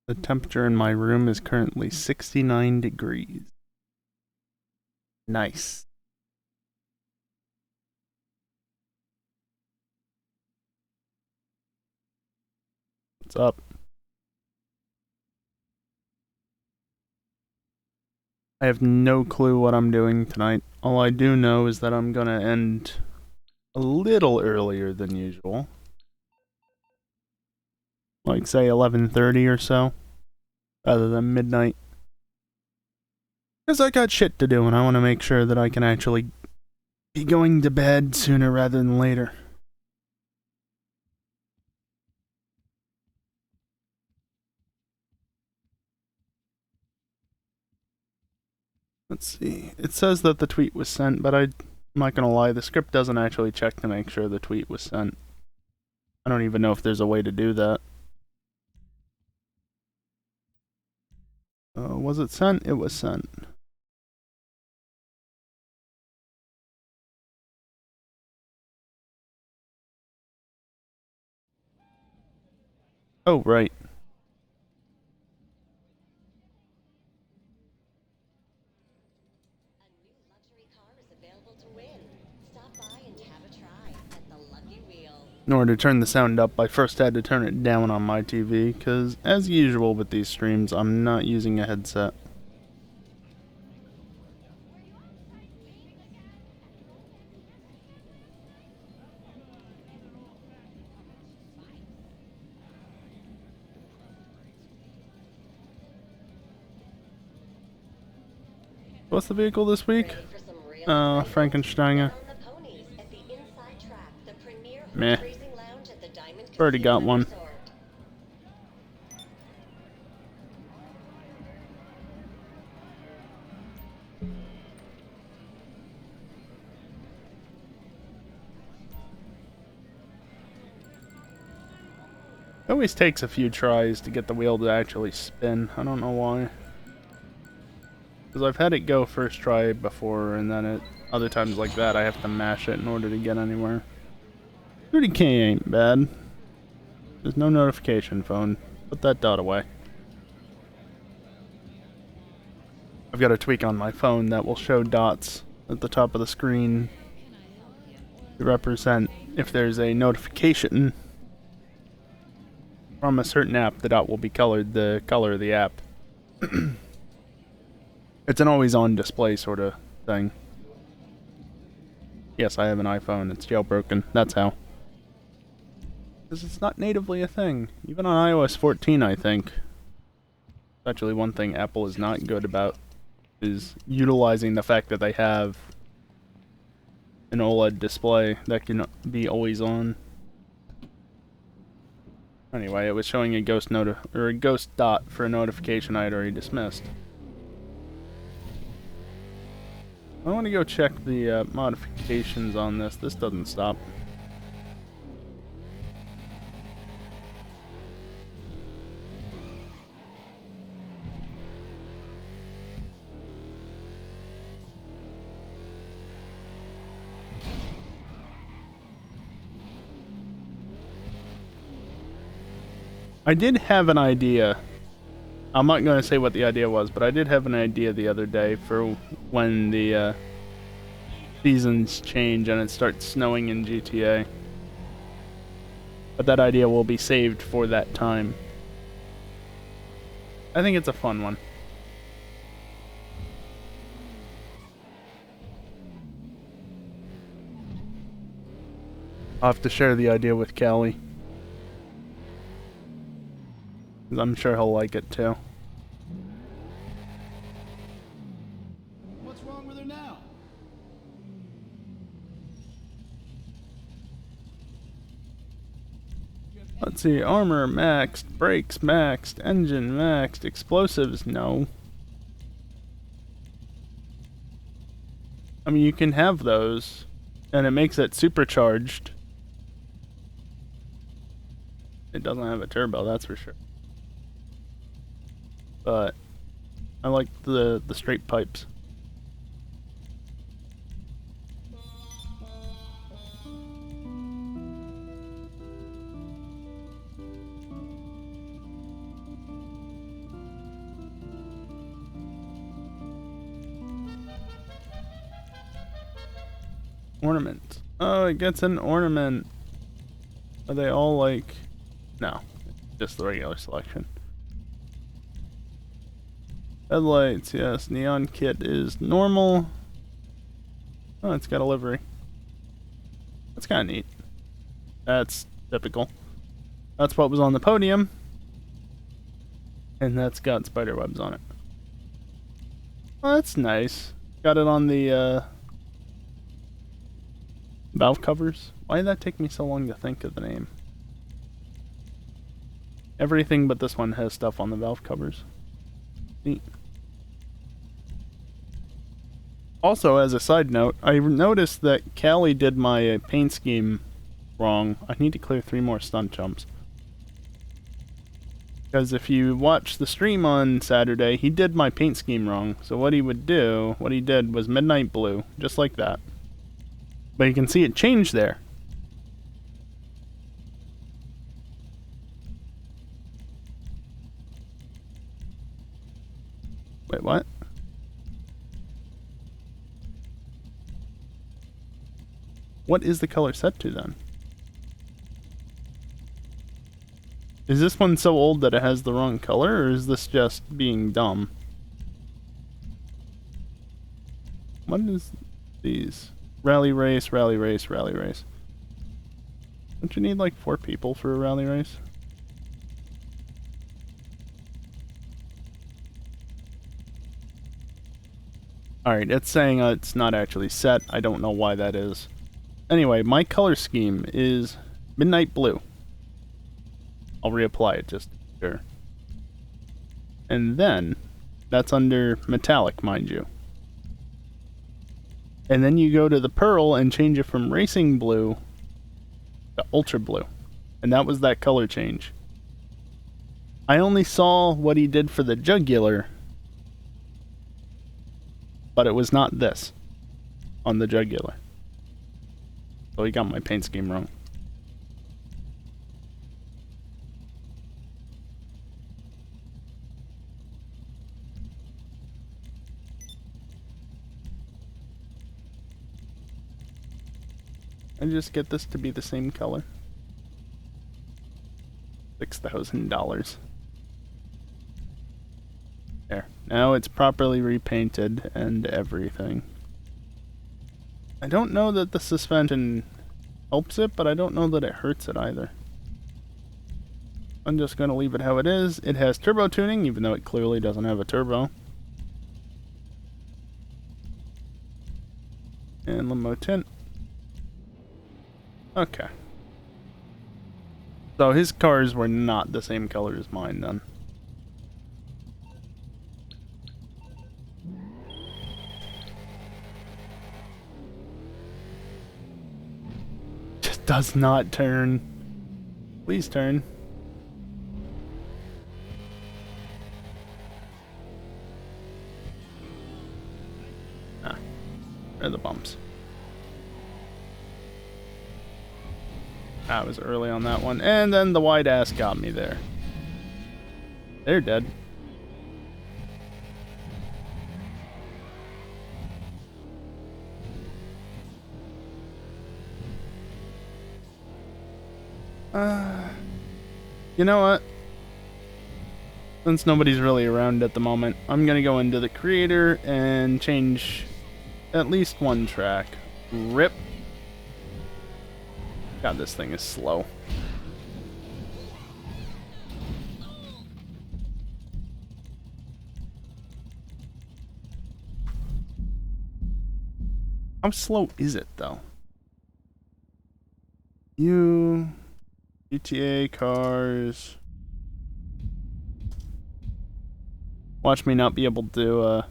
The temperature in my room is currently 69 degrees. Nice. What's up? I have no clue what I'm doing tonight. All I do know is that I'm gonna end a little earlier than usual. Like, say, 11:30 or so. Rather than midnight. Because I got shit to do and I want to make sure that I can actually be going to bed sooner rather than later. Let's see. It says that the tweet was sent, but I'm not gonna lie, the script doesn't actually check to make sure the tweet was sent. I don't even know if there's a way to do that. Was it sent? It was sent. Oh, right. In order to turn the sound up, I first had to turn it down on my TV, because as usual with these streams, I'm not using a headset. What's the vehicle this week? Frankensteiner. Meh. Already got one. It always takes a few tries to get the wheel to actually spin. I don't know why. Because I've had it go first try before, and then other times like that, I have to mash it in order to get anywhere. 30k ain't bad. There's no notification phone. Put that dot away. I've got a tweak on my phone that will show dots at the top of the screen to represent if there's a notification from a certain app, the dot will be colored the color of the app. It's an always-on display sort of thing. Yes, I have an iPhone. It's jailbroken. That's how. Because it's not natively a thing. Even on iOS 14, I think. Actually, one thing Apple is not good about is utilizing the fact that they have an OLED display that can be always on. Anyway, it was showing a ghost dot for a notification I had already dismissed. I want to go check the modifications on this. This doesn't stop. I did have an idea. I'm not going to say what the idea was, but I did have an idea the other day for when the seasons change and it starts snowing in GTA. But that idea will be saved for that time. I think it's a fun one. I'll have to share the idea with Callie. I'm sure he'll like it too. What's wrong with her now? Let's see, armor maxed, brakes maxed, engine maxed, explosives no. I mean, you can have those, and it makes it supercharged. It doesn't have a turbo, that's for sure. But I like the straight pipes. Ornament. Oh, it gets an ornament. Are they all like... No, just the regular selection. Headlights, yes. Neon kit is normal. Oh, it's got a livery. That's kind of neat. That's typical. That's what was on the podium. And that's got spider webs on it. Oh, that's nice. Got it on the valve covers. Why did that take me so long to think of the name? Everything but this one has stuff on the valve covers. Neat. Also, as a side note, I noticed that Callie did my paint scheme wrong. I need to clear 3 more stunt jumps. Because if you watch the stream on Saturday, he did my paint scheme wrong. So what he did was midnight blue, just like that. But you can see it changed there. Wait, what? What is the color set to then? Is this one so old that it has the wrong color, or is this just being dumb? What is these? Rally race, rally race, rally race. Don't you need like 4 people for a rally race? Alright, it's saying it's not actually set. I don't know why that is. Anyway, my color scheme is midnight blue. I'll reapply it just here. And then, that's under metallic, mind you. And then you go to the pearl and change it from racing blue to ultra blue. And that was that color change. I only saw what he did for the jugular, but it was not this on the jugular. So he got my paint scheme wrong. I just get this to be the same color. $6,000. There. Now it's properly repainted and everything. I don't know that the suspension helps it, but I don't know that it hurts it either. I'm just going to leave it how it is. It has turbo tuning, even though it clearly doesn't have a turbo. And limo tint. Okay. So his cars were not the same color as mine then. Just does not turn. Please turn. Ah, there are the bumps. I was early on that one. And then the wide ass got me there. They're dead. You know what? Since nobody's really around at the moment, I'm gonna go into the creator and change at least one track. RIP. God, this thing is slow. How slow is it, though? GTA cars. Watch me not be able to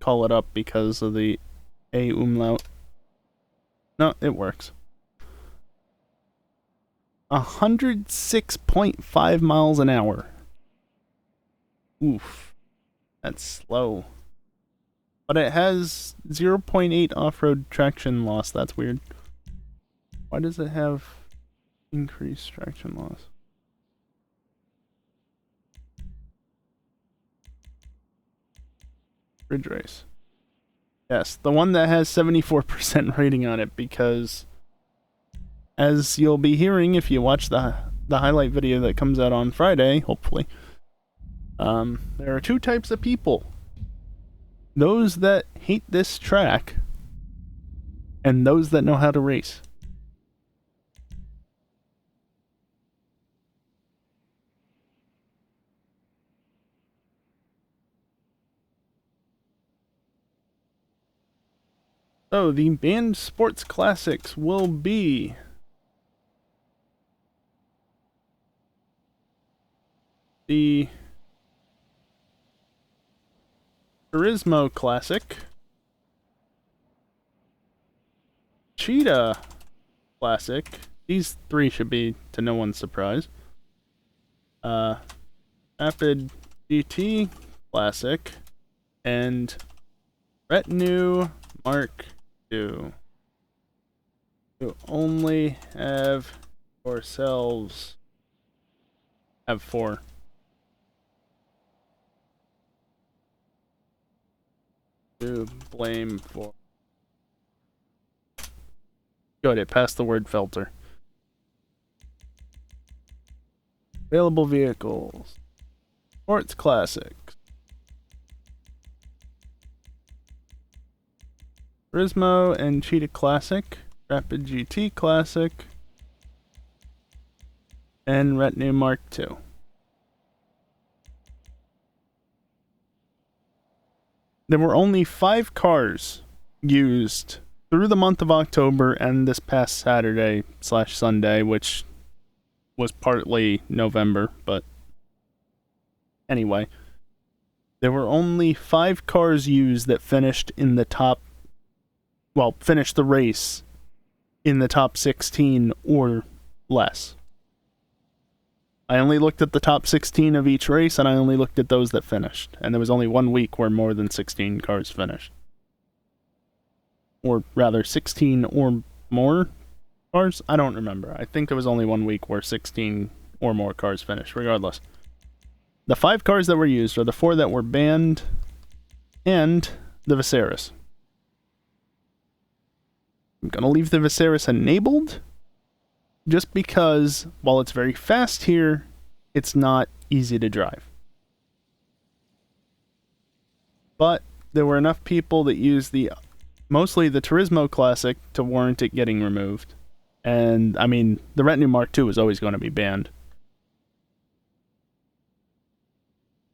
call it up because of the A umlaut. No, it works. 106.5 miles an hour. Oof. That's slow. But it has 0.8 off-road traction loss. That's weird. Why does it have increased traction loss? Ridge race. Yes, the one that has 74% rating on it, because as you'll be hearing if you watch the highlight video that comes out on Friday, hopefully, there are two types of people. Those that hate this track, and those that know how to race. So, the banned sports classics will be the Turismo Classic, Cheetah Classic, these three should be to no one's surprise, Rapid GT Classic, and Retinue Mark II. You only have yourselves have 4. To blame for. Good, it passed the word filter. Available vehicles. Sports Classics. Turismo and Cheetah Classic. Rapid GT Classic. And Retinue Mark II. There were only 5 cars used through the month of October and this past Saturday/Sunday, which was partly November, but anyway. There were only 5 cars used that finished in the top, well, finished the race in the top 16 or less. I only looked at the top 16 of each race, and I only looked at those that finished. And there was only 1 week where more than 16 cars finished. Or rather, 16 or more cars? I don't remember. I think there was only 1 week where 16 or more cars finished, regardless. The 5 cars that were used are the 4 that were banned, and the Viserys. I'm going to leave the Viserys enabled, just because, while it's very fast here, it's not easy to drive. But there were enough people that used mostly the Turismo Classic to warrant it getting removed. And, I mean, the Retinue Mark II is always going to be banned.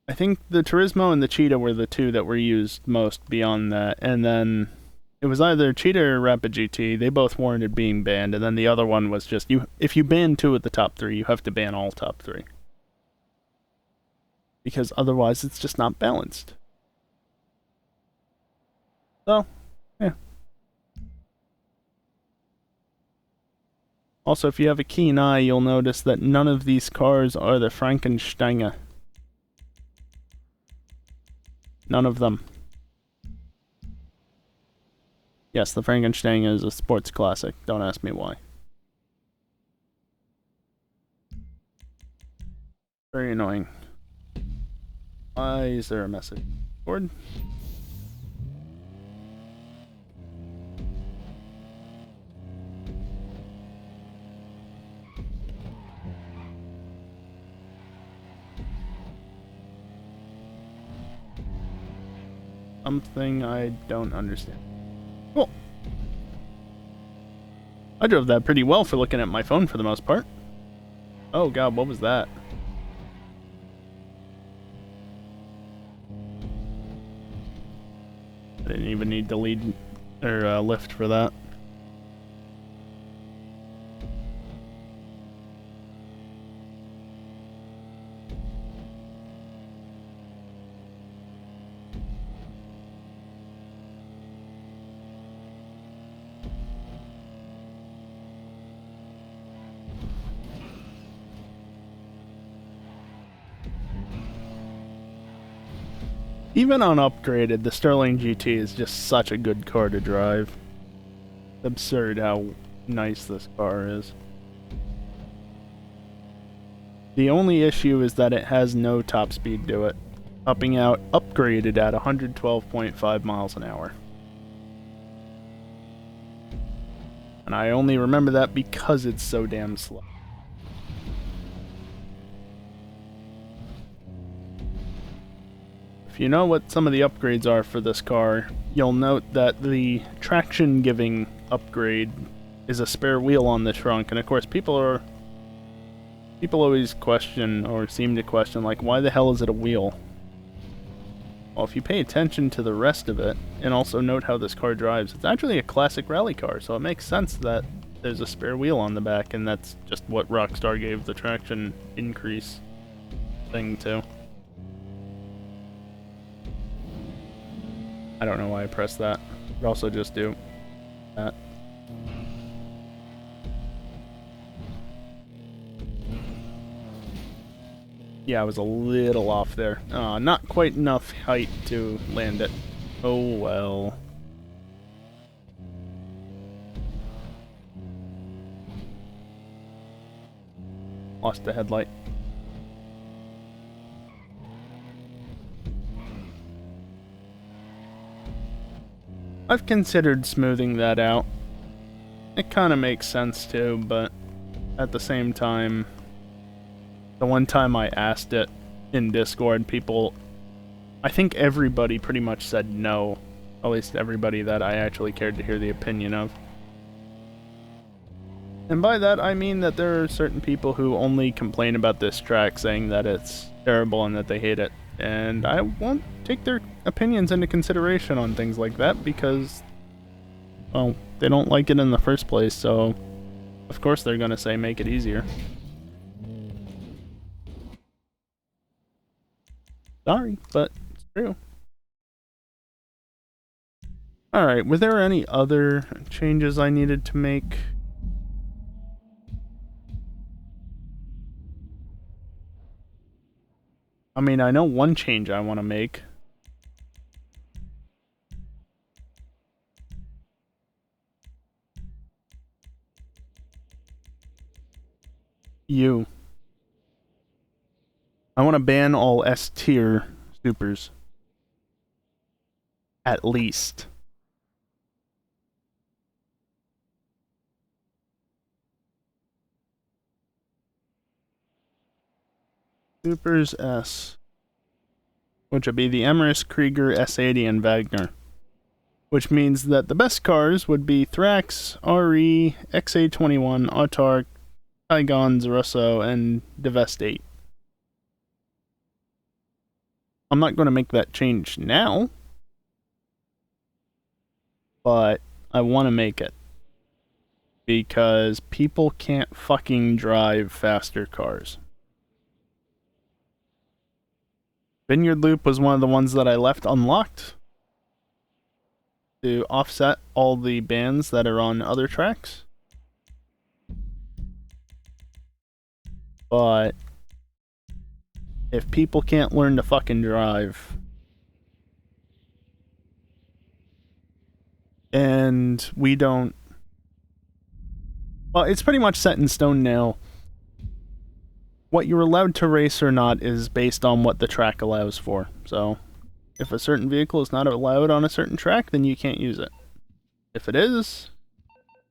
I think the Turismo and the Cheetah were the 2 that were used most beyond that, and then it was either Cheetah or Rapid GT. They both warranted being banned, and then the other one was just, if you ban 2 of the top 3, you have to ban all top 3. Because otherwise it's just not balanced. So, yeah. Also, if you have a keen eye, you'll notice that none of these cars are the Frankensteiner. None of them. Yes, the Frankenstein is a sports classic. Don't ask me why. Very annoying. Why is there a message board? Something I don't understand. Cool. I drove that pretty well for looking at my phone for the most part. Oh god, what was that? I didn't even need to lead or lift for that. Even unupgraded, the Sterling GT is just such a good car to drive. It's absurd how nice this car is. The only issue is that it has no top speed to it, topping out upgraded at 112.5 miles an hour. And I only remember that because it's so damn slow. If you know what some of the upgrades are for this car, you'll note that the traction giving upgrade is a spare wheel on the trunk, and of course people always question, or seem to question, like, why the hell is it a wheel? Well, if you pay attention to the rest of it, and also note how this car drives, it's actually a classic rally car, so it makes sense that there's a spare wheel on the back, and that's just what Rockstar gave the traction increase thing to. I don't know why I pressed that. Could also just do that. Yeah, I was a little off there. Not quite enough height to land it. Oh well. Lost the headlight. I've considered smoothing that out. It kind of makes sense too, but at the same time, the one time I asked it in Discord, I think everybody pretty much said no. At least everybody that I actually cared to hear the opinion of. And by that, I mean that there are certain people who only complain about this track, saying that it's terrible and that they hate it. And I won't take their opinions into consideration on things like that because, well, they don't like it in the first place, so of course they're gonna say make it easier. Sorry, but it's true. Alright, were there any other changes I needed to make? I mean, I know one change I want to make. I want to ban all S-tier supers. At least. Supers S. Which would be the Emrys, Krieger, S80, and Wagner. Which means that the best cars would be Thrax, RE, XA21, Autark, Tygon, Russo, and Devastate. I'm not going to make that change now, but I want to make it. Because people can't fucking drive faster cars. Vineyard Loop was one of the ones that I left unlocked to offset all the bans that are on other tracks. But if people can't learn to fucking drive, and we don't... Well, it's pretty much set in stone now. What you're allowed to race or not is based on what the track allows for. So, if a certain vehicle is not allowed on a certain track, then you can't use it. If it is,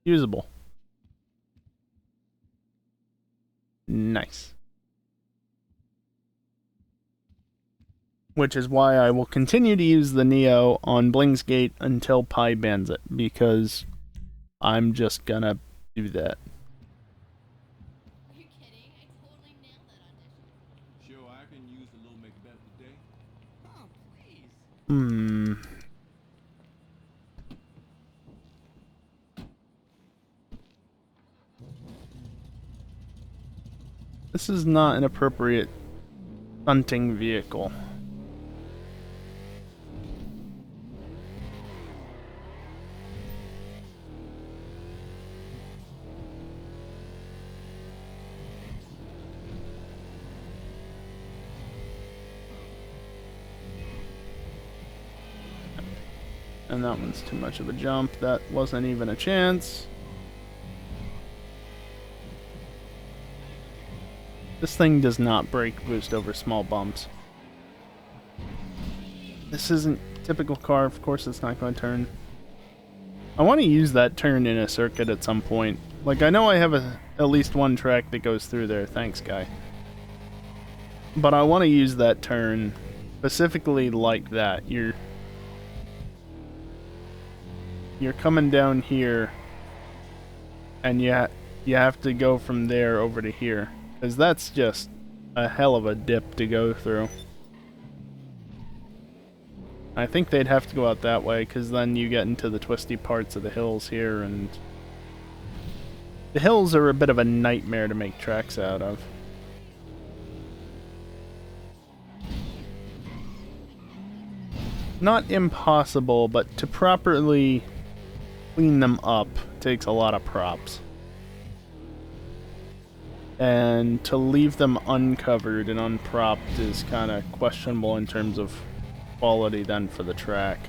usable. Nice. Which is why I will continue to use the Neo on Blingsgate until Pi bans it, because I'm just gonna do that. Are you kidding? I totally nailed that audition. Sure, I can use a little Macbeth today. Oh, please. This is not an appropriate hunting vehicle. And that one's too much of a jump. That wasn't even a chance. This thing does not brake boost over small bumps. This isn't a typical car. Of course it's not going to turn. I want to use that turn in a circuit at some point. Like, I know I have at least one track that goes through there. Thanks, guy. But I want to use that turn specifically like that. You're coming down here, and you have to go from there over to here, because that's just a hell of a dip to go through. I think they'd have to go out that way, because then you get into the twisty parts of the hills here, and the hills are a bit of a nightmare to make tracks out of. Not impossible, but to properly clean them up takes a lot of props. And to leave them uncovered and unpropped is kind of questionable in terms of quality then for the track.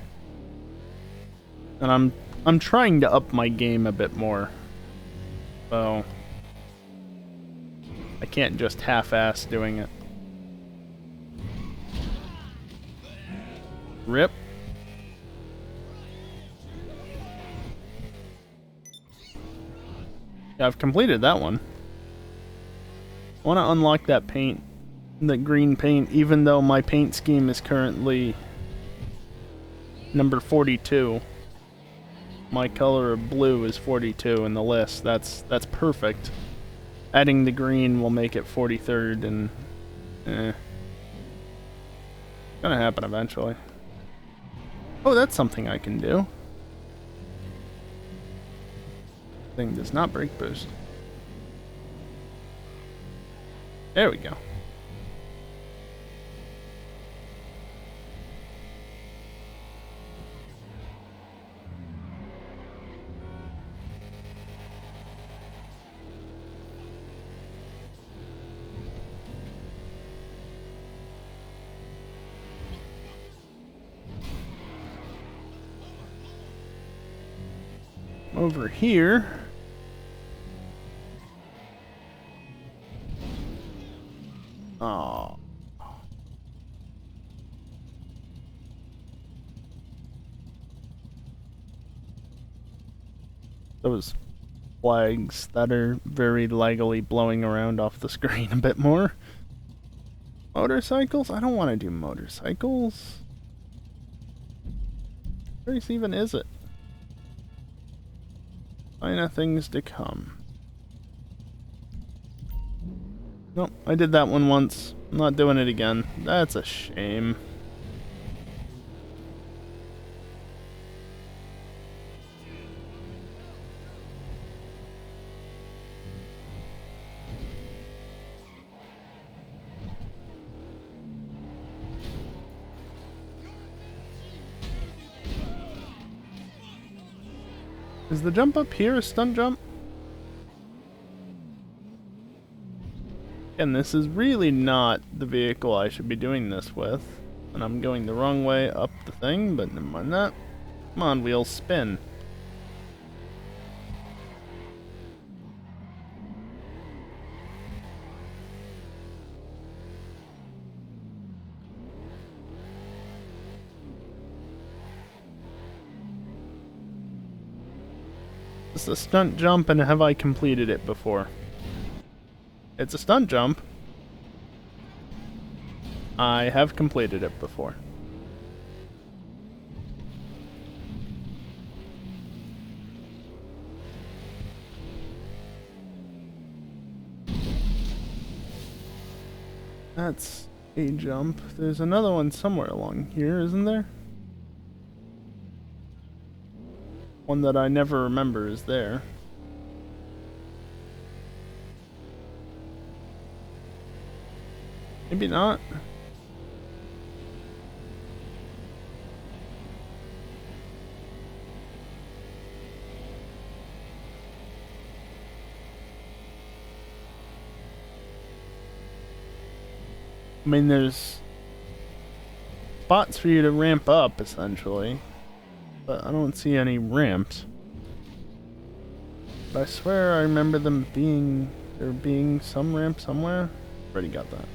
And I'm trying to up my game a bit more. So I can't just half-ass doing it. Rip. Yeah, I've completed that one. I want to unlock that paint, the green paint, even though my paint scheme is currently number 42. My color of blue is 42 in the list. That's perfect. Adding the green will make it 43rd, and it's gonna happen eventually. Oh, that's something I can do. Thing does not break boost. There we go. Over here. Oh. Those flags that are very laggily blowing around off the screen a bit more. Motorcycles? I don't want to do motorcycles. Where even is it? Sign of things to come. Nope, I did that one once. I'm not doing it again. That's a shame. Is the jump up here a stunt jump? And this is really not the vehicle I should be doing this with. And I'm going the wrong way up the thing, but never mind that. Come on, wheels, spin. It's a stunt jump, and have I completed it before? It's a stunt jump. I have completed it before. That's a jump. There's another one somewhere along here, isn't there? One that I never remember is there. Maybe not. I mean, there's spots for you to ramp up, essentially. But I don't see any ramps. But I swear I remember there being some ramp somewhere. Already got that.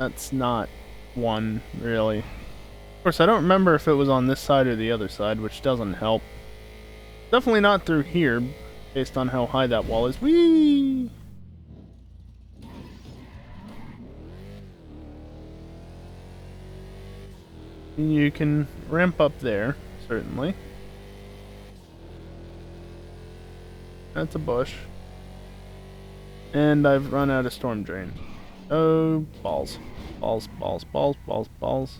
That's not one, really. Of course, I don't remember if it was on this side or the other side, which doesn't help. Definitely not through here, based on how high that wall is. Whee! You can ramp up there, certainly. That's a bush. And I've run out of storm drain. Oh, balls. Balls, balls, balls, balls, balls.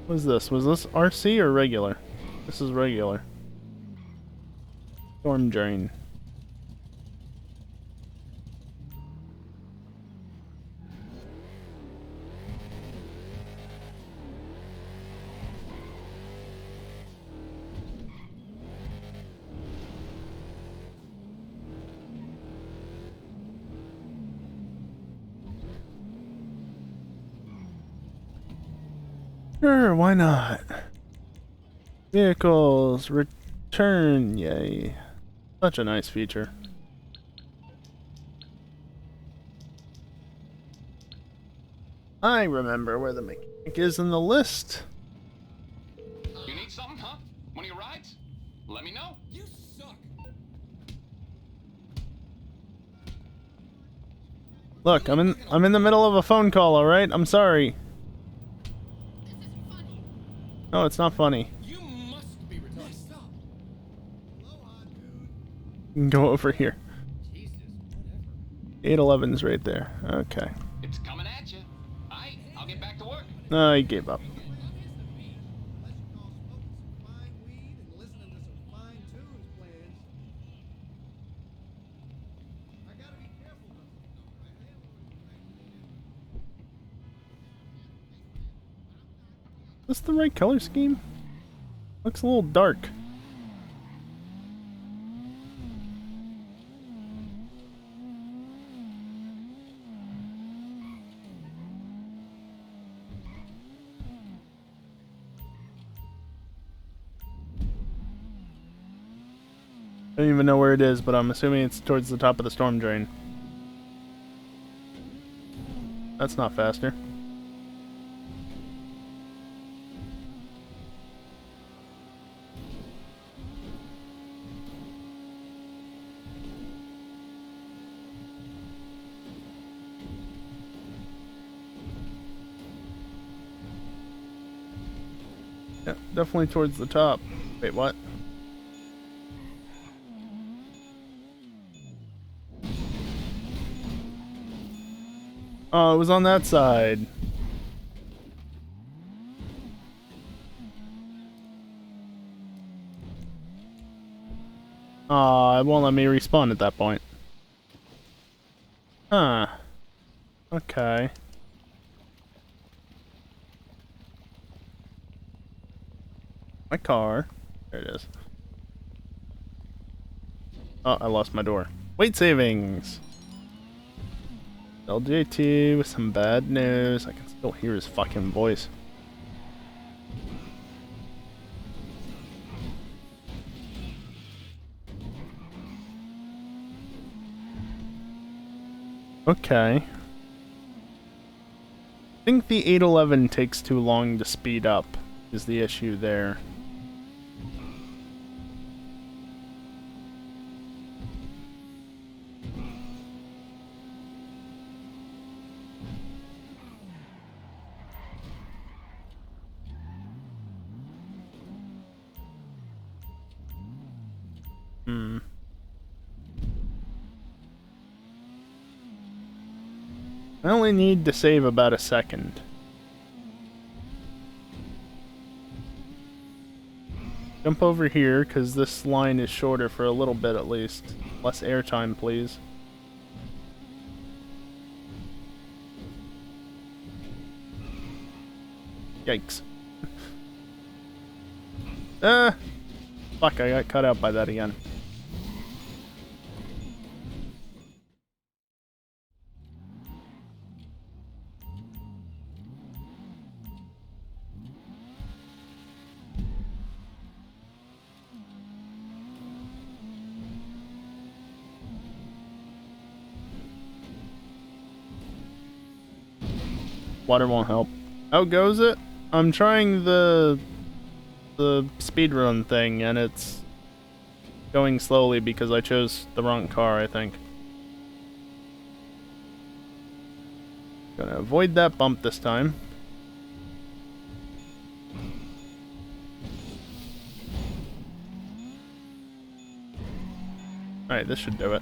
What is this? Was this RC or regular? This is regular. Storm drain. Sure, why not? Vehicles, return, yay. Such a nice feature. I remember where the mechanic is in the list. You need something, huh? One of your rides? Let me know. You suck. Look, I'm in the middle of a phone call, alright? I'm sorry. This isn't funny. No, it's not funny. You must be retarded. Stop. Aloha, dude. You can go over here. Jesus, whatever. 811's right there. Okay. It's coming at you. Aight, I'll get back to work. No, he gave up. Unless you call smoking some fine weed and listening to some fine tunes playing. I gotta be careful with them. Is this the right color scheme? Looks a little dark. I don't even know where it is, but I'm assuming it's towards the top of the storm drain. That's not faster. Yeah, definitely towards the top. Wait, what? Oh, it was on that side. Aw, it won't let me respawn at that point. Huh. Okay. My car. There it is. Oh, I lost my door. Weight savings! LJT with some bad news. I can still hear his fucking voice. Okay. I think the 811 takes too long to speed up, is the issue there. Hmm. I only need to save about a second. Jump over here, because this line is shorter for a little bit at least. Less airtime, please. Yikes. Fuck, I got cut out by that again. Water won't help. How goes it? I'm trying the speedrun thing, and it's going slowly because I chose the wrong car, I think. Gonna avoid that bump this time. Alright, this should do it.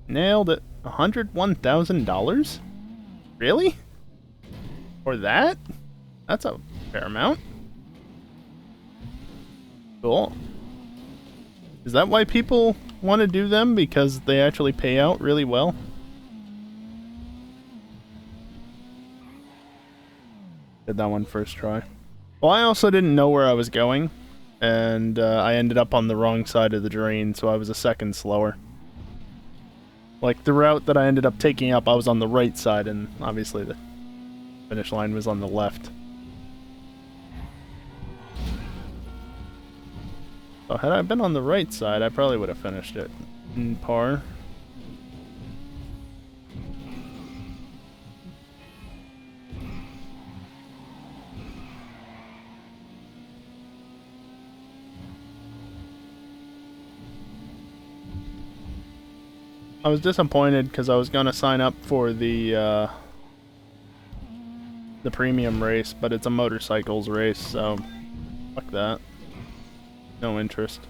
Nailed it. $101,000? Really? For that? That's a fair amount. Cool. Is that why people want to do them? Because they actually pay out really well? Did that one first try. Well, I also didn't know where I was going, and I ended up on the wrong side of the drain, so I was a second slower. Like, the route that I ended up taking up, I was on the right side, and obviously the finish line was on the left. So had I been on the right side, I probably would have finished it in par. I was disappointed because I was going to sign up for the premium race, but it's a motorcycles race, so fuck that. No interest.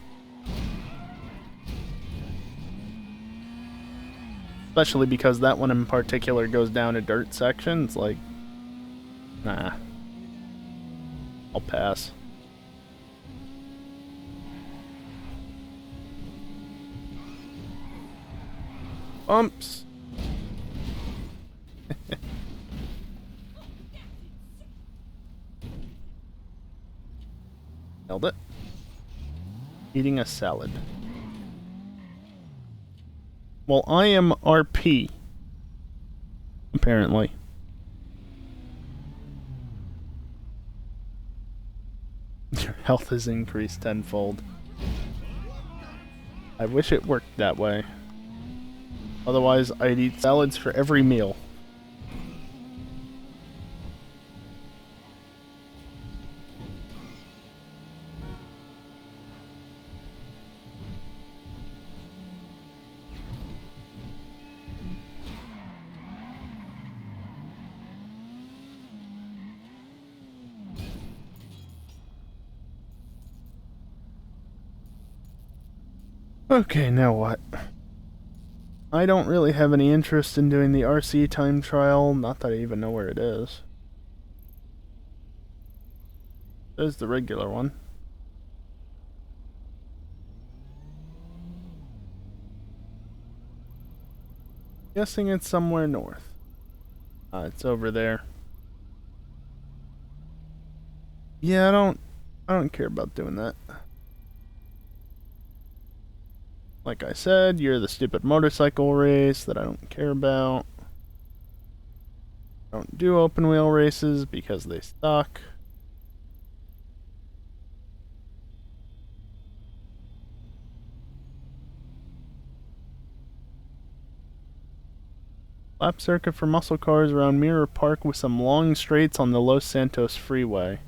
Especially because that one in particular goes down a dirt section. It's like, nah. I'll pass. Bumps. Nailed it. Eating a salad. Well, I am RP. Apparently. Your health has increased tenfold. I wish it worked that way. Otherwise, I'd eat salads for every meal. Okay, now what? I don't really have any interest in doing the RC time trial, not that I even know where it is. There's the regular one. Guessing it's somewhere north. It's over there. Yeah, I don't care about doing that. Like I said, you're the stupid motorcycle race that I don't care about. I don't do open wheel races because they suck. Lap circuit for muscle cars around Mirror Park with some long straights on the Los Santos Freeway.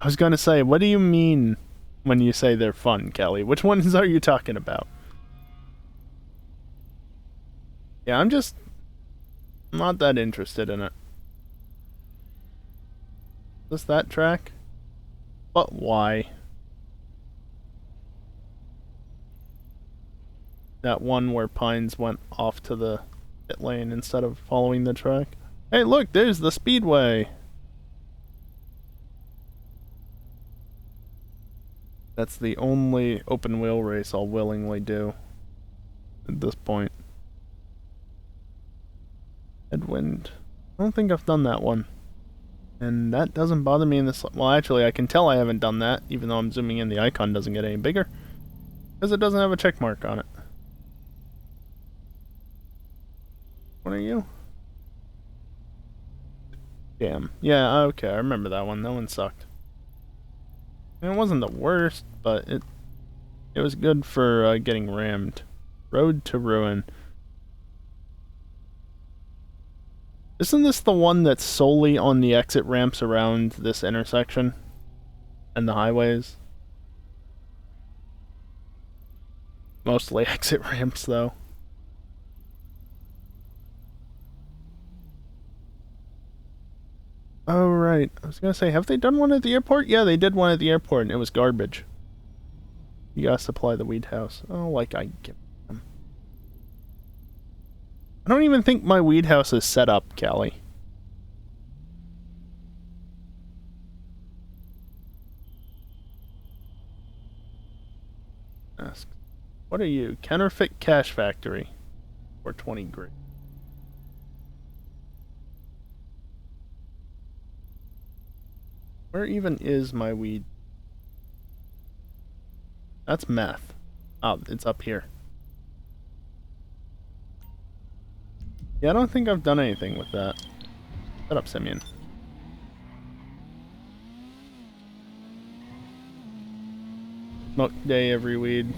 I was gonna say, what do you mean when you say they're fun, Kelly? Which ones are you talking about? Yeah, I'm just not that interested in it. Is this that track? But why? That one where Pines went off to the pit lane instead of following the track. Hey, look, there's the speedway! That's the only open wheel race I'll willingly do at this point. Headwind. I don't think I've done that one. And that doesn't bother me in this... Well, actually, I can tell I haven't done that, even though I'm zooming in, the icon doesn't get any bigger. Because it doesn't have a check mark on it. What are you? Damn. Yeah, okay, I remember that one. That one sucked. And it wasn't the worst, but it was good for getting rammed. Road to Ruin. Isn't this the one that's solely on the exit ramps around this intersection? And the highways? Mostly exit ramps, though. Oh, right. I was gonna say, have they done one at the airport? Yeah, they did one at the airport, and it was garbage. You gotta supply the weed house. Oh, like I give them. I don't even think my weed house is set up, Callie. Ask. What are you? Counterfeit Cash Factory. For 20 grand. Where even is my weed? That's meth. Oh, it's up here. Yeah, I don't think I've done anything with that. Shut up, Simeon. Smoke day every weed.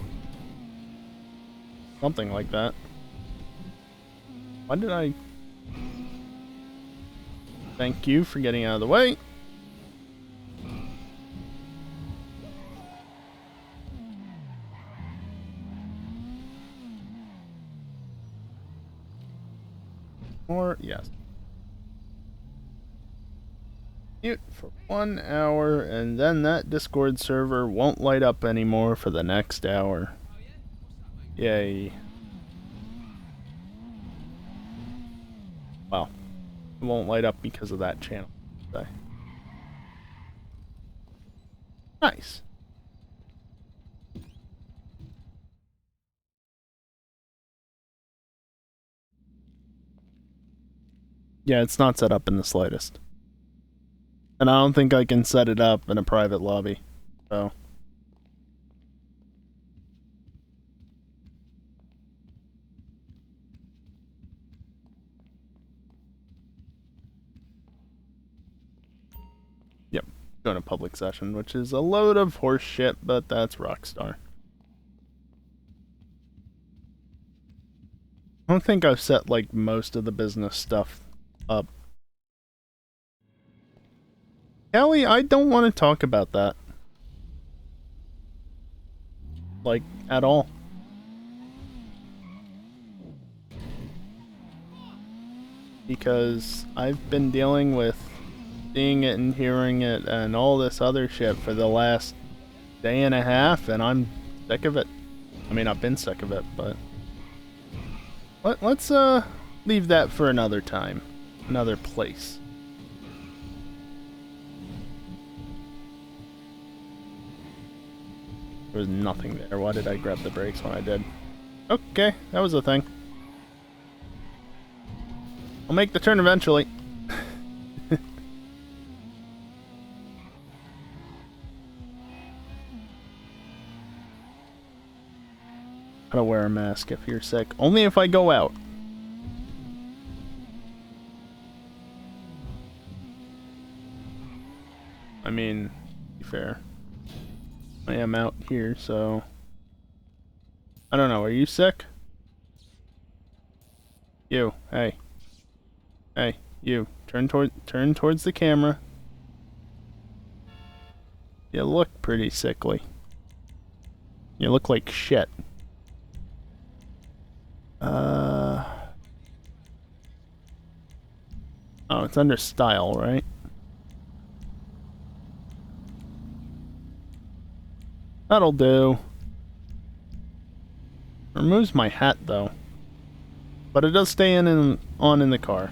Something like that. Why did I... Thank you for getting out of the way. Or, yes. Mute for 1 hour, and then that Discord server won't light up anymore for the next hour. Yay. Well, it won't light up because of that channel. So. Nice. Yeah, it's not set up in the slightest. And I don't think I can set it up in a private lobby. So. Yep. Going to public session, which is a load of horse shit, but that's Rockstar. I don't think I've set, like, most of the business stuff up. Callie, I don't want to talk about that. Like, at all. Because I've been dealing with seeing it and hearing it and all this other shit for the last day and a half, and I'm sick of it. I mean, I've been sick of it, but... Let's leave that for another time. Another place. There was nothing there. Why did I grab the brakes when I did? Okay, that was a thing. I'll make the turn eventually. Gotta wear a mask if you're sick. Only if I go out. I mean, to be fair. I am out here, so... I don't know, are you sick? You, hey. Hey, you. Turn towards the camera. You look pretty sickly. You look like shit. Oh, it's under style, right? That'll do. Removes my hat, though. But it does stay on in the car.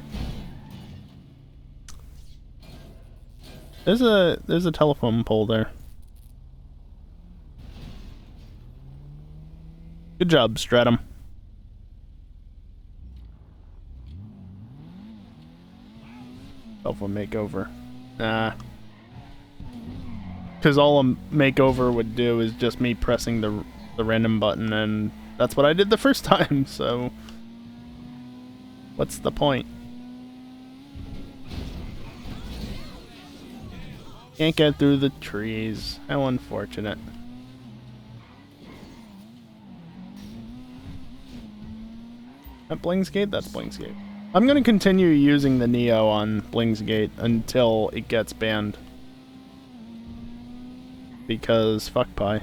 There's a telephone pole there. Good job, Stratum. Telephone makeover. Nah. Because all a makeover would do is just me pressing the random button, and that's what I did the first time, so... What's the point? Can't get through the trees. How unfortunate. At Blingsgate? That's Blingsgate. I'm gonna continue using the Neo on Blingsgate until it gets banned. Because fuck pie.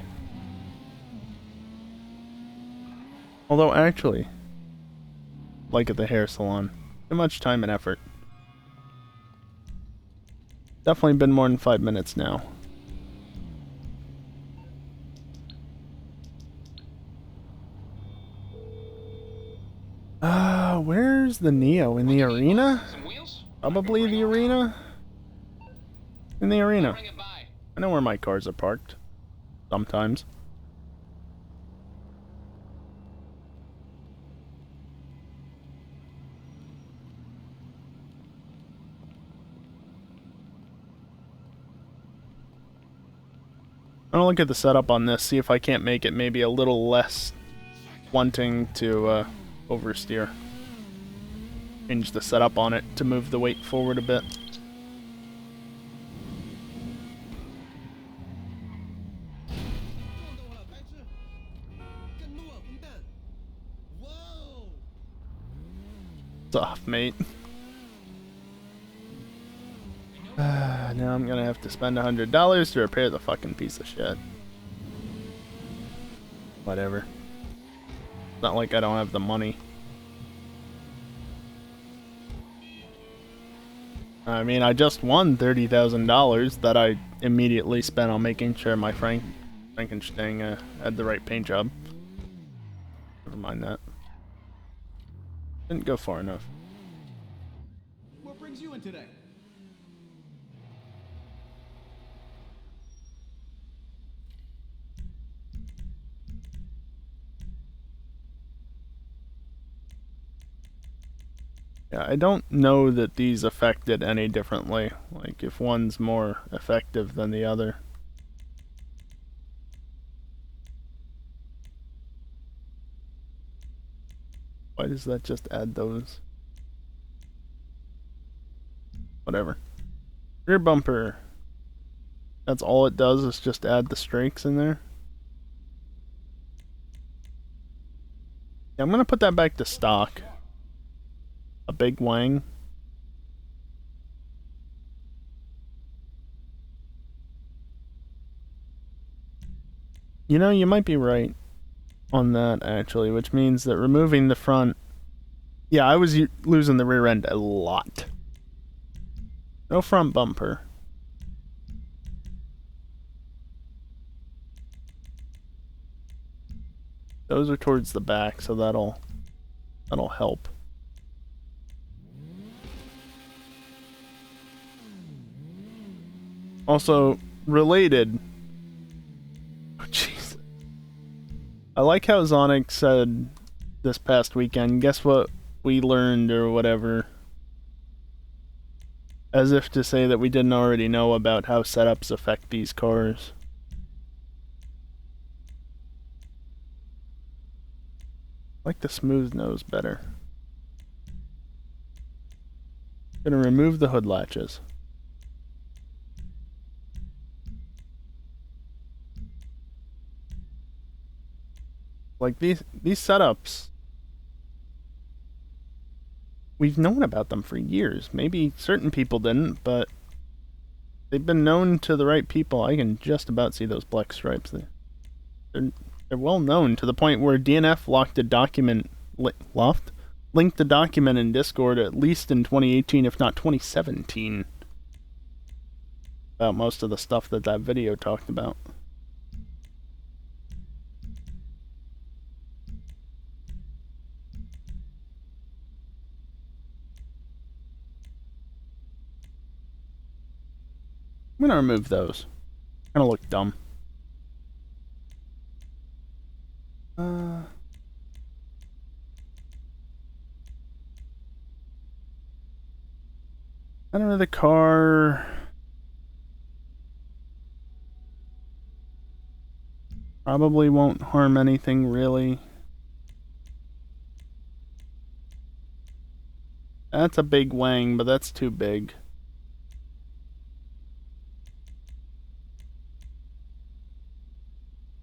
Although actually, like at the hair salon, too much time and effort. Definitely been more than 5 minutes now. Where's the Neo? In the arena? Some wheels? Probably the arena? In the arena. Bring it by. I know where my cars are parked. Sometimes. I'll look at the setup on this, see if I can't make it maybe a little less wanting to oversteer. Change the setup on it to move the weight forward a bit. It's off, mate. Now I'm gonna have to spend $100 to repair the fucking piece of shit. Whatever. It's not like I don't have the money. I mean, I just won $30,000 that I immediately spent on making sure my Frankenstein had the right paint job. Never mind that. Didn't go far enough. What brings you in today? Yeah, I don't know that these affect it any differently. Like, if one's more effective than the other. Why does that just add those? Whatever. Rear bumper. That's all it does, is just add the strakes in there. Yeah, I'm gonna put that back to stock. A big wang. You know, you might be right on that, actually, which means that removing the front... Yeah, I was losing the rear end a lot. No front bumper. Those are towards the back, so that'll help. Also, related... Oh, jeez. I like how Zonic said this past weekend, guess what we learned or whatever. As if to say that we didn't already know about how setups affect these cars. I like the smooth nose better. Gonna remove the hood latches. Like these setups, we've known about them for years. Maybe certain people didn't, but they've been known to the right people. I can just about see those black stripes there. They're well known to the point where DNF linked the document in Discord at least in 2018, if not 2017, about most of the stuff that video talked about. I'm gonna remove those. Kinda look dumb. Center of the car. Probably won't harm anything, really. That's a big wang, but that's too big.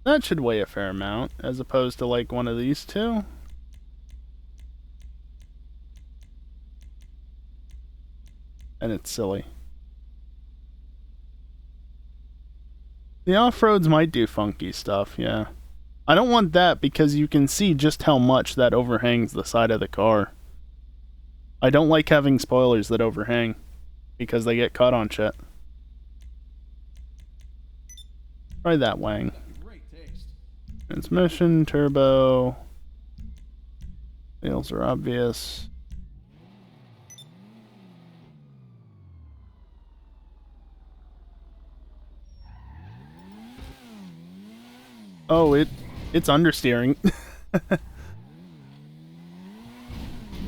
That should weigh a fair amount, as opposed to like one of these two. And it's silly. The off-roads might do funky stuff, yeah. I don't want that because you can see just how much that overhangs the side of the car. I don't like having spoilers that overhang because they get caught on shit. Try that wang. Great taste. Transmission, turbo. Wheels are obvious. Oh, it's understeering.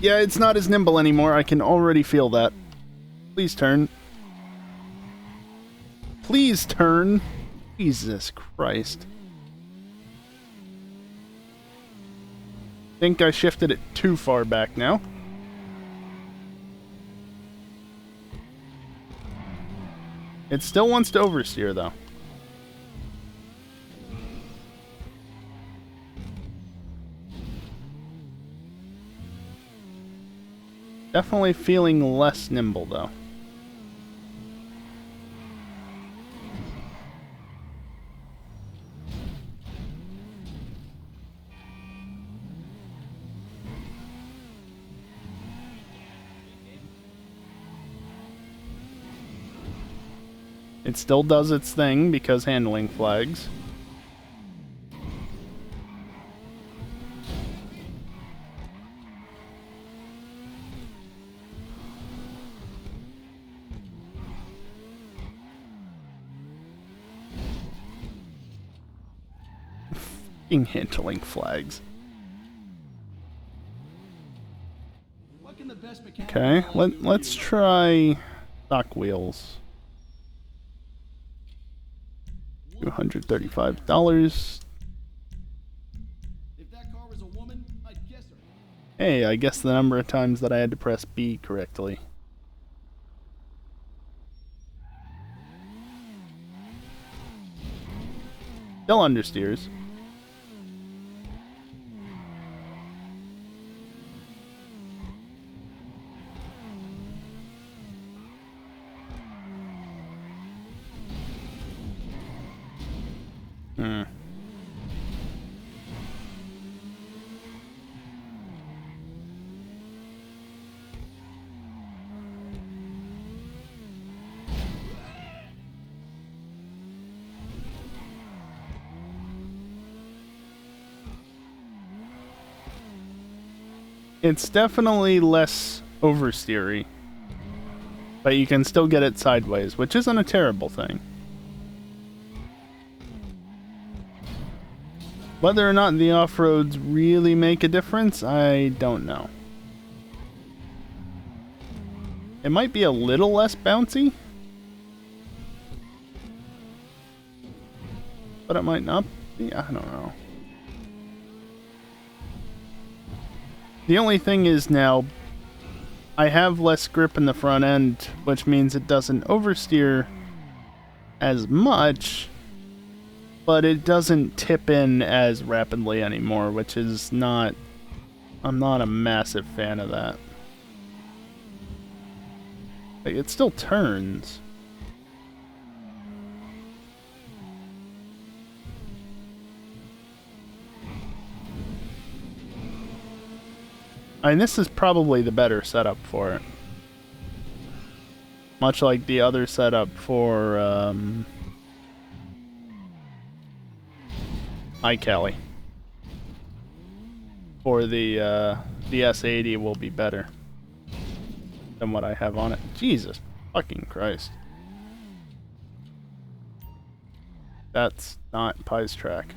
Yeah, it's not as nimble anymore. I can already feel that. Please turn. Please turn. Jesus Christ. Think I shifted it too far back now. It still wants to oversteer though. Definitely feeling less nimble, though. It still does its thing because handling flags. Handling flags. Okay, let's try stock wheels. $235. If that car was a woman, I'd kiss her. Hey, I guess the number of times that I had to press B correctly. Still understeers. It's definitely less oversteery, but you can still get it sideways, which isn't a terrible thing. Whether or not the off-roads really make a difference, I don't know. It might be a little less bouncy, but it might not be. I don't know. The only thing is now, I have less grip in the front end, which means it doesn't oversteer as much, but it doesn't tip in as rapidly anymore, which is not... I'm not a massive fan of that. Like, it still turns. And this is probably the better setup for it. Much like the other setup for iCali. For the S80 will be better than what I have on it. Jesus fucking Christ. That's not Pi's track.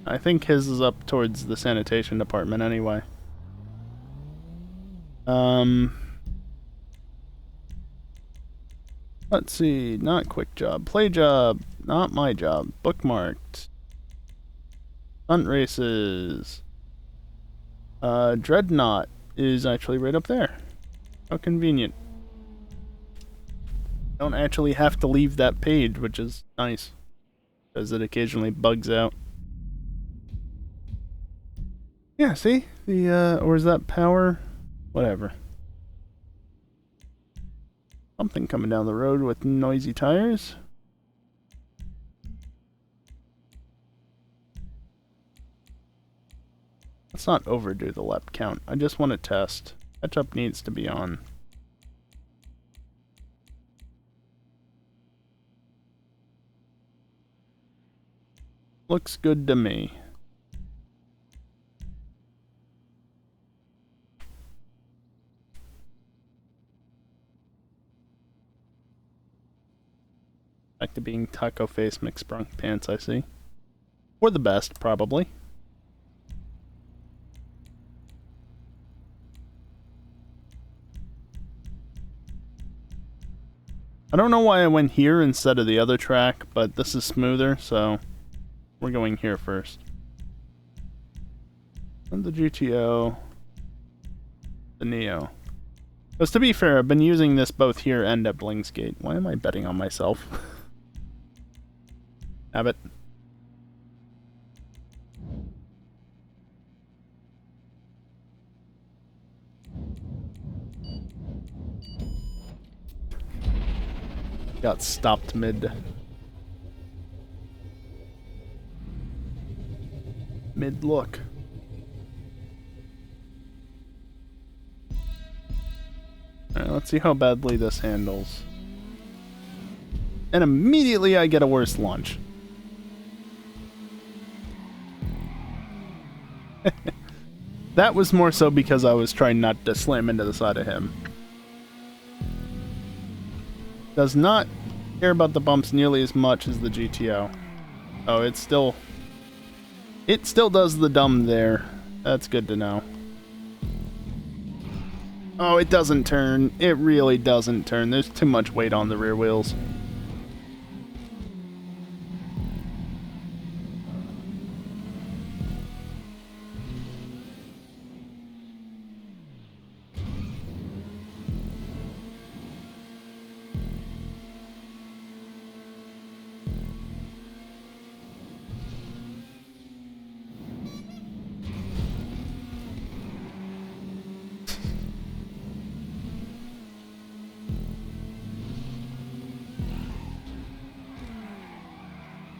I think his is up towards the sanitation department anyway. Let's see, not quick job, play job, not my job, bookmarked. Stunt races. Dreadnought is actually right up there. How convenient. don't actually have to leave that page, which is nice, because it occasionally bugs out. Yeah, see? Or is that power? Whatever. Something coming down the road with noisy tires. Let's not overdo the lap count. I just want to test. Catch-up needs to be on. Looks good to me. Back to being taco face McSprunk pants, I see. For the best, probably. I don't know why I went here instead of the other track, but this is smoother, so we're going here first. And the GTO, the Neo. Because to be fair, I've been using this both here and at Blingsgate. Why am I betting on myself? Habit. Got stopped mid-look. Alright, let's see how badly this handles. And immediately I get a worse launch. That was more so because I was trying not to slam into the side of him. Does not care about the bumps nearly as much as the GTO. Oh, it still does the dumb there. That's good to know. Oh, it doesn't turn. It really doesn't turn. There's too much weight on the rear wheels.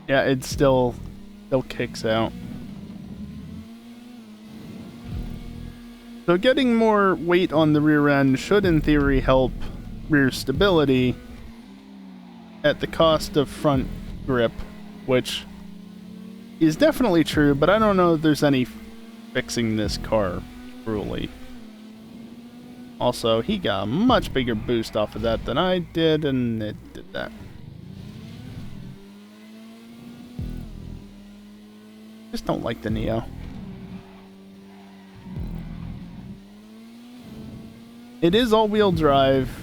Yeah, it still kicks out. So getting more weight on the rear end should in theory help rear stability at the cost of front grip, which is definitely true, but I don't know if there's any fixing this car truly. Also, he got a much bigger boost off of that than I did, and it did that. Just don't like the Neo. It is all-wheel drive,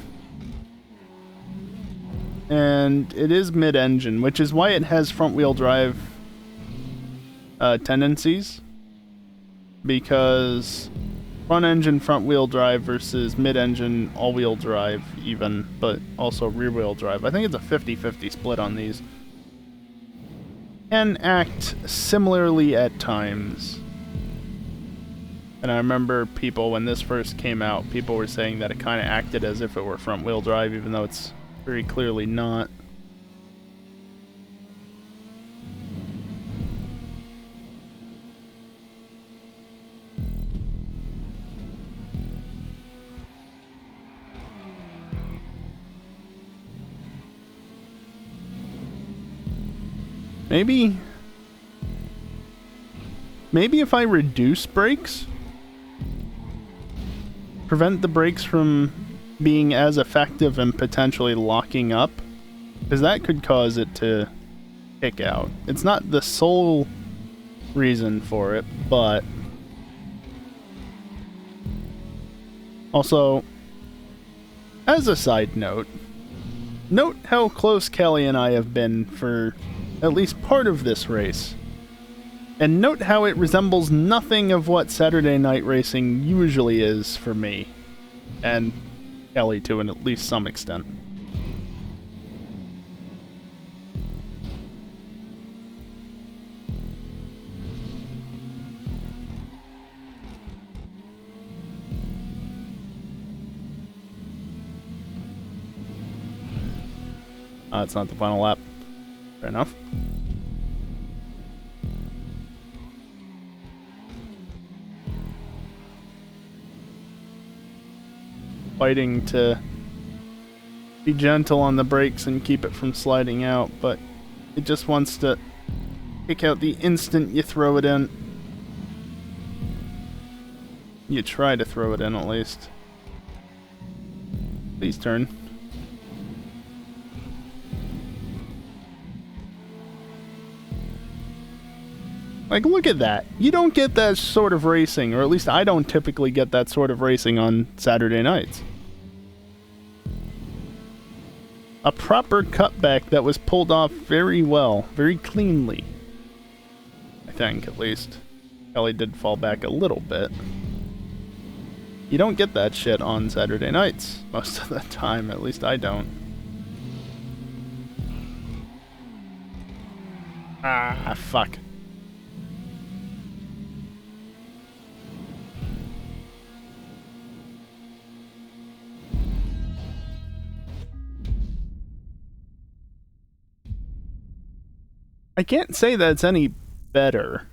and it is mid-engine, which is why it has front-wheel drive tendencies, because front-engine front-wheel drive versus mid-engine all-wheel drive even, but also rear-wheel drive. I think it's a 50-50 split on these. Can act similarly at times. And I remember people, when this first came out, people were saying that it kind of acted as if it were front-wheel drive, even though it's very clearly not. Maybe if I reduce brakes, prevent the brakes from being as effective and potentially locking up, because that could cause it to kick out. It's not the sole reason for it, but also, as a side note, note how close Kelly and I have been for at least part of this race. And note how it resembles nothing of what Saturday night racing usually is for me. And Kelly to at least some extent. It's not the final lap. Fair enough. Fighting to be gentle on the brakes and keep it from sliding out, but it just wants to kick out the instant you throw it in. You try to throw it in, at least. Please turn. Like, look at that. You don't get that sort of racing, or at least I don't typically get that sort of racing on Saturday nights. A proper cutback that was pulled off very well, very cleanly. I think, at least. Kelly did fall back a little bit. You don't get that shit on Saturday nights, most of the time, at least I don't. Ah, fuck. I can't say that it's any better.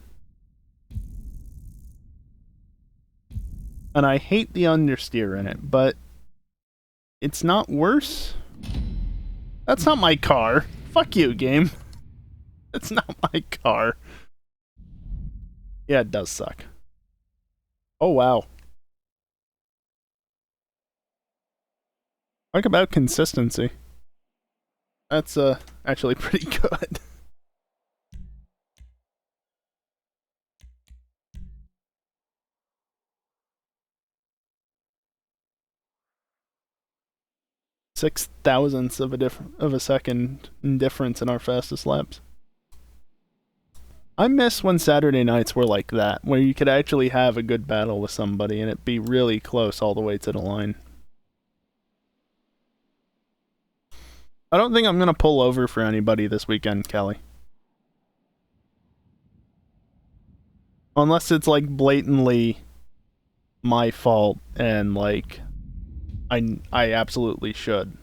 And I hate the understeer in it, but it's not worse. That's not my car. Fuck you, game. That's not my car. Yeah, it does suck. Oh, wow. Talk about consistency. That's actually pretty good. Six thousandths of a second difference in our fastest laps. I miss when Saturday nights were like that, where you could actually have a good battle with somebody and it be really close all the way to the line. I don't think I'm gonna pull over for anybody this weekend, Kelly. Unless it's like blatantly my fault and like I absolutely should.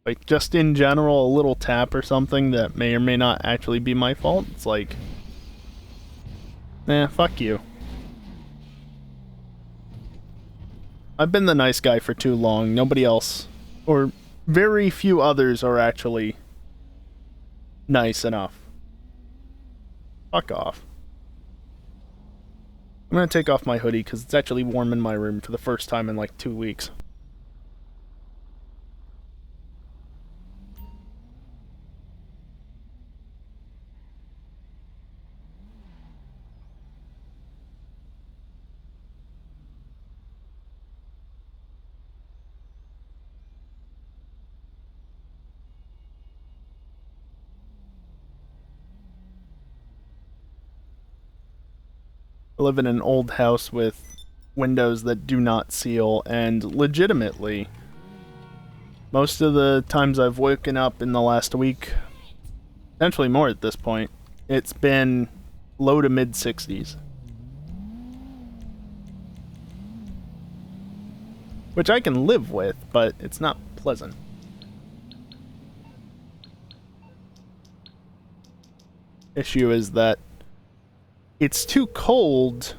Like, just in general, a little tap or something that may or may not actually be my fault. It's like, fuck you. I've been the nice guy for too long. Nobody else, or very few others, are actually nice enough. Fuck off. I'm gonna take off my hoodie because it's actually warm in my room for the first time in like 2 weeks. I live in an old house with windows that do not seal, and legitimately, most of the times I've woken up in the last week, potentially more at this point, it's been low to mid 60s. Which I can live with, but it's not pleasant. Issue is that it's too cold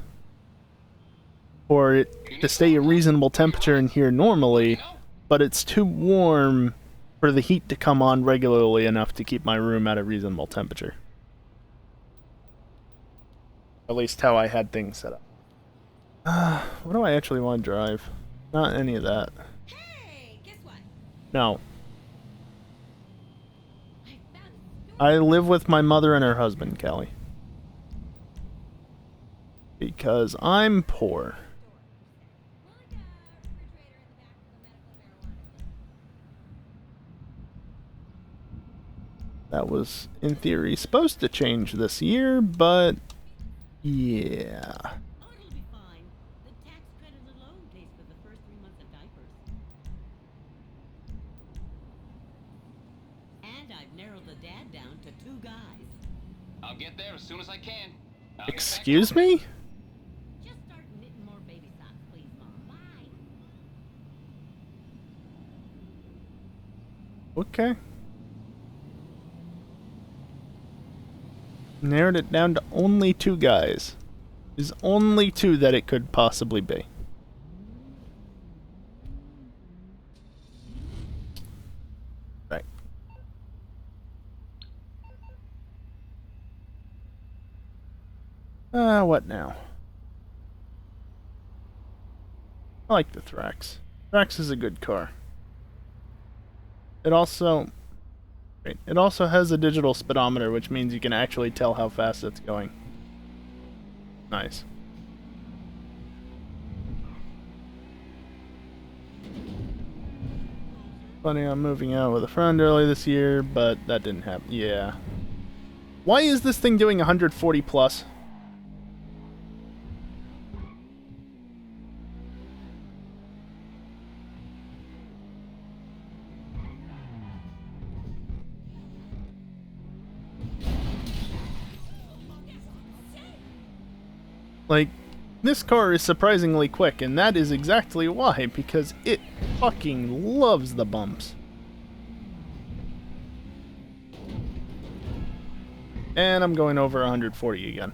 for it to stay a reasonable temperature in here normally, but it's too warm for the heat to come on regularly enough to keep my room at a reasonable temperature. At least how I had things set up. What do I actually want to drive? Not any of that. Hey, guess what? No. I found I live with my mother and her husband, Callie. Because I'm poor. like a refrigerator in the back of the medical marijuana. That was, in theory, supposed to change this year, but yeah. Oh, it'll be fine. The tax credit alone pays for the first 3 months of diapers. And I've narrowed the dad down to 2 guys. I'll get there as soon as I can. I'll get back Excuse to you. me? Just start knitting more baby socks, please, Mom. Bye. Okay. Narrowed it down to only 2 guys. There's only 2 that it could possibly be. Right. What now? I like the Thrax. Thrax is a good car. It also has a digital speedometer, which means you can actually tell how fast it's going. Nice. Planning on moving out with a friend early this year, but that didn't happen. Yeah. Why is this thing doing 140 plus? Like, this car is surprisingly quick, and that is exactly why, because it fucking loves the bumps. And I'm going over 140 again.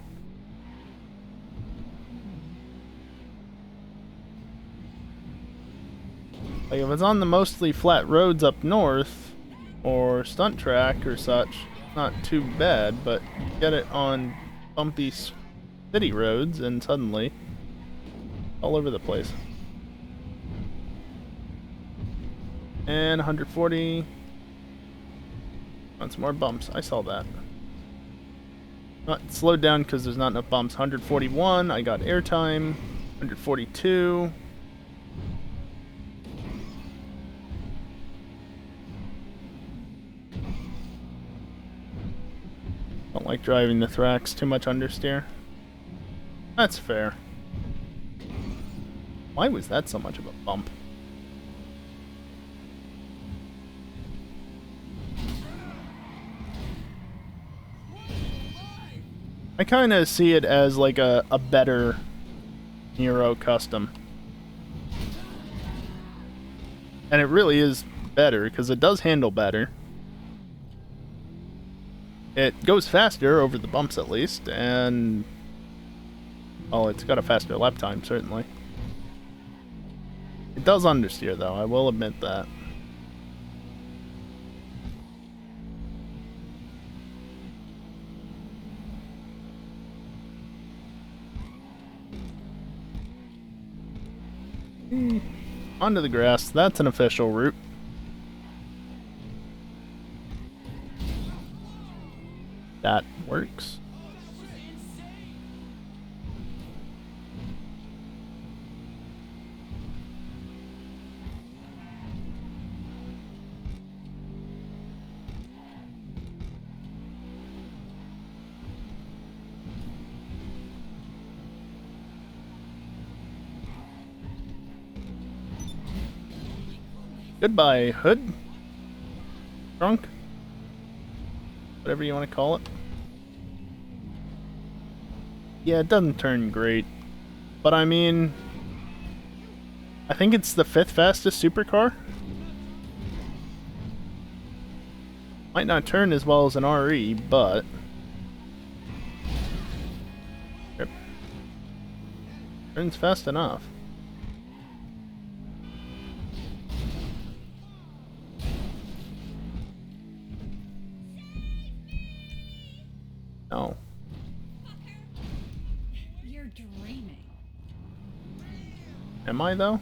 Like, if it's on the mostly flat roads up north, or stunt track or such, not too bad, but you get it on bumpy city roads, and suddenly, all over the place. And 140. On some more bumps. I saw that. Not slowed down because there's not enough bumps. 141. I got airtime. 142. Don't like driving the Thrax. Too much understeer. That's fair. Why was that so much of a bump? I kind of see it as like a better Nero Custom. And it really is better because it does handle better. It goes faster over the bumps at least, and well, it's got a faster lap time, certainly. It does understeer, though, I will admit that. Onto the grass. That's an official route. That works. Goodbye, hood. Trunk. Whatever you want to call it. Yeah, it doesn't turn great. But I mean, I think it's the 5th fastest supercar. Might not turn as well as an RE, but yep. Turns fast enough. No. You're dreaming. Am I, though?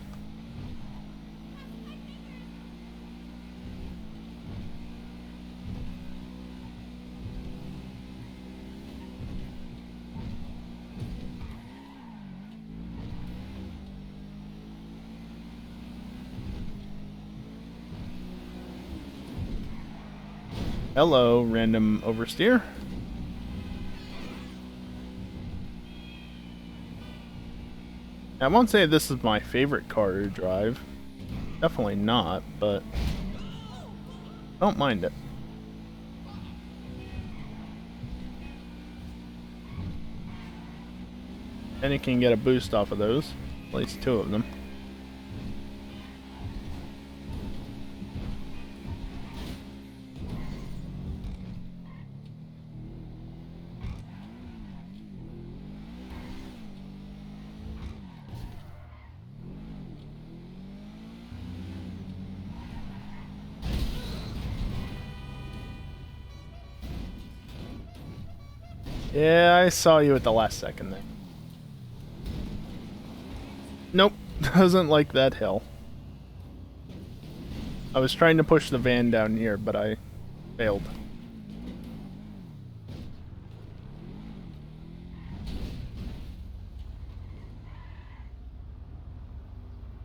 Hello, random oversteer. I won't say this is my favorite car to drive. Definitely not, but I don't mind it. And you can get a boost off of those. At least 2 of them. Yeah, I saw you at the last second there. Nope, doesn't like that hill. I was trying to push the van down here, but I failed.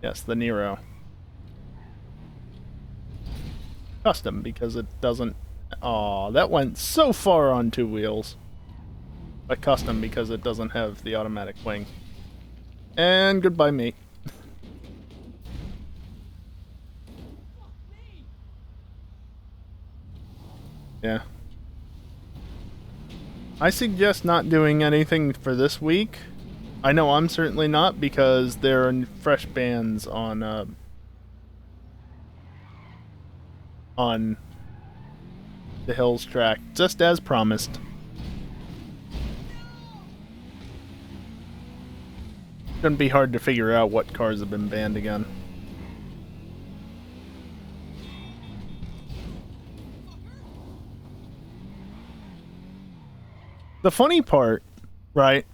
Yes, the Nero. Custom, because it doesn't... Aw, that went so far on two wheels. But custom, because it doesn't have the automatic wing. And goodbye, me. Yeah. I suggest not doing anything for this week. I know I'm certainly not, because there are fresh bans on the Hills track, just as promised. Shouldn't be hard to figure out what cars have been banned again. The funny part, right,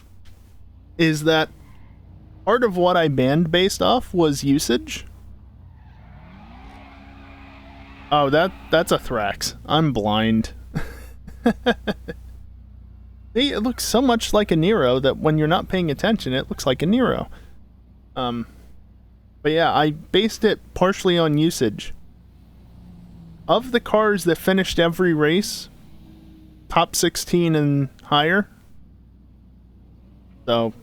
is that part of what I banned based off was usage. Oh, that's a Thrax. I'm blind. See, it looks so much like a Nero that when you're not paying attention, it looks like a Nero. But yeah, I based it partially on usage. Of the cars that finished every race, top 16 and higher. So,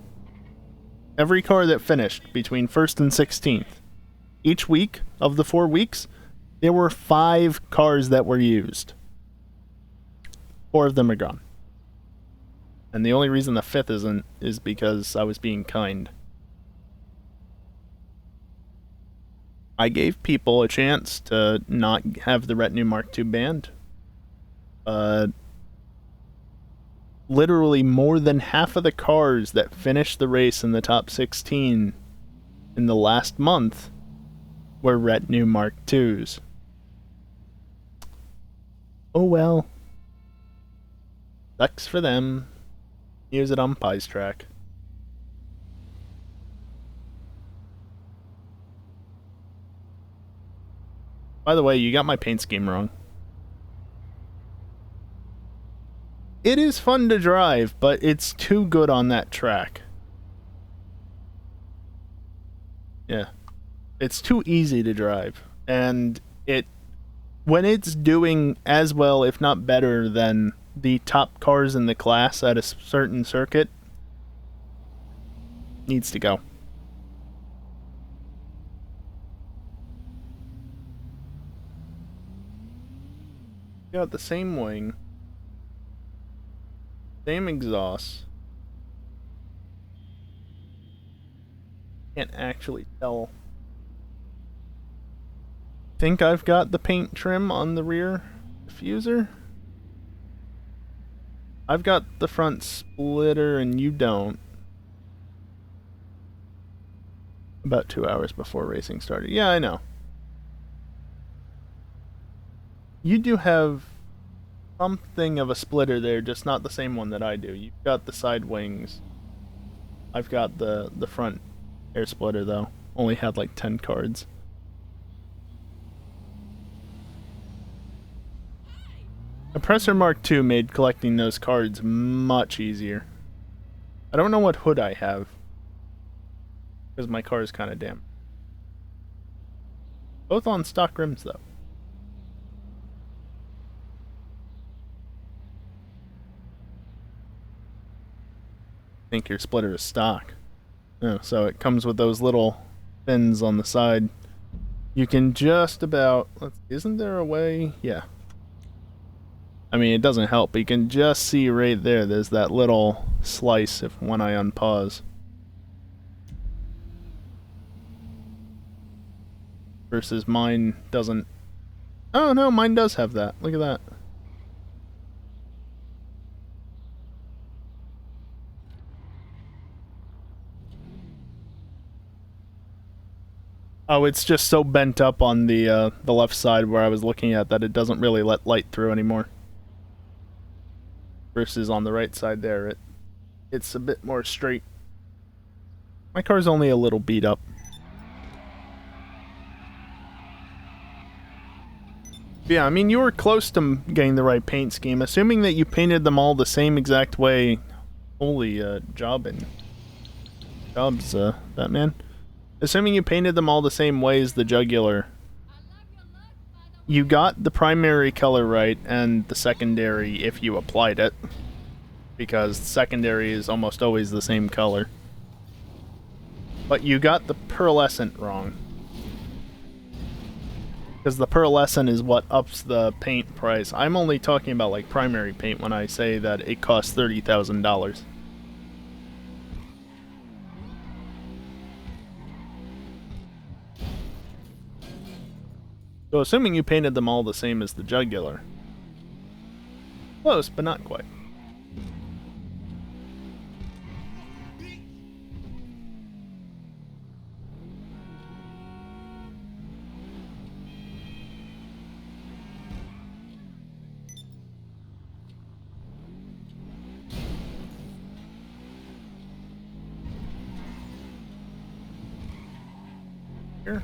every car that finished between 1st and 16th. Each week of the 4 weeks, there were 5 cars that were used. 4 of them are gone. And the only reason the 5th isn't is because I was being kind. I gave people a chance to not have the Retinue Mark II banned. Literally more than half of the cars that finished the race in the top 16 in the last month were Retinue Mark IIs. Oh well. Sucks for them. Use it on Pie's track. By the way, you got my paint scheme wrong. It is fun to drive, but it's too good on that track. Yeah. It's too easy to drive. And when it's doing as well, if not better, than the top cars in the class at a certain circuit, needs to go. Got the same wing, same exhaust. Can't actually tell. Think I've got the paint trim on the rear diffuser. I've got the front splitter and you don't. About 2 hours before racing started. Yeah, I know. You do have something of a splitter there, just not the same one that I do. You've got the side wings. I've got the front air splitter though. Only had like 10 cards. Oppressor Mark II made collecting those cards much easier. I don't know what hood I have, because my car is kind of damp. Both on stock rims though. I think your splitter is stock. Oh, so it comes with those little fins on the side. You can just about... Isn't there a way? Yeah. I mean, it doesn't help, but you can just see right there, there's that little slice if when I unpause. Versus mine doesn't... Oh no, mine does have that. Look at that. Oh, it's just so bent up on the left side where I was looking at that it doesn't really let light through anymore. versus on the right side there, it's a bit more straight. My car's only a little beat up. Yeah, I mean, you were close to getting the right paint scheme. Assuming that you painted them all the same exact way. Holy, jobs, Batman. Assuming you painted them all the same way as the jugular. You got the primary color right and the secondary if you applied it. Because secondary is almost always the same color. But you got the pearlescent wrong. Because the pearlescent is what ups the paint price. I'm only talking about like primary paint when I say that it costs $30,000. So assuming you painted them all the same as the jugular. Close, but not quite. Here.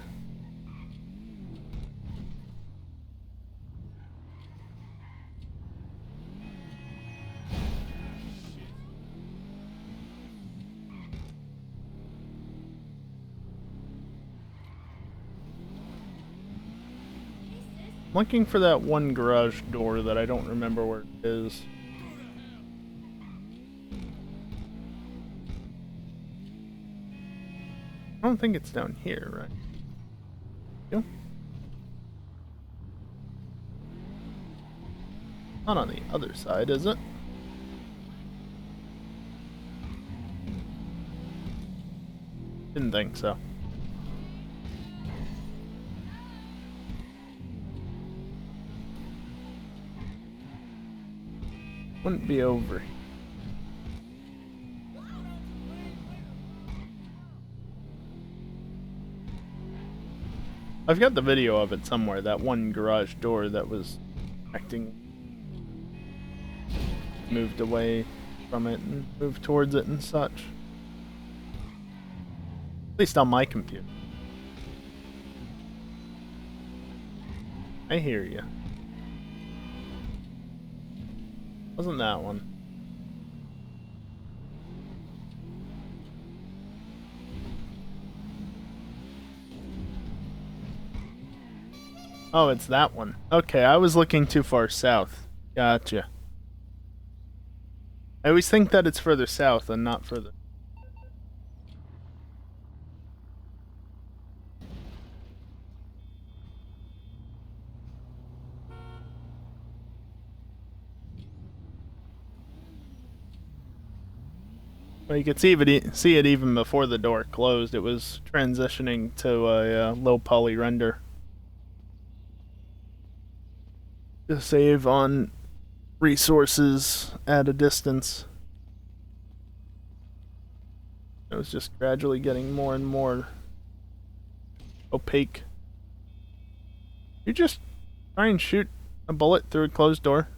Looking for that one garage door that I don't remember where it is. I don't think it's down here, right? Yep. Not on the other side, is it? Didn't think so. Wouldn't be over. I've got the video of it somewhere, that one garage door that was acting, moved away from it and moved towards it and such. At least on my computer. I hear you. Wasn't that one? Oh, it's that one. Okay, I was looking too far south. Gotcha. I always think that it's further south and not further. Well, you could see it even before the door closed. It was transitioning to a low poly render to save on resources at a distance. It was just gradually getting more and more opaque. You just try and shoot a bullet through a closed door.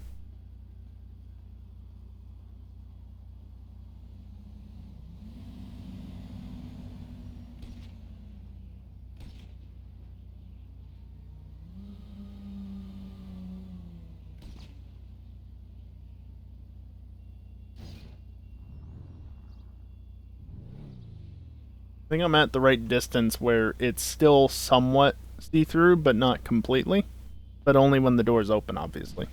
I think I'm at the right distance where it's still somewhat see-through, but not completely. But only when the door's open, obviously.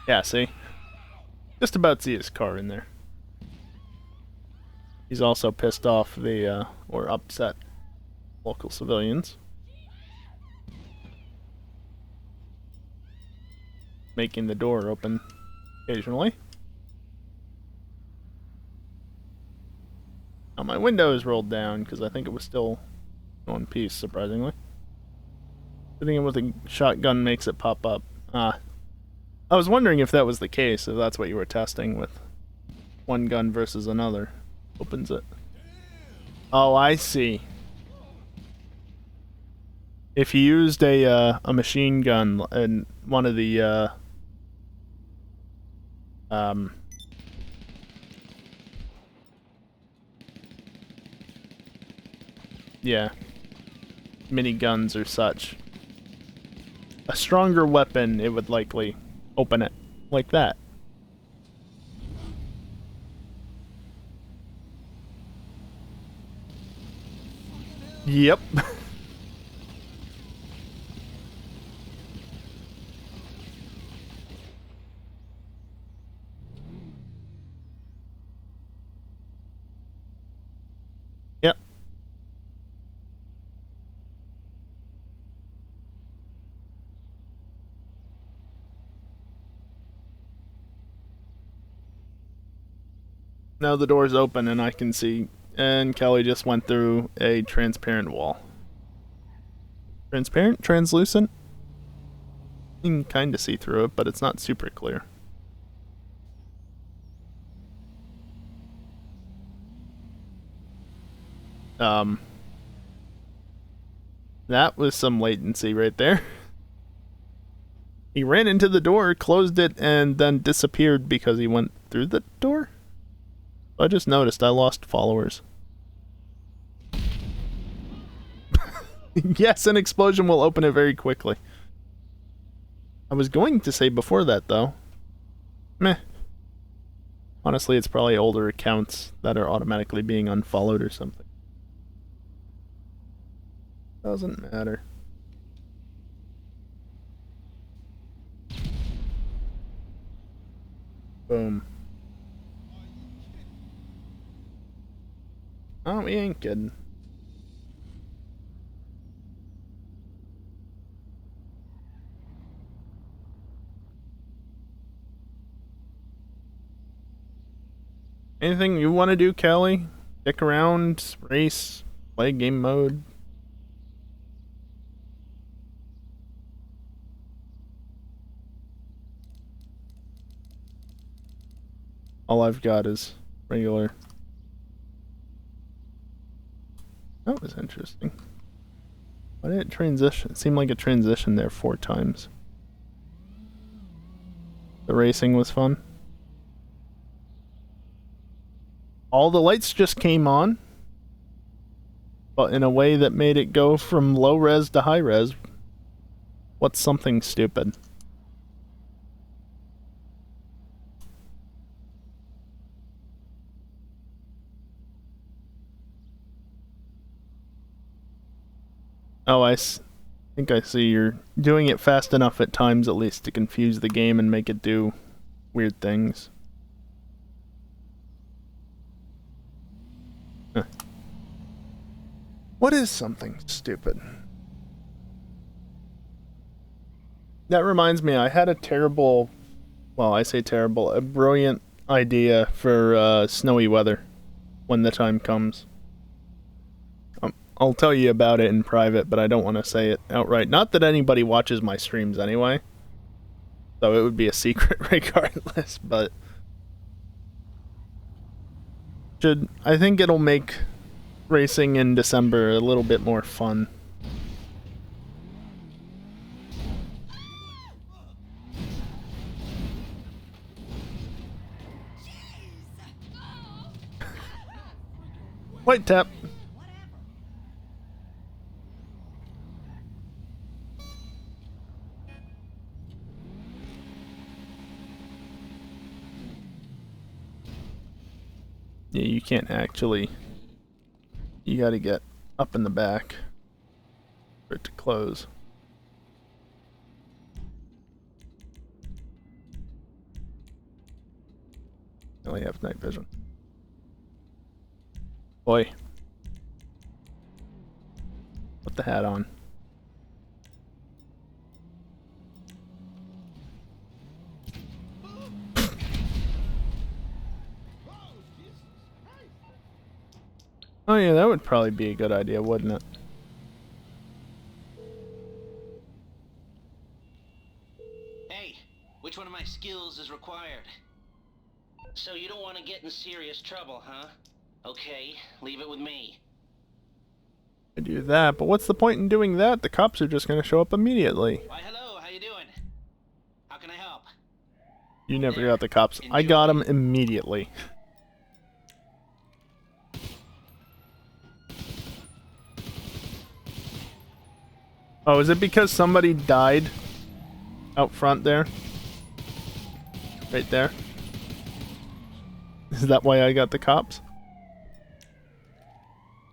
Yeah, see? Just about see his car in there. He's also pissed off the, or upset local civilians. Making the door open occasionally. Now my window is rolled down because I think it was still in one piece, surprisingly. Hitting it with a shotgun makes it pop up. I was wondering if that was the case, if that's what you were testing with one gun versus another. Opens it. Oh, I see. If you used a machine gun and one of the um, yeah, miniguns or such. A stronger weapon, it would likely open it like that. Yep. Yep. Now the door's open and I can see, and Kelly just went through a transparent wall. Transparent? Translucent? You can kind of see through it, but it's not super clear. That was some latency right there. He ran into the door, closed it, and then disappeared because he went through the door? I just noticed I lost followers. Yes, an explosion will open it very quickly. I was going to say before that, though. Meh. Honestly, it's probably older accounts that are automatically being unfollowed or something. Doesn't matter. Boom. Oh, we ain't kidding. Anything you want to do, Kelly? Stick around, race, play game mode? All I've got is regular. That was interesting. Why did it transition? It seemed like it transitioned there 4 times. The racing was fun. All the lights just came on, but in a way that made it go from low res to high res. What's something stupid? Oh, I think I see you're doing it fast enough at times at least to confuse the game and make it do weird things. Huh. What is something stupid? That reminds me, I had a terrible, well, I say terrible, a brilliant idea for snowy weather when the time comes. I'll tell you about it in private, but I don't want to say it outright. Not that anybody watches my streams anyway, so it would be a secret regardless, but I think it'll make racing in December a little bit more fun. White tap. Yeah, you can't actually. You gotta get up in the back for it to close. I only have night vision. Boy. Put the hat on. Oh yeah, that would probably be a good idea, wouldn't it? Hey, which one of my skills is required? So you don't want to get in serious trouble, huh? Okay, leave it with me. I do that, but what's the point in doing that? The cops are just gonna show up immediately. Why, hello, how you doing? How can I help? You never got the cops. I got them immediately. Oh, is it because somebody died out front there? Right there? Is that why I got the cops?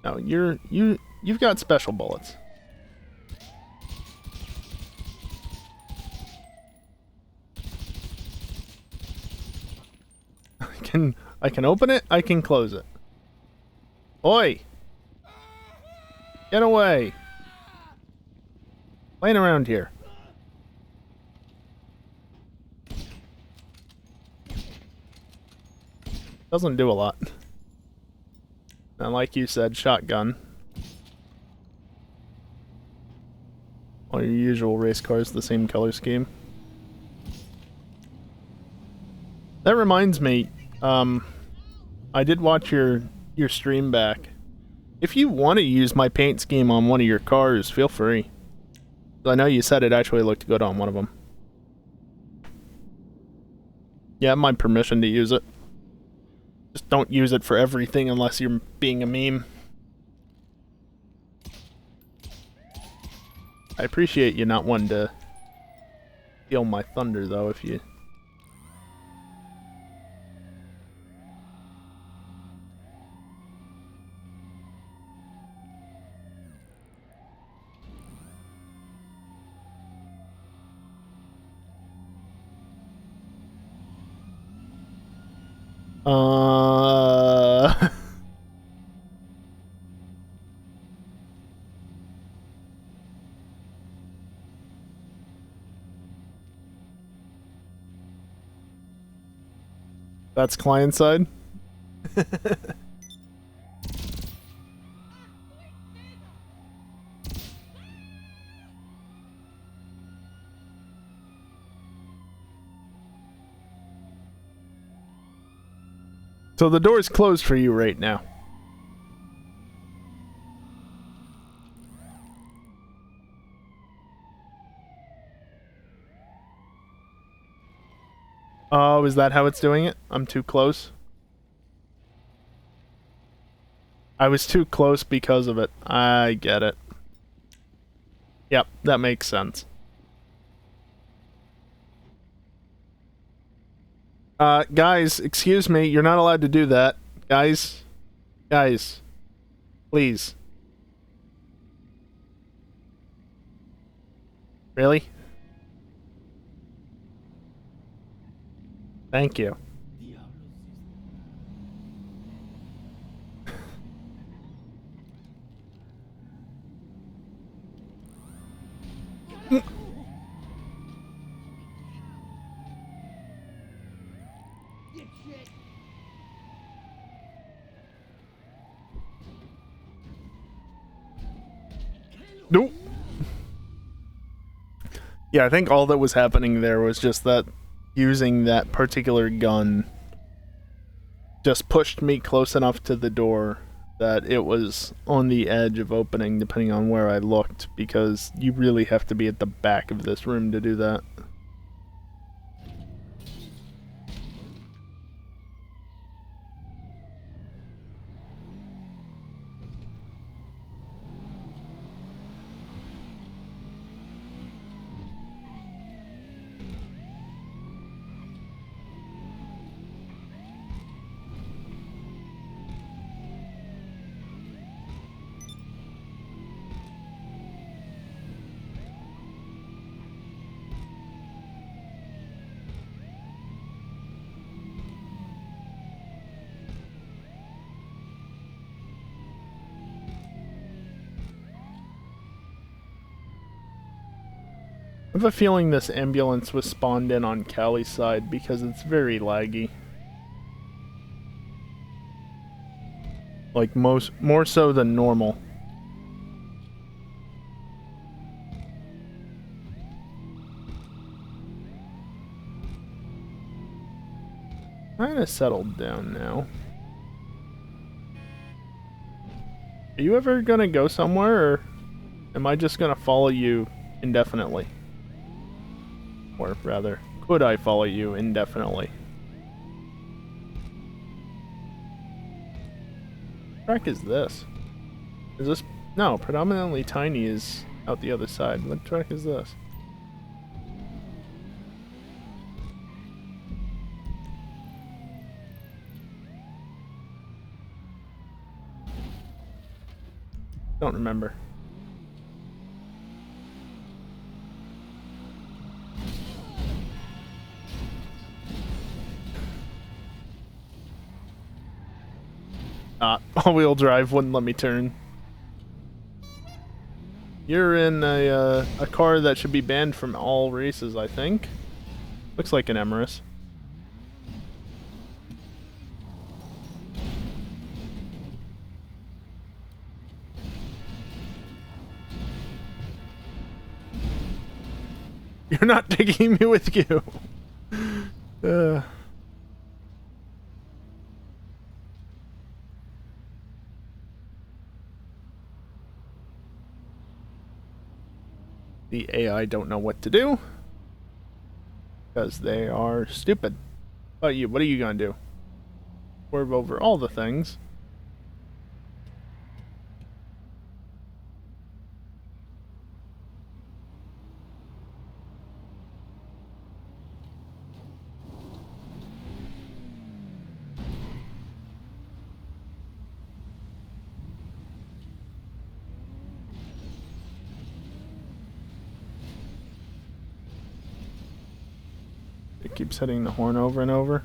No, you've got special bullets. I can open it, I can close it. Oi! Get away! Playing around here. Doesn't do a lot. And like you said, shotgun. All your usual race cars, the same color scheme. That reminds me, I did watch your stream back. If you want to use my paint scheme on one of your cars, feel free. I know you said it actually looked good on one of them. Yeah, I have my permission to use it. Just don't use it for everything unless you're being a meme. I appreciate you not wanting to steal my thunder, though, if you... That's client side? So the door's closed for you right now. Oh, is that how it's doing it? I'm too close? I was too close because of it. I get it. Yep, that makes sense. Guys, excuse me, you're not allowed to do that. Guys. Guys. Please. Really? Thank you. Nope. Yeah, I think all that was happening there was just that using that particular gun just pushed me close enough to the door that it was on the edge of opening depending on where I looked, because you really have to be at the back of this room to do that. I have a feeling this ambulance was spawned in on Callie's side because it's very laggy. Like more so than normal. Kinda settled down now. Are you ever gonna go somewhere, or am I just gonna follow you indefinitely? Or rather, could I follow you indefinitely? What track is this? Is this... No, predominantly tiny is out the other side. What track is this? Don't remember. All-wheel drive wouldn't let me turn. You're in a car that should be banned from all races, I think. Looks like an Emirates. You're not taking me with you. The AI don't know what to do because they are stupid. But you, what are you gonna do? Swerve over all the things. It keeps hitting the horn over and over.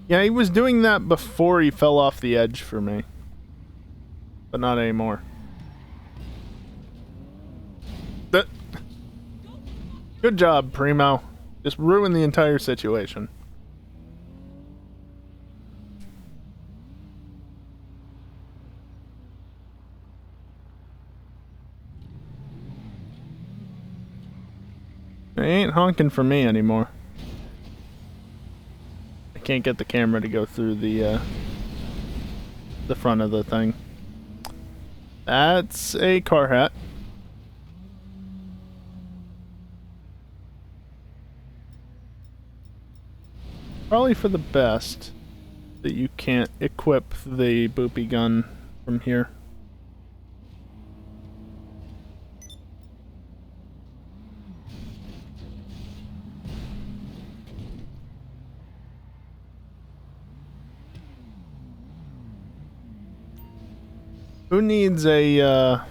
Yeah, he was doing that before he fell off the edge for me. But not anymore. Good job, Primo. Just ruin the entire situation. They ain't honking for me anymore. I can't get the camera to go through the front of the thing. That's a car hat. Probably for the best that you can't equip the boopy gun from here. Who needs a,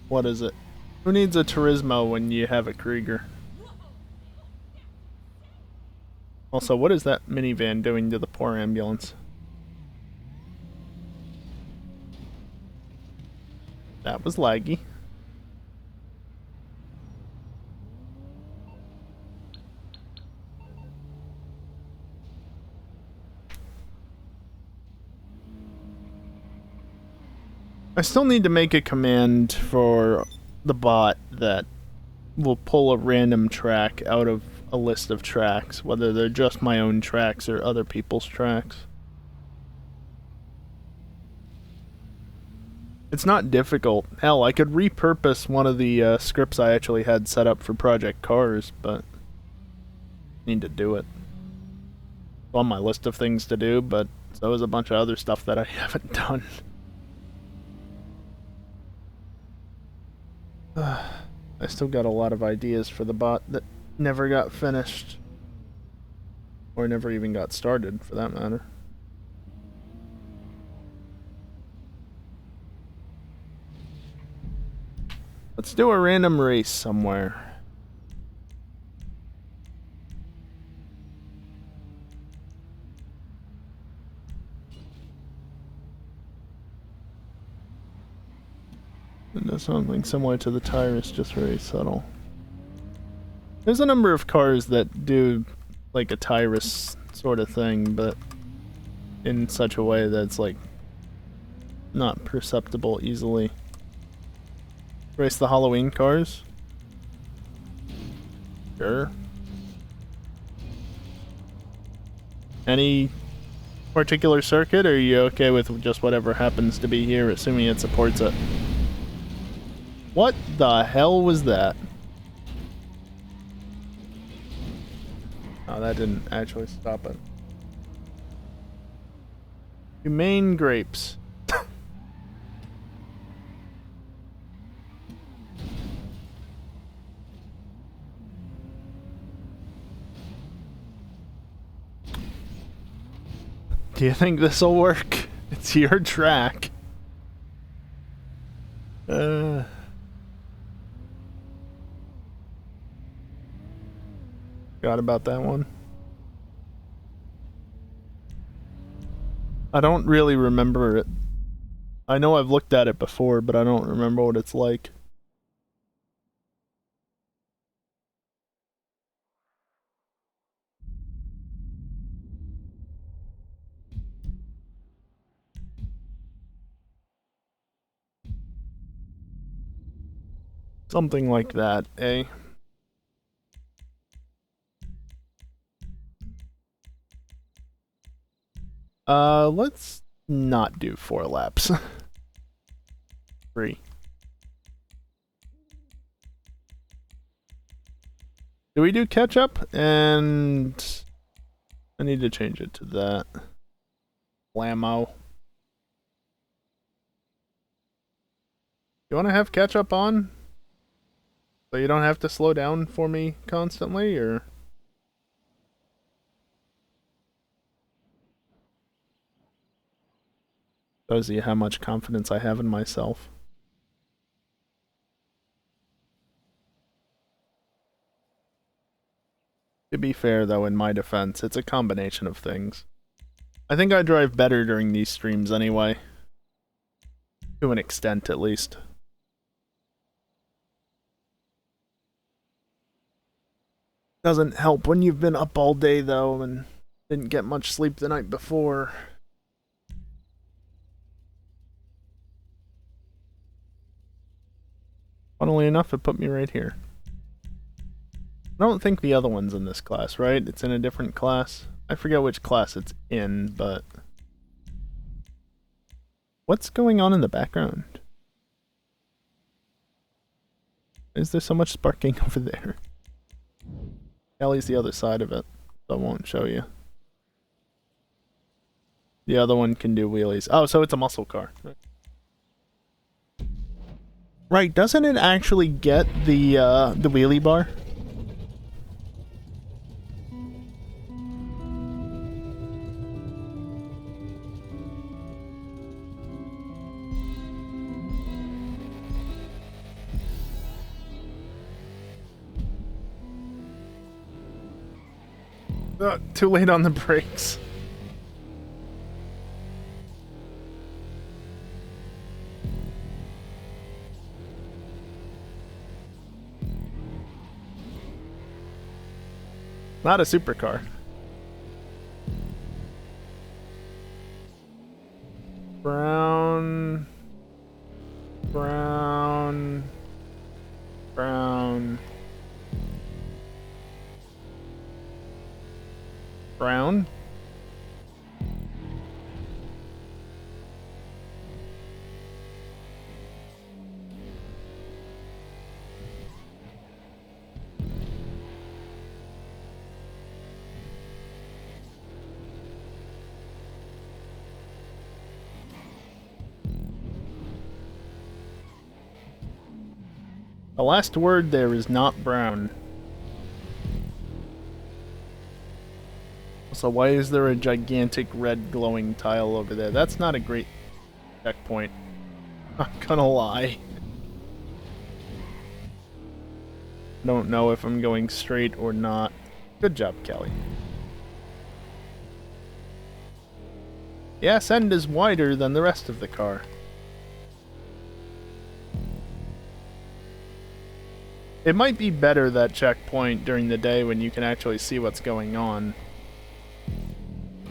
what is it? Who needs a Turismo when you have a Krieger? Also, what is that minivan doing to the poor ambulance? That was laggy. I still need to make a command for the bot that will pull a random track out of a list of tracks, whether they're just my own tracks or other people's tracks. It's not difficult. Hell, I could repurpose one of the scripts I actually had set up for Project Cars, but I need to do it. It's on my list of things to do, but so is a bunch of other stuff that I haven't done. I still got a lot of ideas for the bot that never got finished. Or never even got started, for that matter. Let's do a random race somewhere. It does something similar to the tires, just very subtle. There's a number of cars that do like a Tyrus sort of thing, but in such a way that's like not perceptible easily. Race the Halloween cars? Sure. Any particular circuit, or are you okay with just whatever happens to be here, assuming it supports it? What the hell was that? Oh, that didn't actually stop it. Humane grapes. Do you think this'll work? It's your track. Forgot about that one. I don't really remember it. I know I've looked at it before, but I don't remember what it's like. Something like that, eh? Let's not do 4 laps. 3. Do we do catch up? And I need to change it to that. Blammo. You want to have catch up on? So you don't have to slow down for me constantly, or? Shows you how much confidence I have in myself. To be fair, though, in my defense, it's a combination of things. I think I drive better during these streams anyway. To an extent, at least. Doesn't help when you've been up all day, though, and didn't get much sleep the night before. Funnily enough, it put me right here. I don't think the other one's in this class, right? It's in a different class. I forget which class it's in, but... What's going on in the background? Is there so much sparking over there? Ellie's the other side of it, so I won't show you. The other one can do wheelies. Oh, so it's a muscle car. Right, doesn't it actually get the wheelie bar? Too late on the brakes. Not a supercar. Brown. Brown. Brown. Brown. The last word there is not brown. So why is there a gigantic red glowing tile over there? That's not a great checkpoint. Not gonna lie. I don't know if I'm going straight or not. Good job, Kelly. The ass end is wider than the rest of the car. It might be better, that checkpoint, during the day when you can actually see what's going on.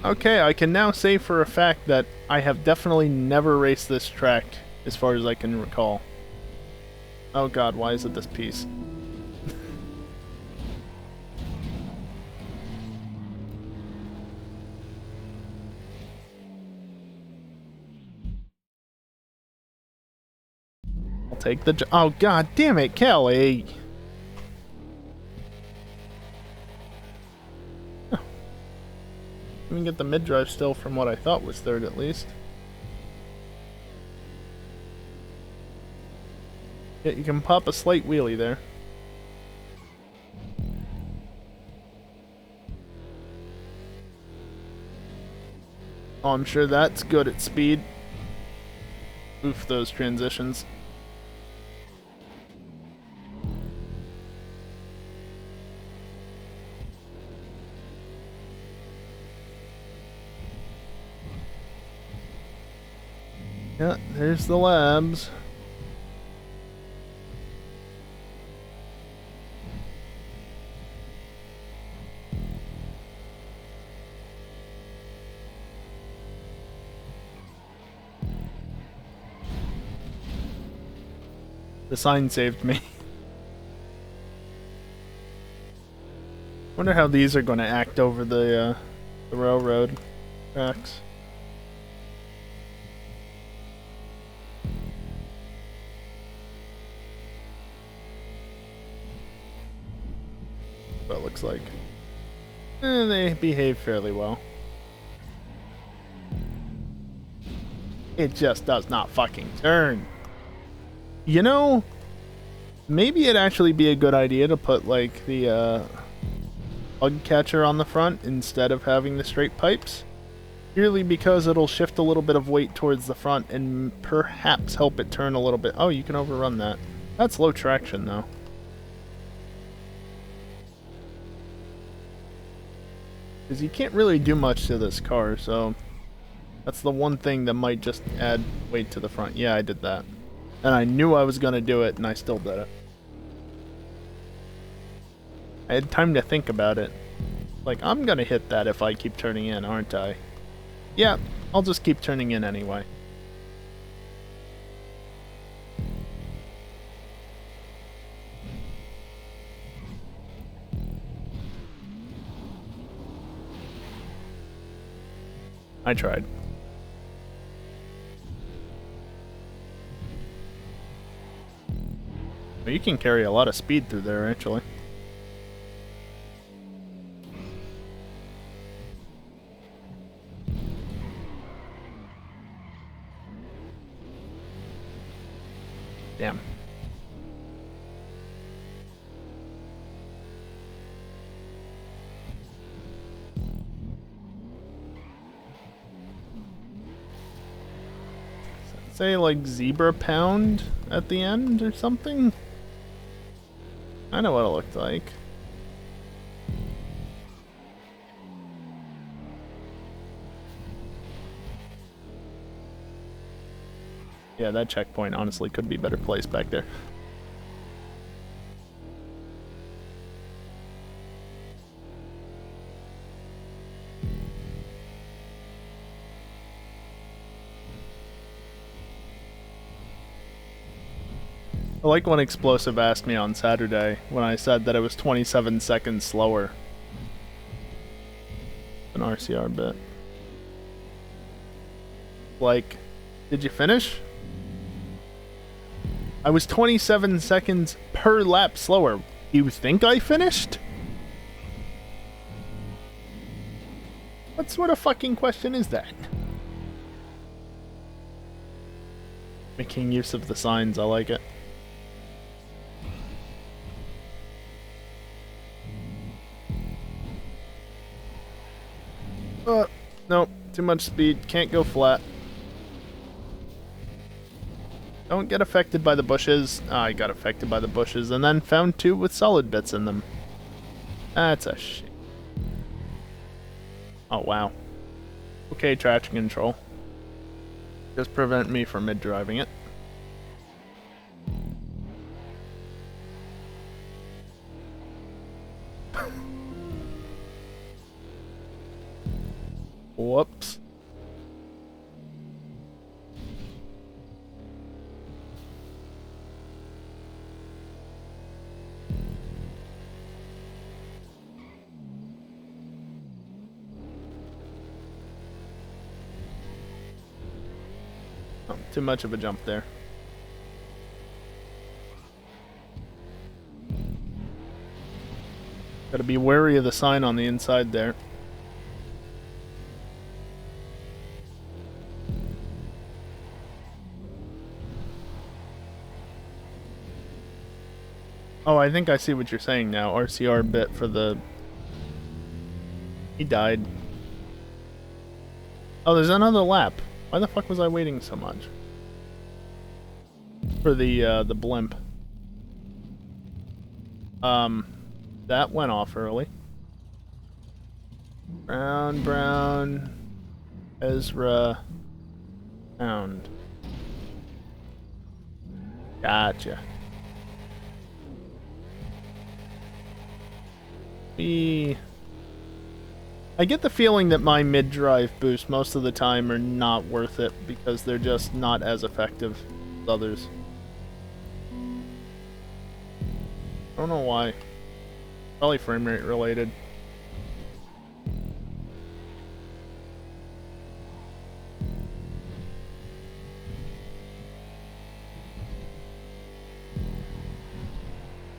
Okay, I can now say for a fact that I have definitely never raced this track, as far as I can recall. Oh god, why is it this piece? I'll take the oh god damn it, Kelly! even get the mid-drive still from what I thought was third at least. Yeah, you can pop a slight wheelie there. Oh, I'm sure that's good at speed. Oof, those transitions. Yeah, there's the labs. The sign saved me. Wonder how these are going to act over the railroad tracks. What it looks like. They behave fairly well. It just does not fucking turn. You know, maybe it'd actually be a good idea to put like the bug catcher on the front instead of having the straight pipes. Purely because it'll shift a little bit of weight towards the front and perhaps help it turn a little bit. Oh, you can overrun that. That's low traction though. Because you can't really do much to this car, so that's the one thing that might just add weight to the front. Yeah, I did that. And I knew I was going to do it, and I still did it. I had time to think about it. Like, I'm going to hit that if I keep turning in, aren't I? Yeah, I'll just keep turning in anyway. I tried. You can carry a lot of speed through there, actually. Damn. Say like zebra pound at the end or something? I know what it looked like. Yeah, that checkpoint honestly could be better placed back there. I like when Explosive asked me on Saturday when I said that it was 27 seconds slower than RCR bit. Like, did you finish? I was 27 seconds per lap slower. You think I finished? What sort of fucking question is that? Making use of the signs, I like it. Nope, too much speed, can't go flat. Don't get affected by the bushes. I got affected by the bushes and then found two with solid bits in them. That's a shame. Oh, wow. Okay, traction control. Just prevent me from mid-driving it. Whoops. Oh, too much of a jump there. Gotta be wary of the sign on the inside there. Oh, I think I see what you're saying now. RCR bit for the... He died. Oh, there's another lap. Why the fuck was I waiting so much? For the blimp. That went off early. Brown, Ezra, Pound. Gotcha. I get the feeling that my mid-drive boosts most of the time are not worth it because they're just not as effective as others. I don't know why. Probably frame rate related.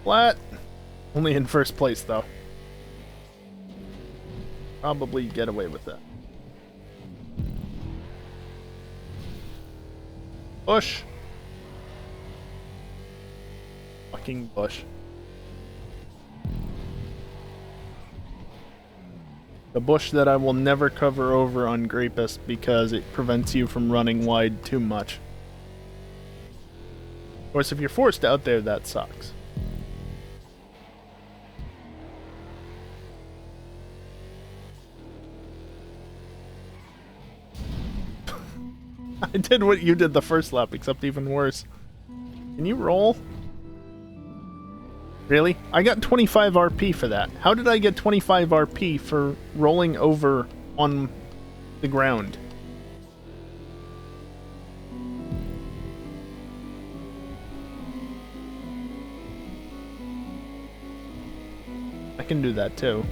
Flat. Only in first place though. Probably get away with that. Bush. Fucking bush. The bush that I will never cover over on Grapus because it prevents you from running wide too much. Of course, if you're forced out there, that sucks. I did what you did the first lap, except even worse. Can you roll? Really? I got 25 RP for that. How did I get 25 RP for rolling over on the ground? I can do that too.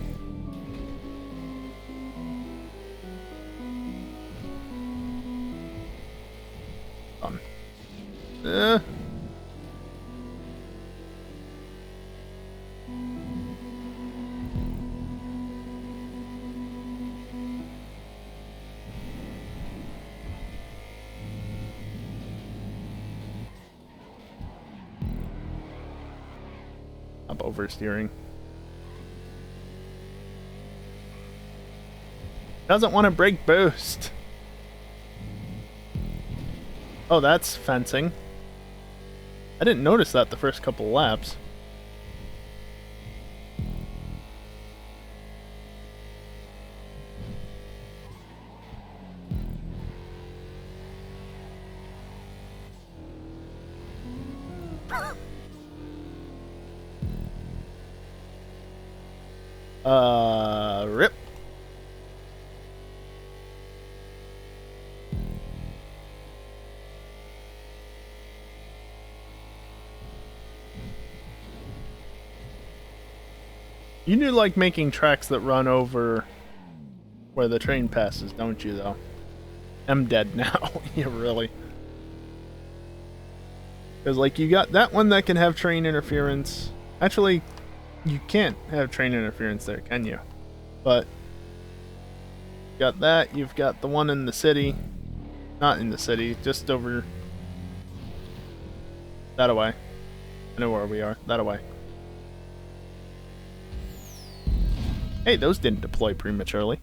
Up oversteering. Doesn't want to brake boost. Oh, that's fencing. I didn't notice that the first couple of laps. Rip. You do like making tracks that run over where the train passes, don't you, though? I'm dead now. Yeah, really. Because, like, you got that one that can have train interference. Actually, you can't have train interference there, can you? But, you got that. You've got the one in the city. Not in the city, just over... that away. I know where we are. That away. Hey, those didn't deploy prematurely.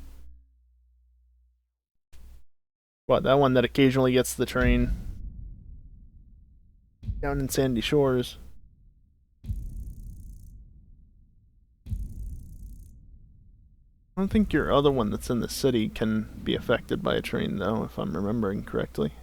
What, that one that occasionally gets the train down in Sandy Shores. I don't think your other one that's in the city can be affected by a train, though, if I'm remembering correctly.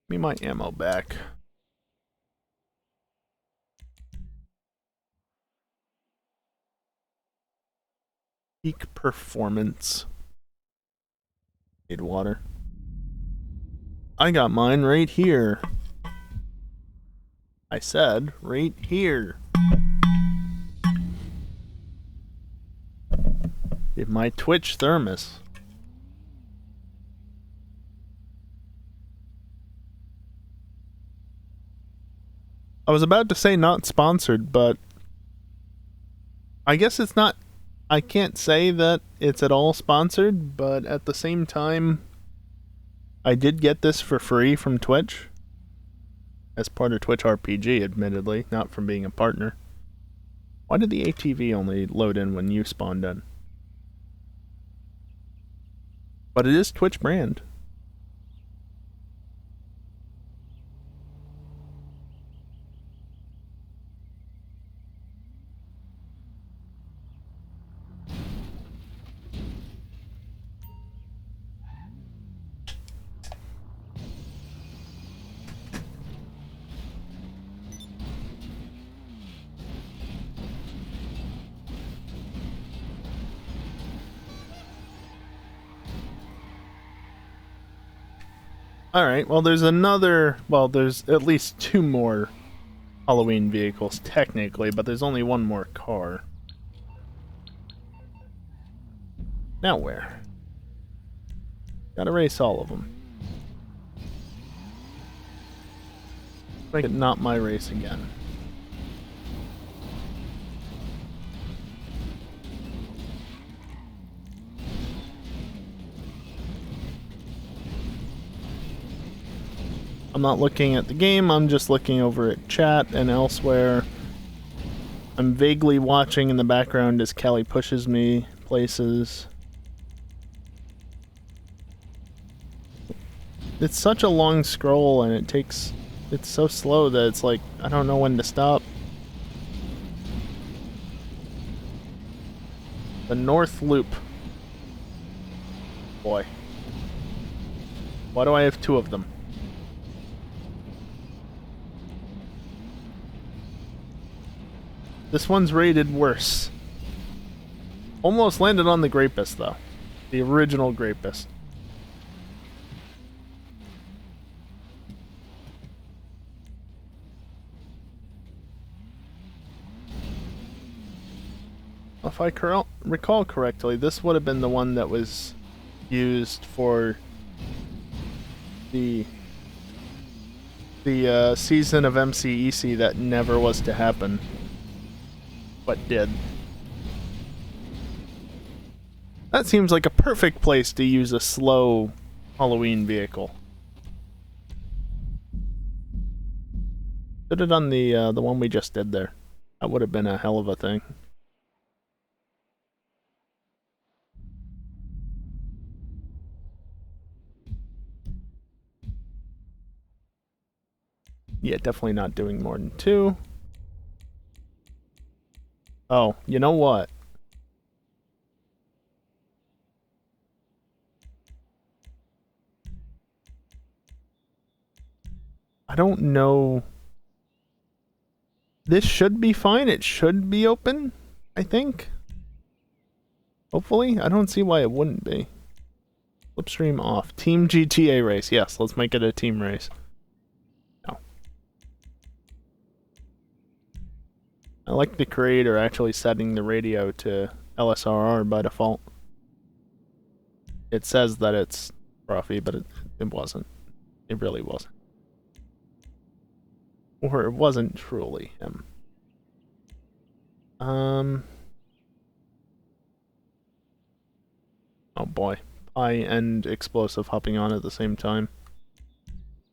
Give me my ammo back. Peak performance. Need water. I got mine right here. I said right here. In my Twitch thermos. I was about to say not sponsored, but I guess it's not. I can't say that it's at all sponsored, but at the same time, I did get this for free from Twitch. As part of Twitch RPG, admittedly, not from being a partner. Why did the ATV only load in when you spawned in? But it is Twitch brand. Alright, well there's at least 2 more Halloween vehicles, technically, but there's only 1 more car. Now where? Gotta race all of them. Make it not my race again. I'm not looking at the game, I'm just looking over at chat and elsewhere. I'm vaguely watching in the background as Kelly pushes me places. It's such a long scroll and it's so slow that it's like, I don't know when to stop. The North Loop. Boy. Why do I have 2 of them? This one's rated worse. Almost landed on the Grapus, though. The original Grapus. If I recall correctly, this would have been the one that was used for the season of MCEC that never was to happen. But did. That seems like a perfect place to use a slow Halloween vehicle. Should have done the one we just did there. That would have been a hell of a thing. Yeah, definitely not doing more than 2. Oh, you know what? I don't know. This should be fine. It should be open, I think. Hopefully. I don't see why it wouldn't be. Slipstream off. Team GTA race. Yes, let's make it a team race. No. I like the creator actually setting the radio to LSRR by default. It says that it's Ruffy, but it wasn't. It really wasn't. Or it wasn't truly him. Oh boy. High and explosive hopping on at the same time.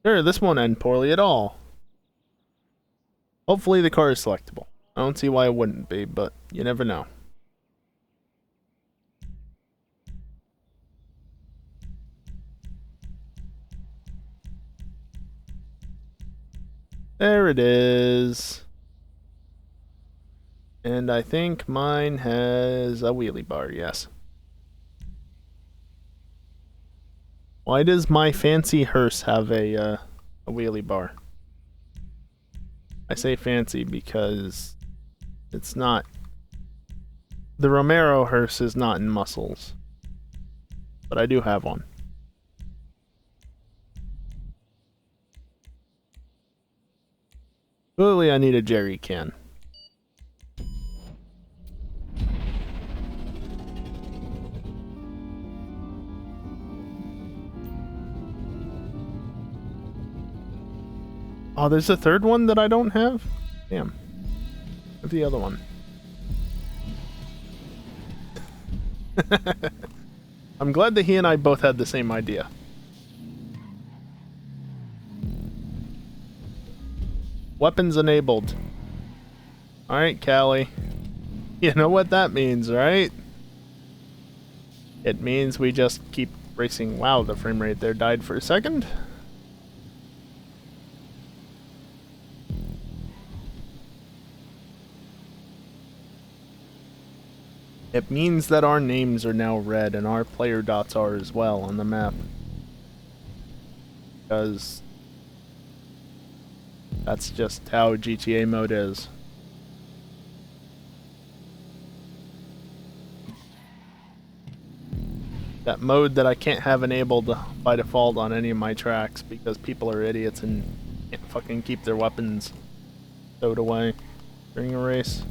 Sure, this won't end poorly at all. Hopefully the car is selectable. I don't see why it wouldn't be, but you never know. There it is. And I think mine has a wheelie bar, yes. Why does my fancy hearse have a wheelie bar? I say fancy because it's not... The Romero hearse is not in muscles. But I do have one. Clearly I need a jerry can. Oh, there's a third one that I don't have? Damn. Where's the other one? I'm glad that he and I both had the same idea. Weapons enabled. Alright, Callie. You know what that means, right? It means we just keep racing. Wow, the frame rate there died for a second. It means that our names are now red and our player dots are as well on the map. Because that's just how GTA mode is. That mode that I can't have enabled by default on any of my tracks because people are idiots and can't fucking keep their weapons stowed away during a race.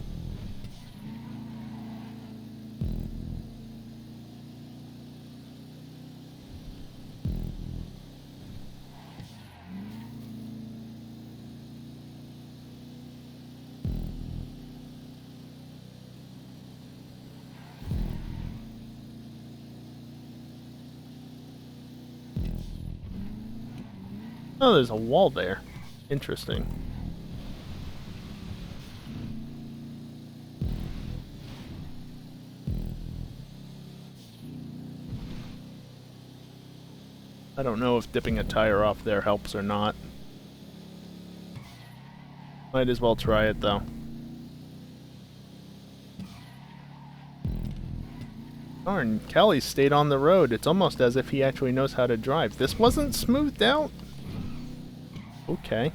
Oh, there's a wall there. Interesting. I don't know if dipping a tire off there helps or not. Might as well try it though. Darn, Callie stayed on the road. It's almost as if he actually knows how to drive. This wasn't smoothed out? Okay.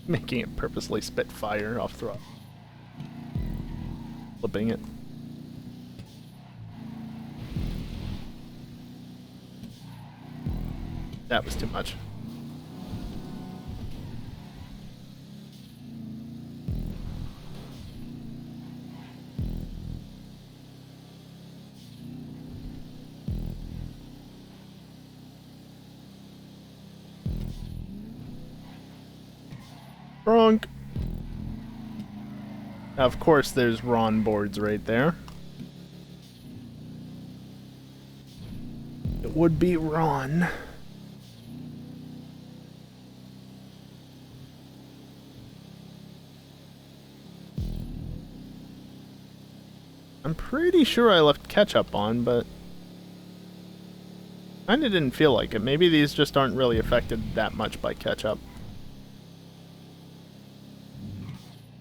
Making it purposely spit fire off throttle. Flipping it. That was too much. Wrong. Now, of course, there's Ron boards right there. It would be Ron. I'm pretty sure I left ketchup on, but kinda didn't feel like it. Maybe these just aren't really affected that much by ketchup.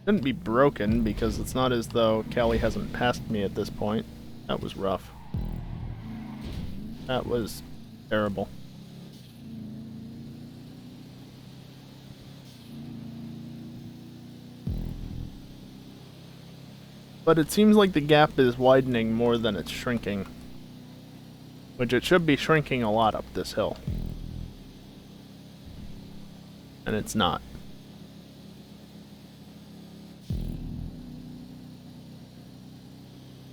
Shouldn't be broken because it's not as though Callie hasn't passed me at this point. That was rough. That was terrible. But it seems like the gap is widening more than it's shrinking. Which it should be shrinking a lot up this hill. And it's not.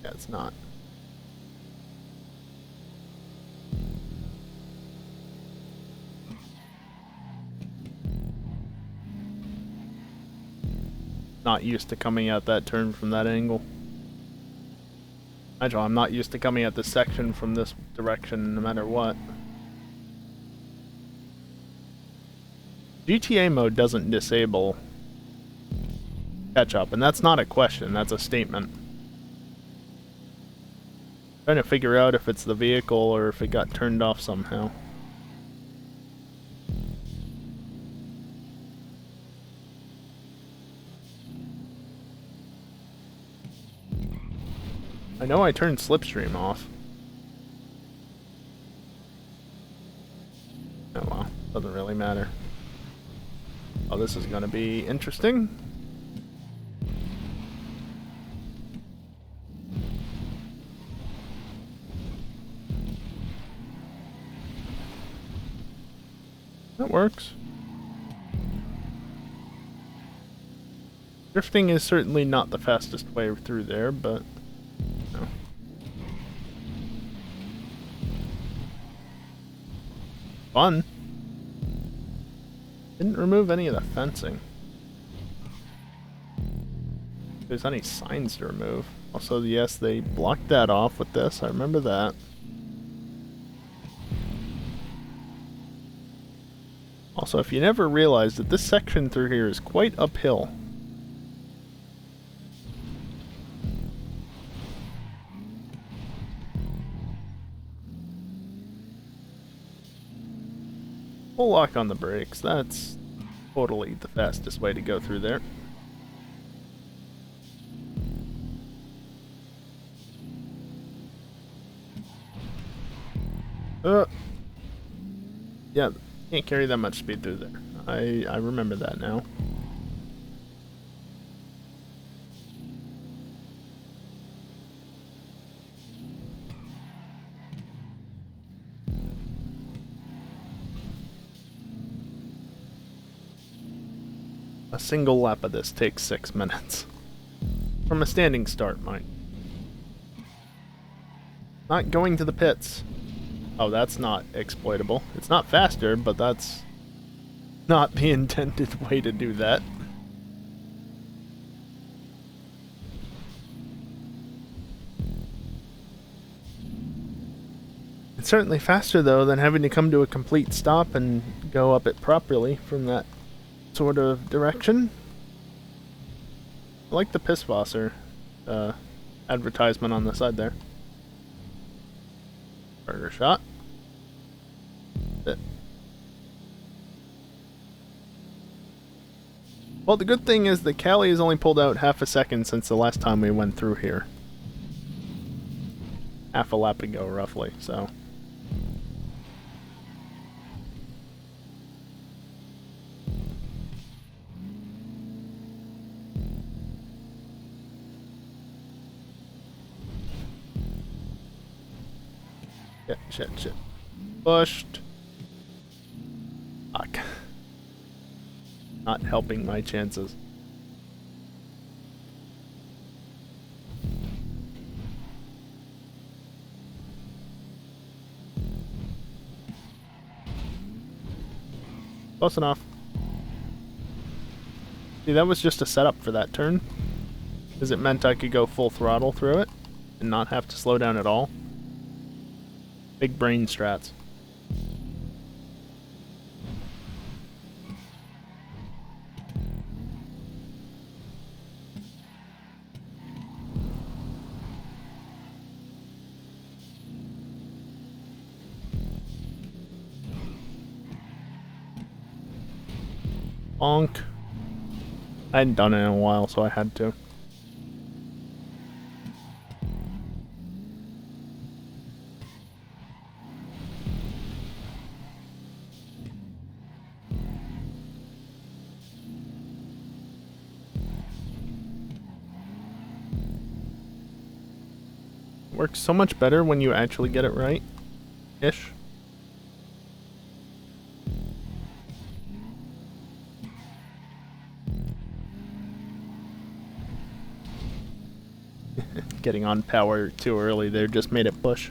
Yeah, it's not. Not used to coming at that turn from that angle. I'm not used to coming at this section from this direction no matter what. GTA mode doesn't disable catch-up, and that's not a question, that's a statement. Trying to figure out if it's the vehicle or if it got turned off somehow. I know I turned Slipstream off. Oh well, doesn't really matter. Oh, this is gonna be interesting. That works. Drifting is certainly not the fastest way through there, but no. Fun. Didn't remove any of the fencing. there's any signs to remove. Also, yes, they blocked that off with this. I remember that. Also, if you never realized that this section through here is quite uphill. Full lock on the brakes. That's totally the fastest way to go through there. Yeah, can't carry that much speed through there. I remember that now. A single lap of this takes 6 minutes. From a standing start, mind. Not going to the pits. Oh, that's not exploitable. It's not faster, but that's not the intended way to do that. It's certainly faster, though, than having to come to a complete stop and go up it properly from that sort of direction. I like the Pisswasser advertisement on the side there. Burger shot. Well, the good thing is that Callie has only pulled out half a second since the last time we went through here. Half a lap ago, roughly, so. Shit. Pushed. Fuck. Not helping my chances. Close enough. See, that was just a setup for that turn. Because it meant I could go full throttle through it and not have to slow down at all. Big brain strats. Bonk. I hadn't done it in a while, so I had to. Works so much better when you actually get it right. Ish. Getting on power too early there just made it push.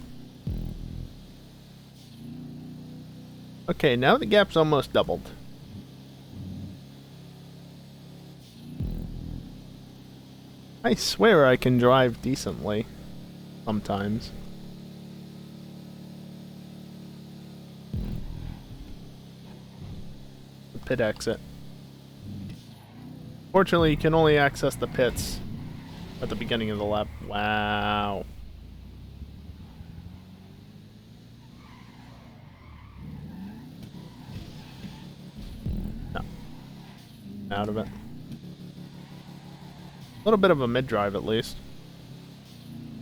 Okay, now the gap's almost doubled. I swear I can drive decently. Sometimes. The pit exit. Fortunately, you can only access the pits at the beginning of the lap. Wow. No. Out of it. A little bit of a mid-drive at least.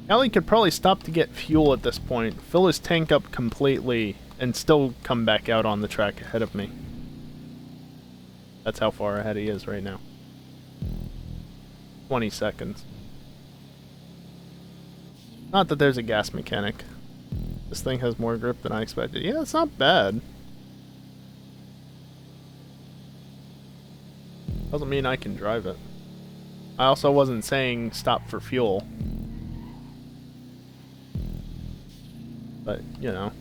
Allie could probably stop to get fuel at this point, fill his tank up completely, and still come back out on the track ahead of me. That's how far ahead he is right now. 20 seconds. Not that there's a gas mechanic. This thing has more grip than I expected. Yeah, it's not bad. Doesn't mean I can drive it. I also wasn't saying stop for fuel. But, you know.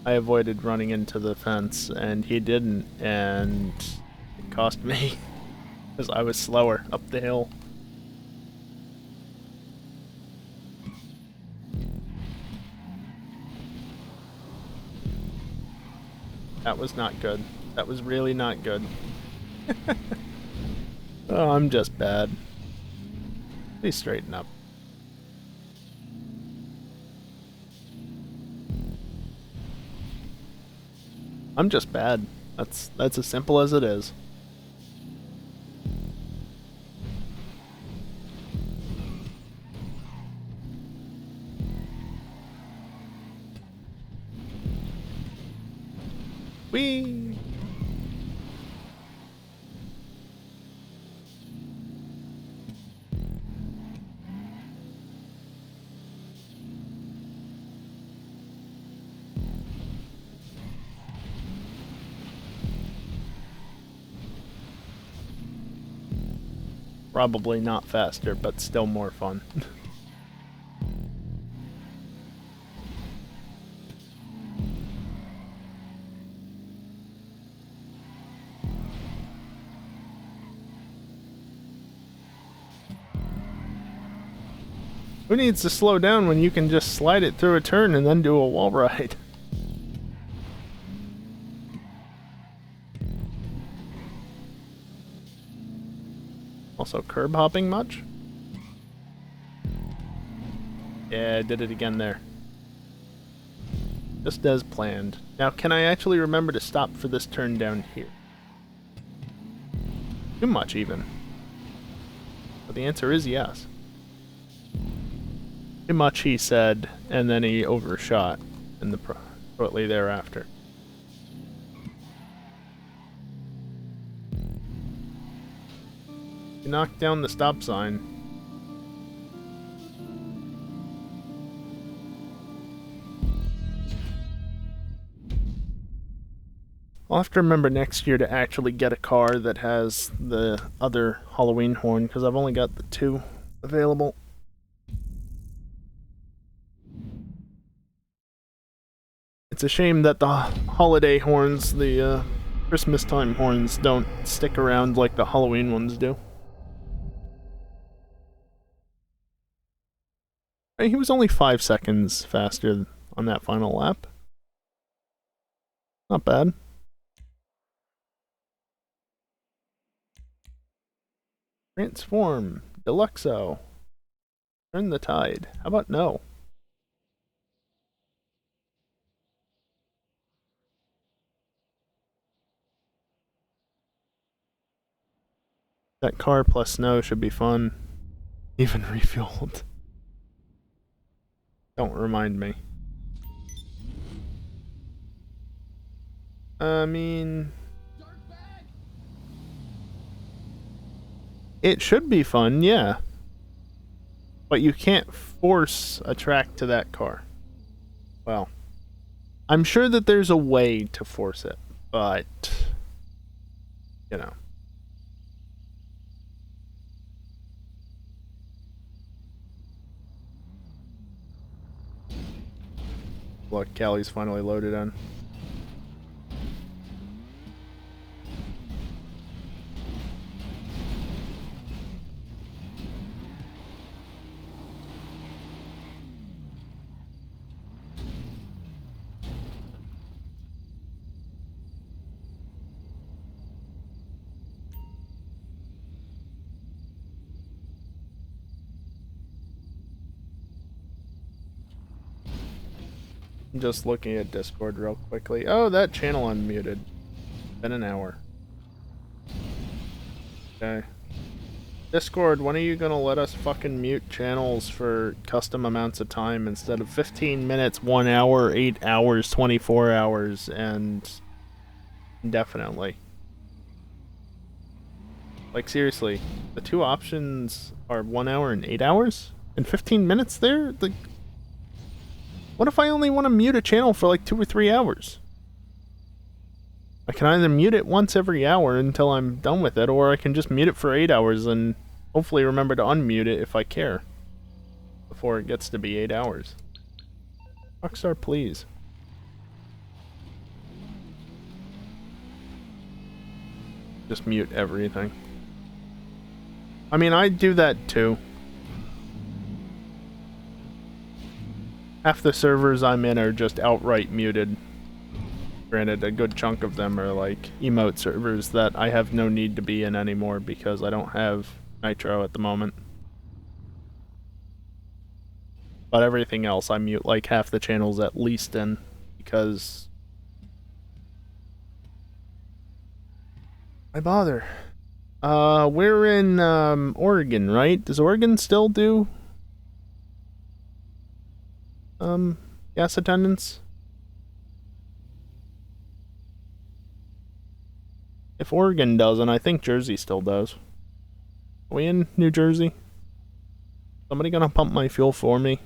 I avoided running into the fence, and he didn't, and it cost me because I was slower up the hill. That was not good. That was really not good. Oh, I'm just bad. Please straighten up. I'm just bad. That's as simple as it is. Whee! Probably not faster, but still more fun. Who needs to slow down when you can just slide it through a turn and then do a wall ride? Also, curb hopping much? Yeah, I did it again there. Just as planned. Now, can I actually remember to stop for this turn down here? Too much, even. But the answer is yes. Too much, he said, and then he overshot in the shortly thereafter. You knocked down the stop sign. I'll have to remember next year to actually get a car that has the other Halloween horn, because I've only got the 2 available. It's a shame that the holiday horns, the Christmas time horns, don't stick around like the Halloween ones do. He was only 5 seconds faster on that final lap. Not bad. Transform. Deluxo. Turn the tide. How about no? That car plus snow should be fun. Even refueled. Don't remind me. I mean... it should be fun, yeah. But you can't force a track to that car. Well, I'm sure that there's a way to force it, but... you know. Look, Callie's finally loaded in. I'm just looking at Discord real quickly. Oh, that channel unmuted. Been an hour. Okay. Discord, when are you gonna let us fucking mute channels for custom amounts of time instead of 15 minutes, 1 hour, 8 hours, 24 hours, and indefinitely? Like, seriously, the 2 options are 1 hour and 8 hours? And 15 minutes there? Like, what if I only want to mute a channel for like 2 or 3 hours? I can either mute it once every hour until I'm done with it, or I can just mute it for 8 hours and hopefully remember to unmute it if I care. Before it gets to be 8 hours. Rockstar, please. just mute everything. I mean, I do that too. Half the servers I'm in are just outright muted. Granted, a good chunk of them are like emote servers that I have no need to be in anymore because I don't have Nitro at the moment. But everything else I mute like half the channels at least in because why bother? We're in Oregon, right? Does Oregon still do gas attendance? If Oregon doesn't, I think Jersey still does. Are we in New Jersey? Somebody gonna pump my fuel for me?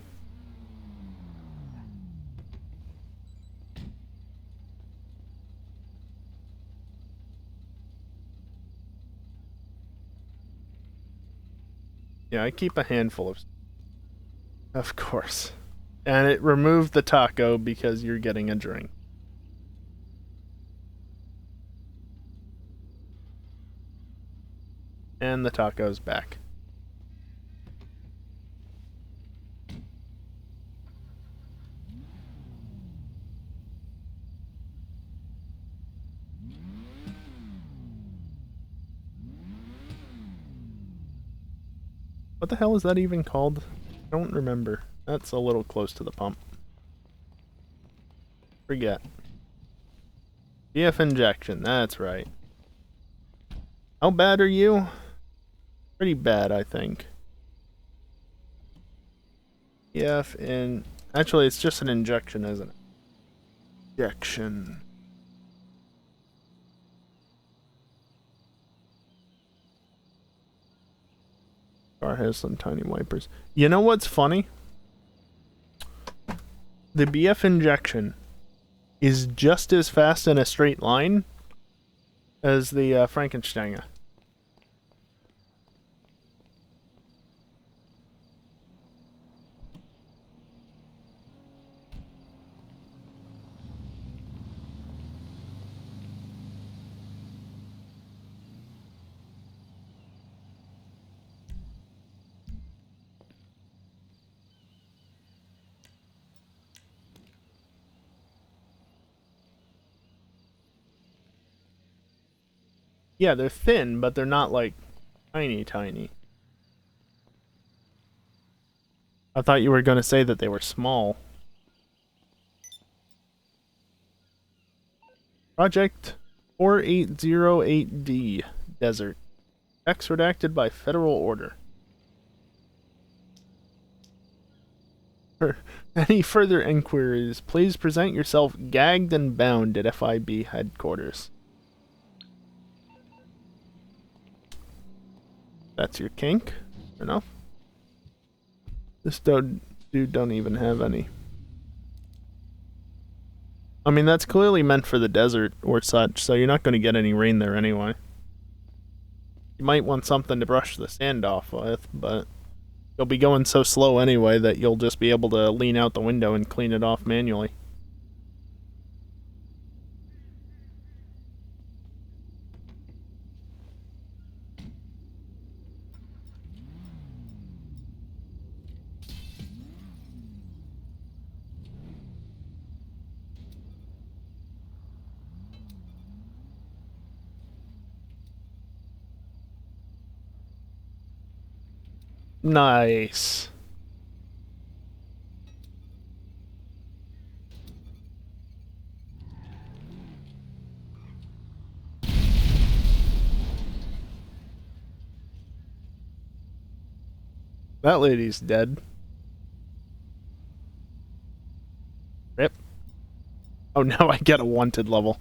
Yeah, I keep a handful of... Of course. And it removed the taco because you're getting a drink. And the taco's back. What the hell is that even called? I don't remember. That's a little close to the pump. Forget. BF injection, that's right. How bad are you? Pretty bad, I think. BF in... Actually, it's just an injection, isn't it? Injection. Car has some tiny wipers. You know what's funny? The BF injection is just as fast in a straight line as the Frankensteiner. Yeah, they're thin, but they're not like tiny, tiny. I thought you were going to say that they were small. Project 4808D, Desert. Text redacted by federal order. For any further inquiries, please present yourself gagged and bound at FIB headquarters. That's your kink? Fair enough. This dude don't even have any. I mean, that's clearly meant for the desert or such, so you're not going to get any rain there anyway. You might want something to brush the sand off with, but you'll be going so slow anyway that you'll just be able to lean out the window and clean it off manually. Nice. That lady's dead. Rip. Oh, now I get a wanted level.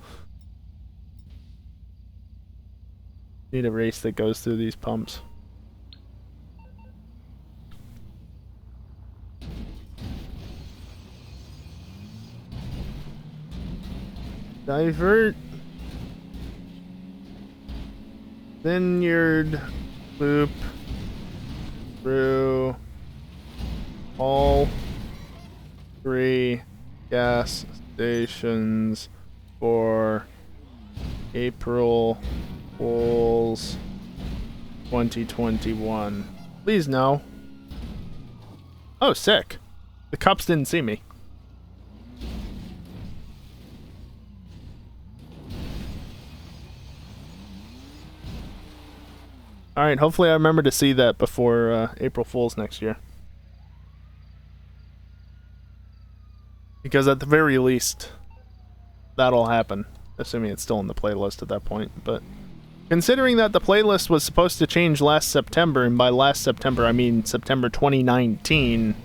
Need a race that goes through these pumps. Divert. Vineyard loop through all 3 gas stations for April Fools 2021. Please no. Oh, sick. The cops didn't see me. Alright, hopefully I remember to see that before April Fool's next year. Because at the very least, that'll happen. Assuming it's still in the playlist at that point. But considering that the playlist was supposed to change last September, and by last September I mean September 2019,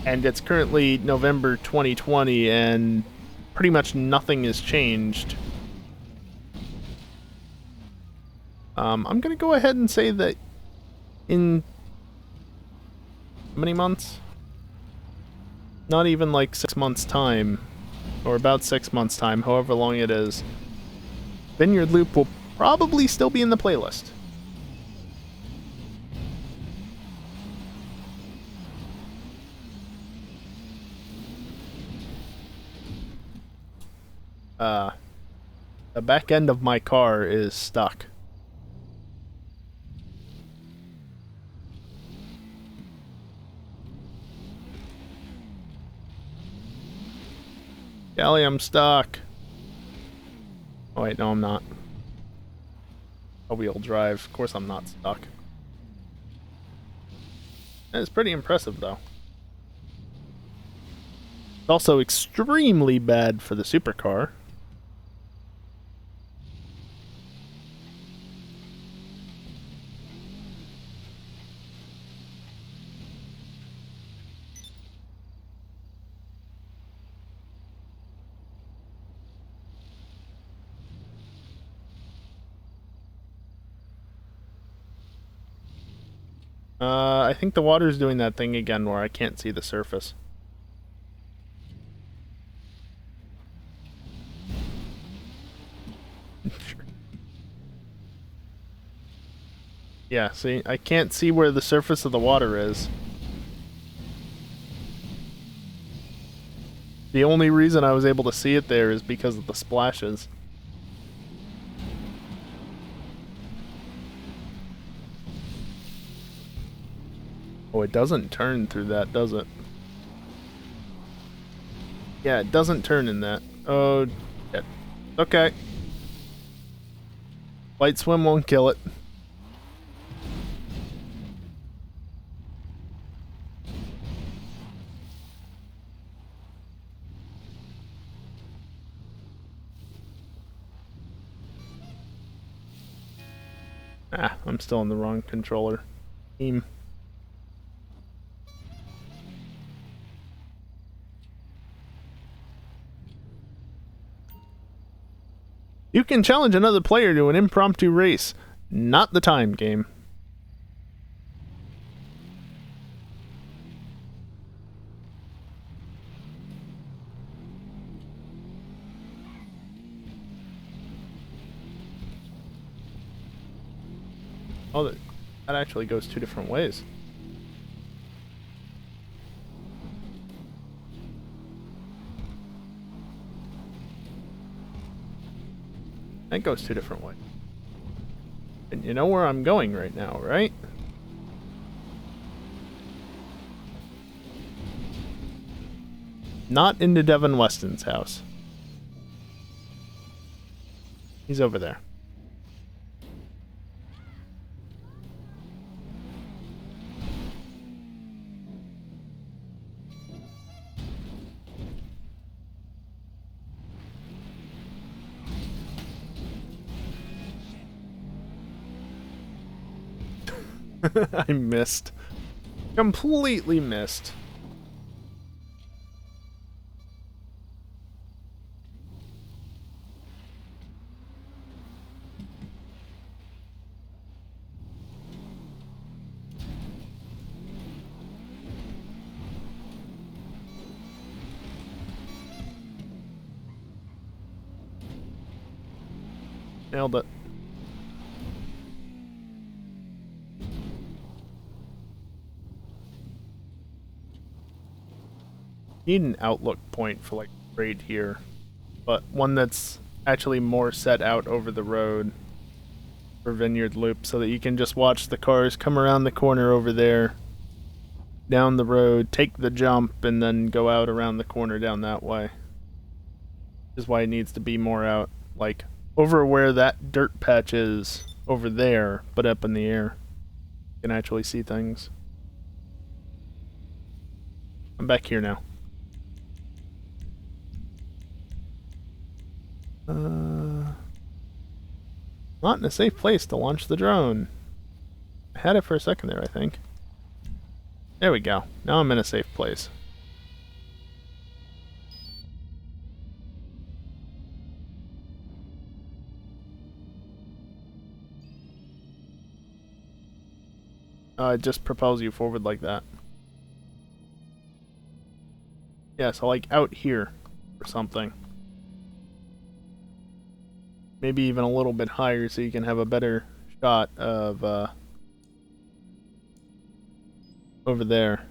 and it's currently November 2020, and pretty much nothing has changed. I'm gonna go ahead and say that in how many months? Not even like 6 months' time, or about 6 months' time, however long it is, Vineyard Loop will probably still be in the playlist. The back end of my car is stuck. Kelly, I'm stuck. Oh wait, no I'm not. A wheel drive. Of course I'm not stuck. It's pretty impressive though. It's also extremely bad for the supercar. I think the water's doing that thing again where I can't see the surface. Sure. Yeah, see, I can't see where the surface of the water is. The only reason I was able to see it there is because of the splashes. Oh, it doesn't turn through that, does it? Yeah, it doesn't turn in that. Oh, shit. Okay. Light swim won't kill it. Ah, I'm still in the wrong controller. Team. You can challenge another player to an impromptu race. Not the time, game. Oh, that actually goes two different ways. That goes two different ways. And you know where I'm going right now, right? Not into Devin Weston's house. He's over there. I missed. Completely missed. Nailed it. Need an outlook point for like right here, but one that's actually more set out over the road. for Vineyard Loop so that you can just watch the cars come around the corner over there, down the road, take the jump, and then go out around the corner down that way. Is why it needs to be more out, like, over where that dirt patch is, over there, but up in the air. You can actually see things. I'm back here now. Not in a safe place to launch the drone. I had it for a second there, I think. There we go. Now I'm in a safe place. It just propels you forward like that. Yeah, so like out here or something. Maybe even a little bit higher so you can have a better shot of over there.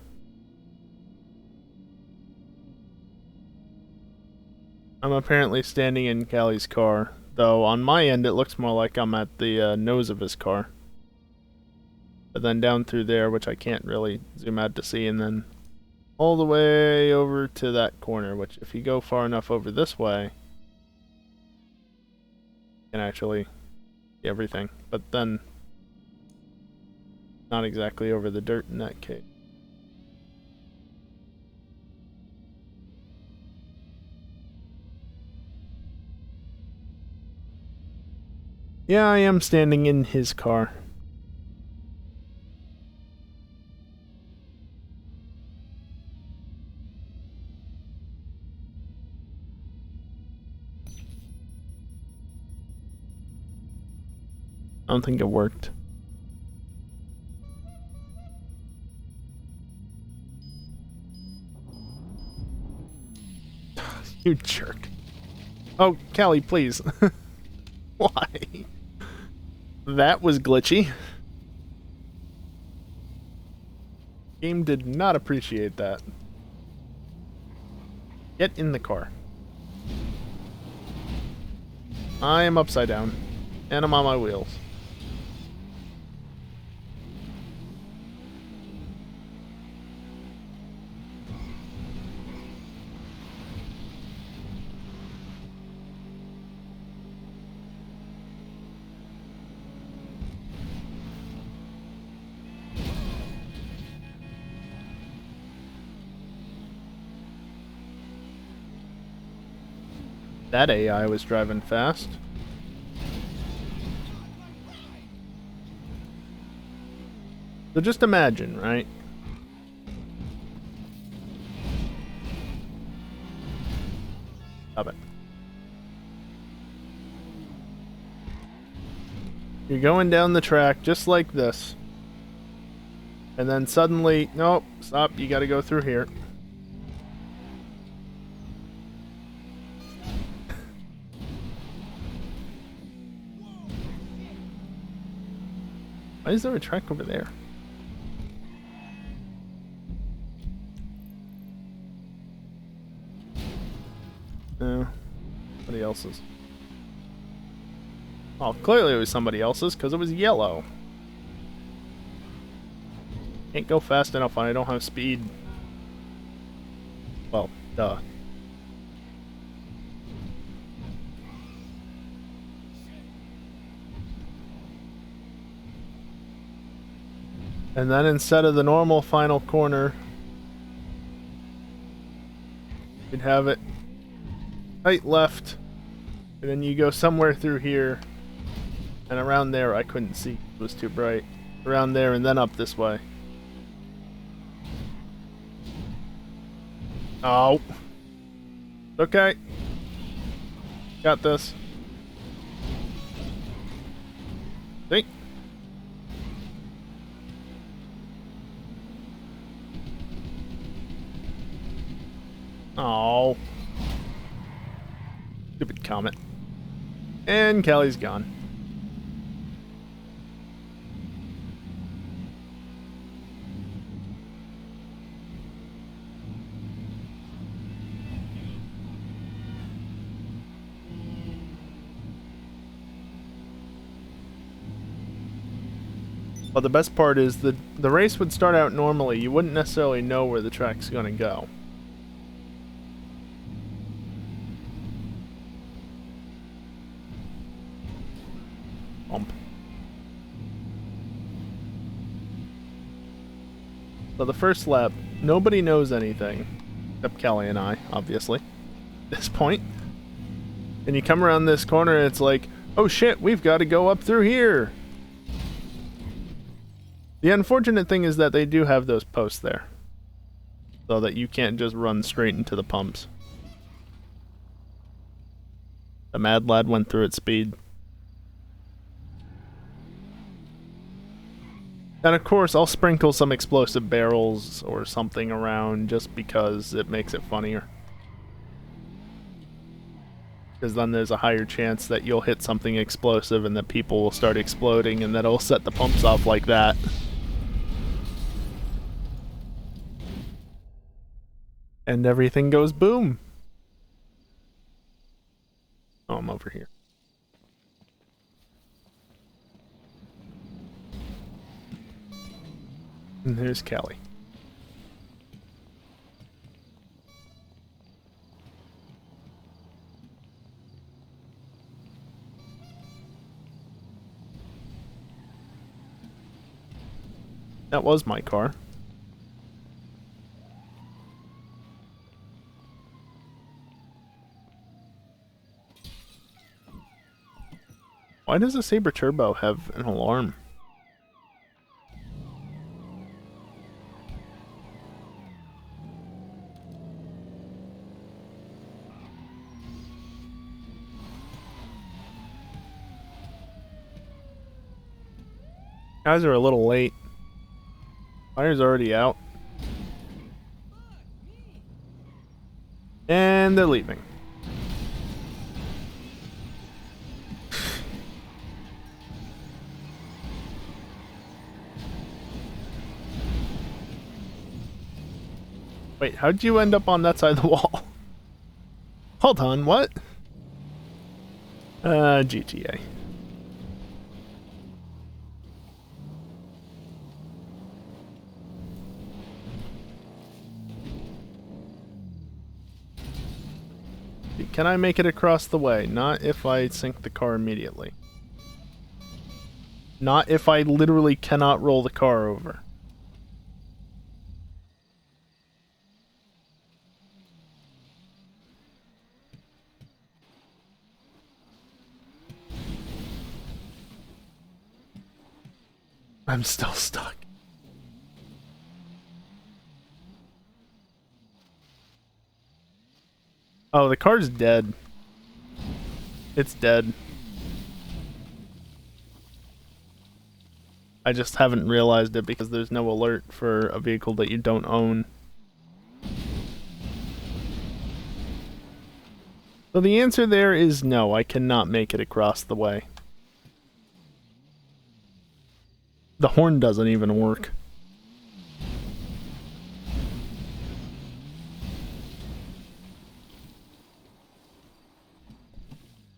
I'm apparently standing in Callie's car, though on my end it looks more like I'm at the nose of his car. But then down through there, which I can't really zoom out to see, and then all the way over to that corner, which if you go far enough over this way, you can actually see everything. But then, not exactly over the dirt in that case. Yeah, I am standing in his car. I don't think it worked. You jerk. Oh, Callie, please. Why? That was glitchy. Game did not appreciate that. Get in the car. I am upside down. And I'm on my wheels. That AI was driving fast. So just imagine, right? Stop it. You're going down the track just like this. And then suddenly, nope, stop, you gotta go through here. Why is there a track over there? No. Somebody else's. Oh, clearly it was somebody else's because it was yellow. Can't go fast enough when I don't have speed. Well, duh. And then instead of the normal final corner, you'd have it right left, and then you go somewhere through here, and around there I couldn't see, it was too bright. Around there and then up this way. Oh. Okay. Got this. See? Oh. Stupid comet. And Callie's gone. But the best part is the race would start out normally. You wouldn't necessarily know where the track's gonna go. Bump. So the first lap, nobody knows anything. Except Kelly and I, obviously. At this point. And you come around this corner and it's like, oh shit, we've got to go up through here. The unfortunate thing is that they do have those posts there. So that you can't just run straight into the pumps. The Mad Lad went through at speed. And of course, I'll sprinkle some explosive barrels or something around just because it makes it funnier. Because then there's a higher chance that you'll hit something explosive and that people will start exploding and that'll set the pumps off like that. And everything goes boom. Oh, I'm over here. And there's Kelly. That was my car. Why does a Sabre Turbo have an alarm? Guys are a little late. Fire's already out. And they're leaving. Wait, how'd you end up on that side of the wall? Hold on, what? GTA. Can I make it across the way? Not if I sink the car immediately. Not if I literally cannot roll the car over. I'm still stuck. Oh, the car's dead. It's dead. I just haven't realized it because there's no alert for a vehicle that you don't own. So the answer there is no, I cannot make it across the way. The horn doesn't even work.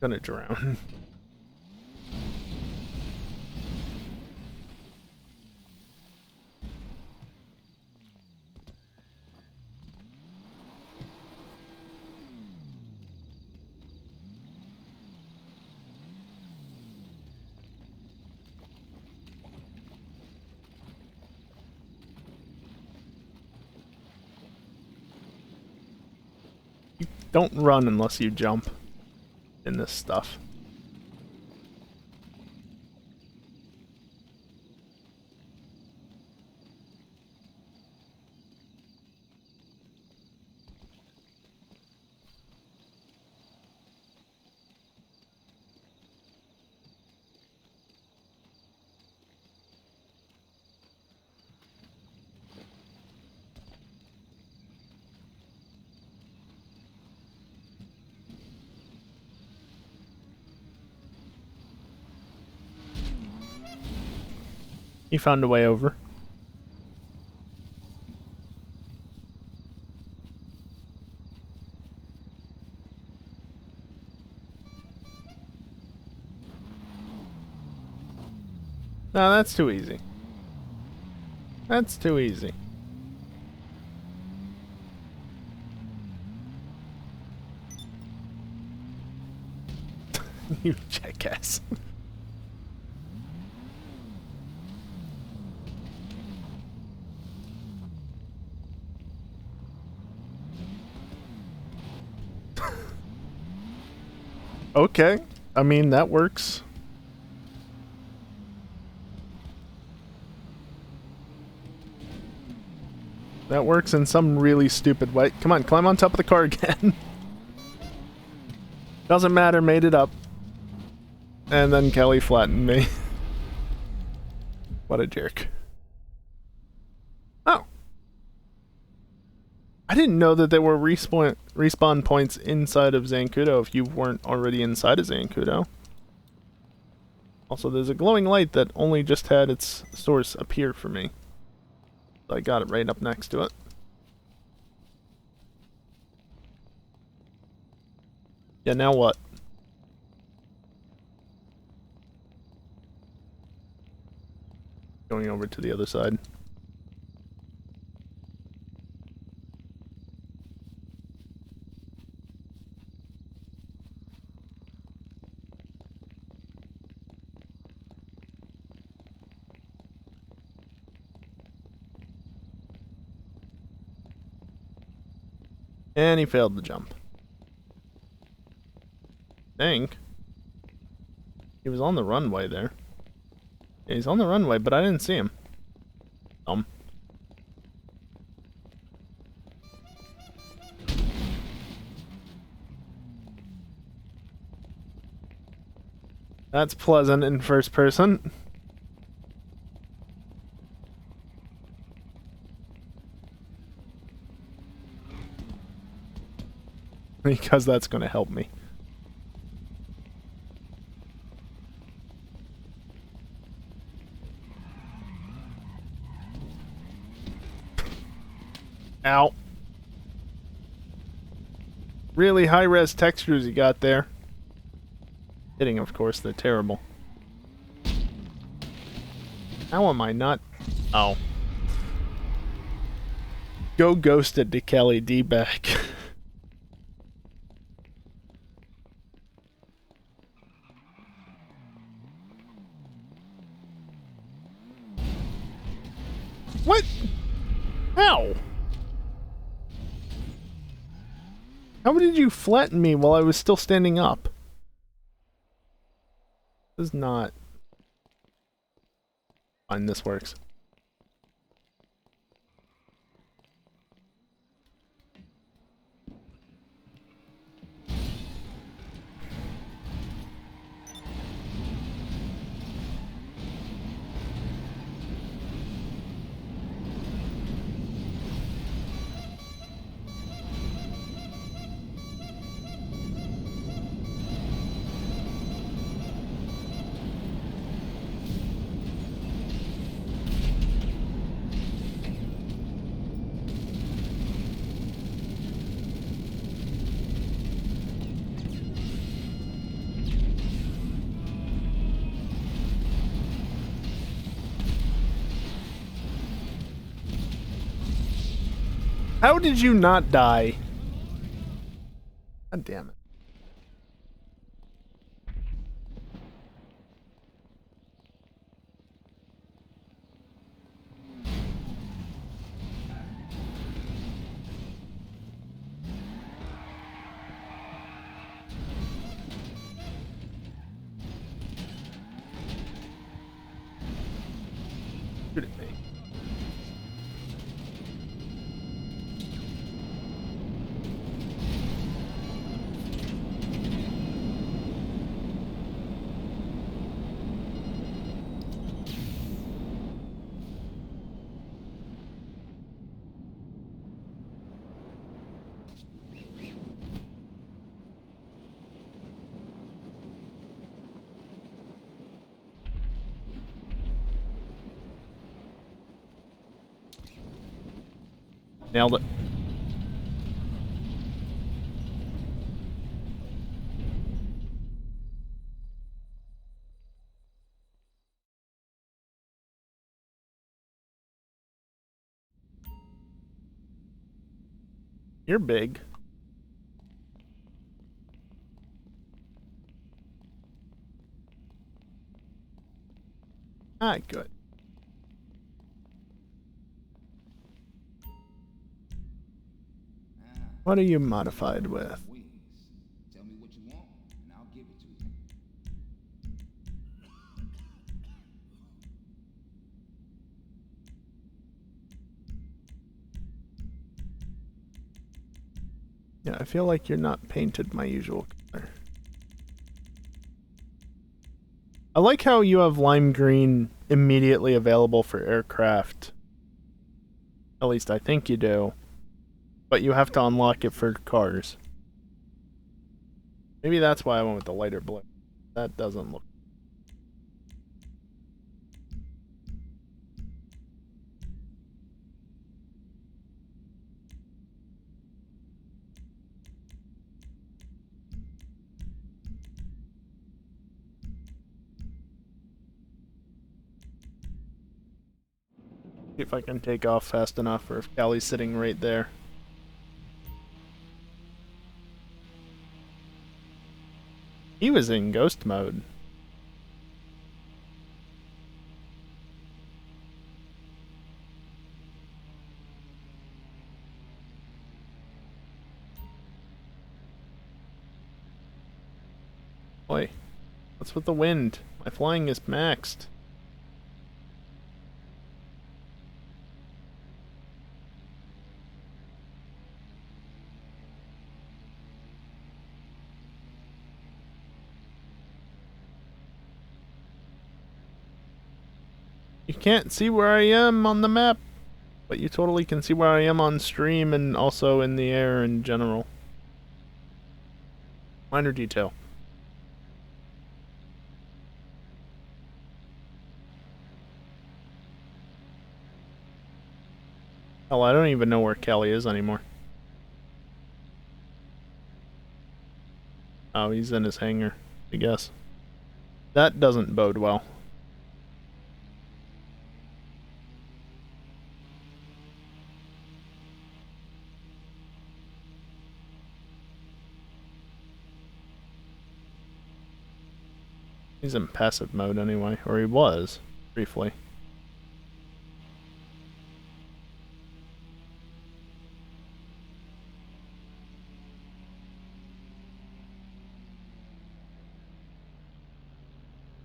Gonna drown. You don't run unless you jump in this stuff. He found a way over. No, that's too easy. That's too easy. You jackass. Okay. I mean, that works. That works in some really stupid way. Come on, climb on top of the car again. Doesn't matter, made it up. And then Kelly flattened me. What a jerk. Oh. I didn't know that there were respawn points inside of Zancudo if you weren't already inside of Zancudo. Also, there's a glowing light that only just had its source appear for me. So I got it right up next to it. Yeah, now what? Going over to the other side. And he failed the jump. Think. He was on the runway there. Yeah, he's on the runway, but I didn't see him. Dumb. That's pleasant in first person. Because that's going to help me. Ow. Really high-res textures you got there. Hitting, of course, they're terrible. How am I not... Oh. Go ghosted to Kelly D-back. What? How? How did you flatten me while I was still standing up? This is not... Fine, this works. How did you not die? God damn it. Shoot at me. Nailed it. You're big. Ah, good. What are you modified with? Wings. Tell me what you want, and I'll give it to you. Yeah, I feel like you're not painted my usual color. I like how you have lime green immediately available for aircraft. At least I think you do. But you have to unlock it for cars. Maybe that's why I went with the lighter blue. That doesn't look... See if I can take off fast enough, or if Callie's sitting right there. He was in ghost mode. Boy, what's with the wind? My flying is maxed. You can't see where I am on the map, but you totally can see where I am on stream and also in the air in general. Minor detail. Hell, I don't even know where Kelly is anymore. Oh, he's in his hangar, I guess. That doesn't bode well. He's in passive mode anyway, or he was, briefly.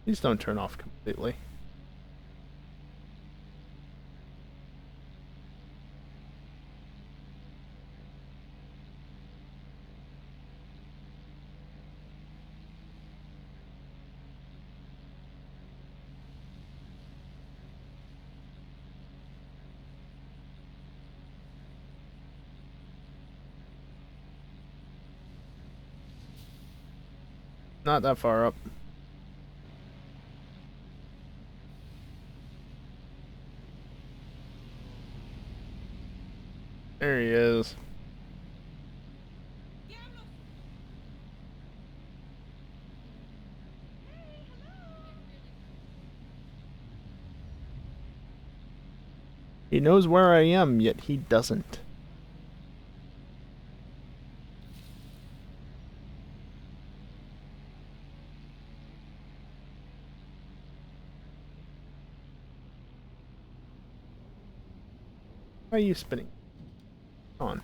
Please don't turn off completely. Not that far up. There he is. He knows where I am, yet he doesn't. Why are you spinning? On.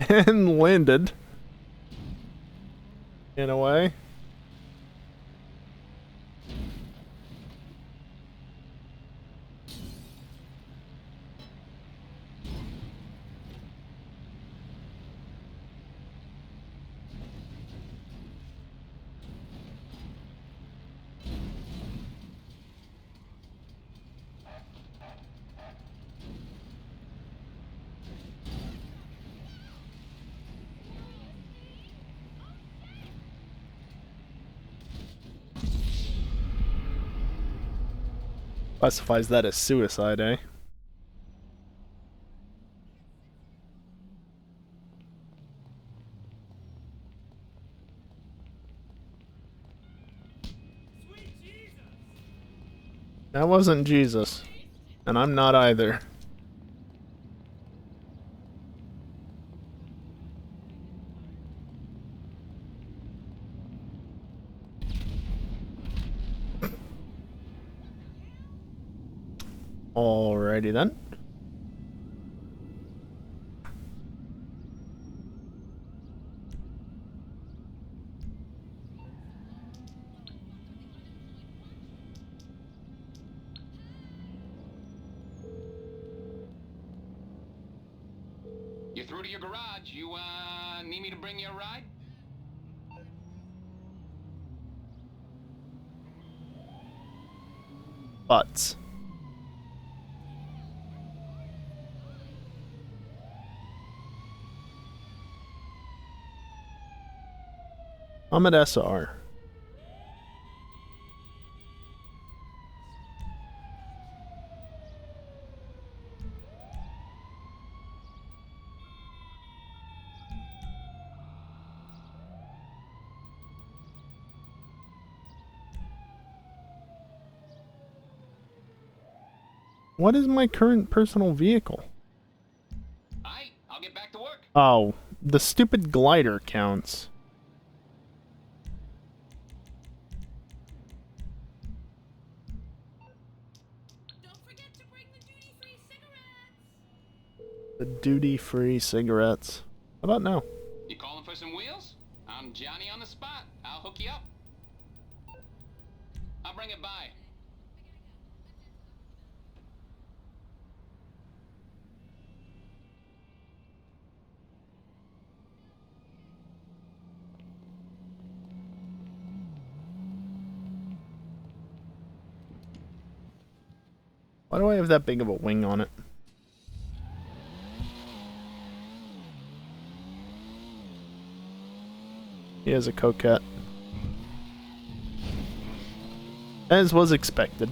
And landed. In a way. Classifies that as suicide, eh? That wasn't Jesus. And I'm not either. Alrighty then. You through to your garage. You, need me to bring you a ride? Butts. I'm at SR. What is my current personal vehicle? Aight, I'll get back to work. Oh, the stupid glider counts. Don't forget to bring the duty-free cigarettes. The duty-free cigarettes. How about now? You calling for some wheels? I'm Johnny on the spot. I'll hook you up. I'll bring it by. Why do I have that big of a wing on it? He has a coquette. As was expected.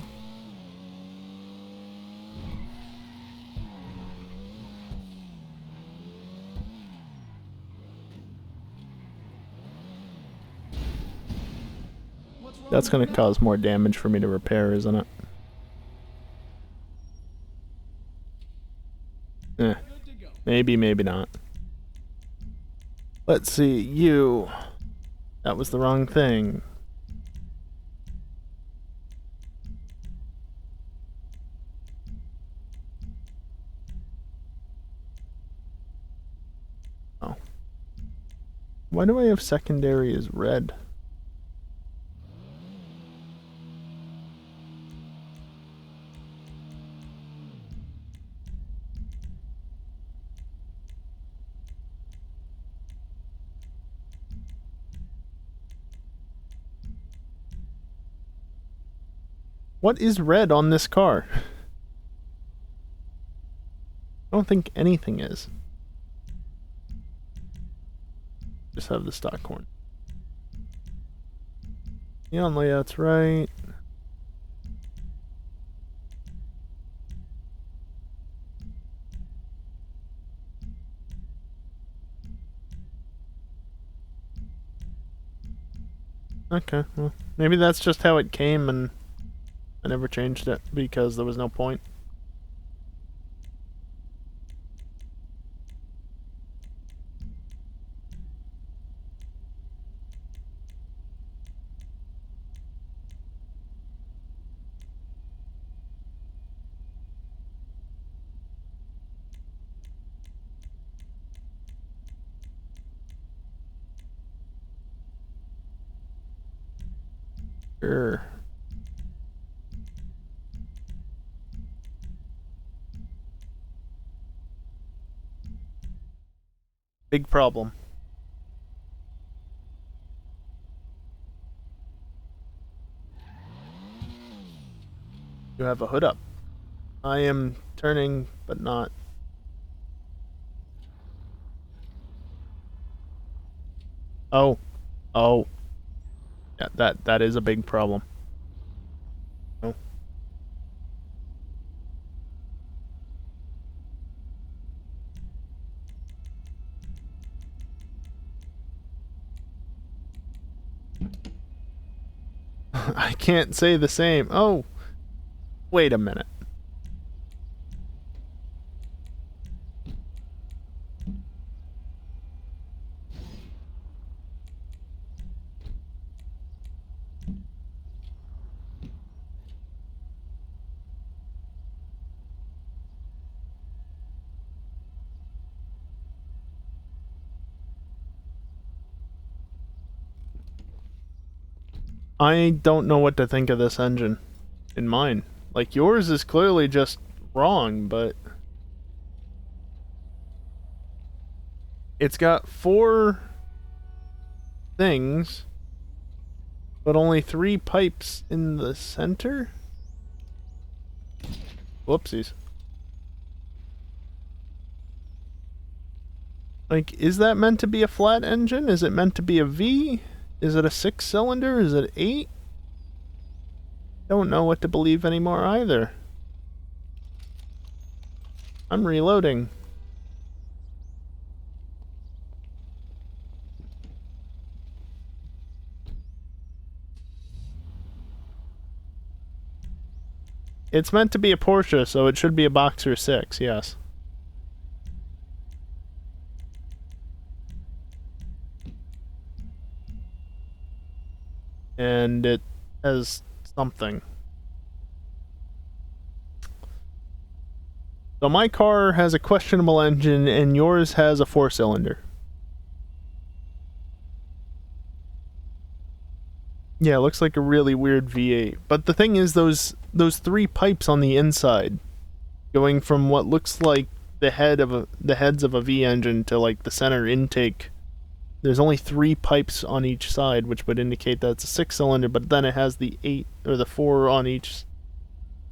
That's gonna cause more damage for me to repair, isn't it? Maybe, maybe not. Let's see, you. That was the wrong thing. Oh. Why do I have secondary as red? What is red on this car? I don't think anything is. Just have the stock horn. Neon layout's right. Okay, well, maybe that's just how it came and I never changed it because there was no point. Sure. Big problem. You have a hood up. I am turning, but not. Oh. Oh. Yeah, that is a big problem. Oh. I can't say the same. Oh. Wait a minute. I don't know what to think of this engine in mine. Like, yours is clearly just wrong, but it's got 4 things, but only 3 pipes in the center? Whoopsies. Like, is that meant to be a flat engine? Is it meant to be a V? Is it a 6-cylinder? Is it 8? Don't know what to believe anymore either. I'm reloading. It's meant to be a Porsche, so it should be a Boxer 6, yes. And it has something. So my car has a questionable engine, and yours has a 4-cylinder. Yeah, it looks like a really weird V8. But the thing is, those 3 pipes on the inside, going from what looks like the heads of a V engine to like the center intake. There's only 3 pipes on each side, which would indicate that it's a 6-cylinder, but then it has the 8 or the 4 on each.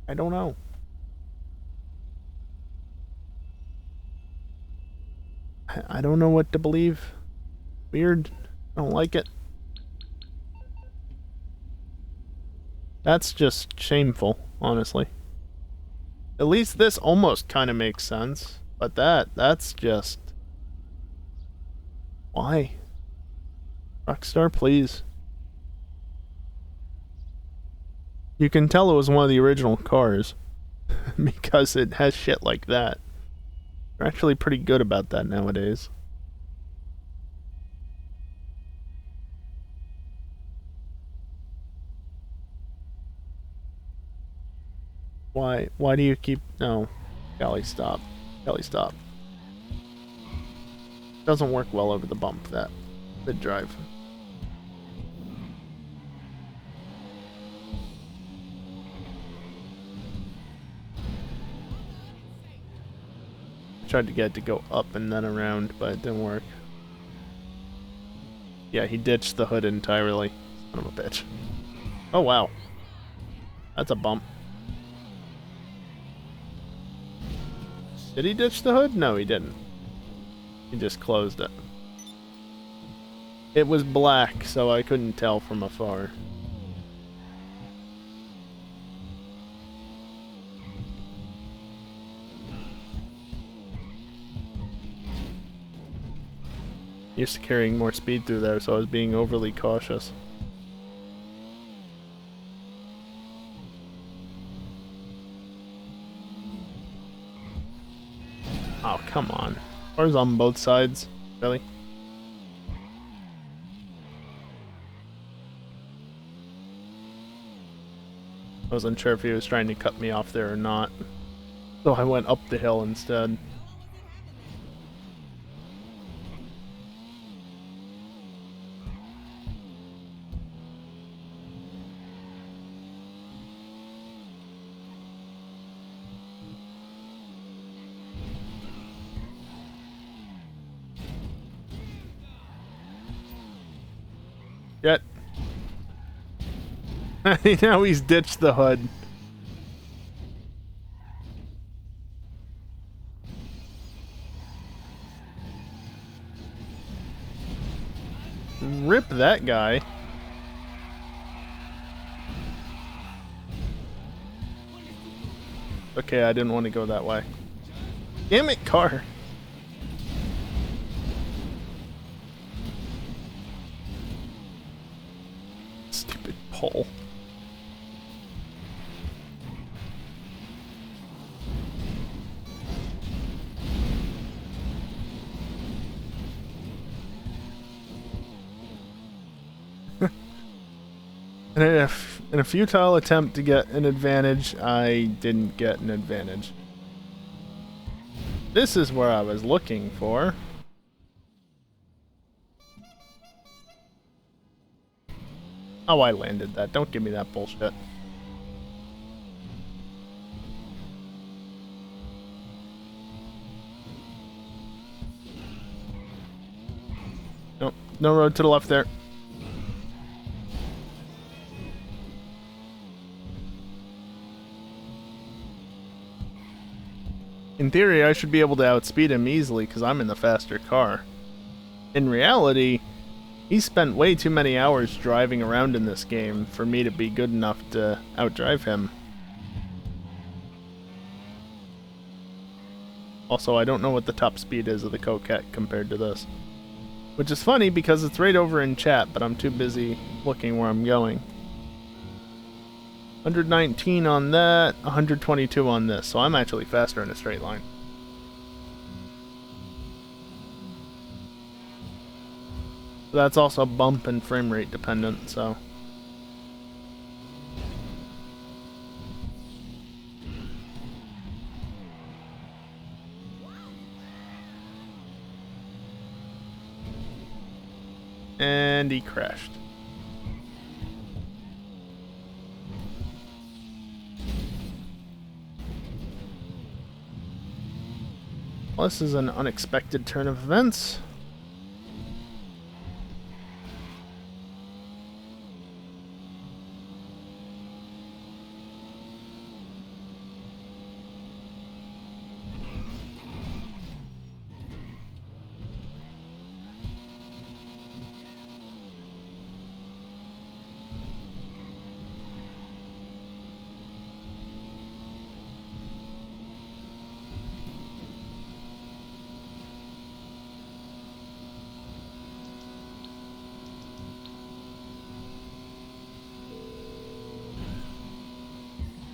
I don't know. I don't know what to believe. Weird. I don't like it. That's just shameful, honestly. At least this almost kind of makes sense, but that's just... Why? Rockstar, please. You can tell it was one of the original cars because it has shit like that. They're actually pretty good about that nowadays. Why do you keep... No. Golly, stop. Golly, stop. Doesn't work well over the bump, that mid-drive. Tried to get it to go up and then around, but it didn't work. Yeah, he ditched the hood entirely. Son of a bitch. Oh, wow. That's a bump. Did he ditch the hood? No, he didn't. He just closed it. It was black, so I couldn't tell from afar. Used to carrying more speed through there, so I was being overly cautious. Oh, come on. Cars on both sides. Really? I wasn't sure if he was trying to cut me off there or not. So I went up the hill instead. Yet. Now he's ditched the hood. Rip that guy. Okay, I didn't want to go that way. Damn it, car. Stupid pole. And in a futile attempt to get an advantage, I didn't get an advantage. This is where I was looking for. Oh, I landed that. Don't give me that bullshit. Nope, no road to the left there. In theory, I should be able to outspeed him easily because I'm in the faster car. In reality, he spent way too many hours driving around in this game for me to be good enough to outdrive him. Also, I don't know what the top speed is of the Coquette compared to this. Which is funny because it's right over in chat, but I'm too busy looking where I'm going. 119 on that, 122 on this, so I'm actually faster in a straight line. That's also bump and frame rate dependent, so. And he crashed. Well, this is an unexpected turn of events.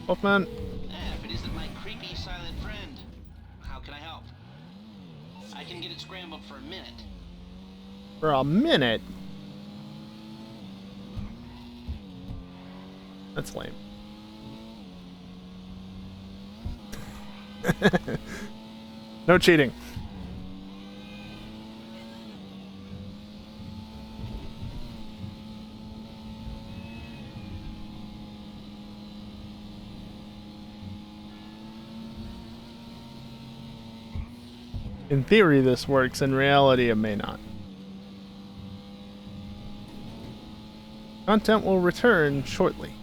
Wolfman. If it isn't my creepy silent friend, how can I help? I can get it scrambled for a minute. For a minute? That's lame. No cheating. In theory, this works. In reality, it may not. Content will return shortly.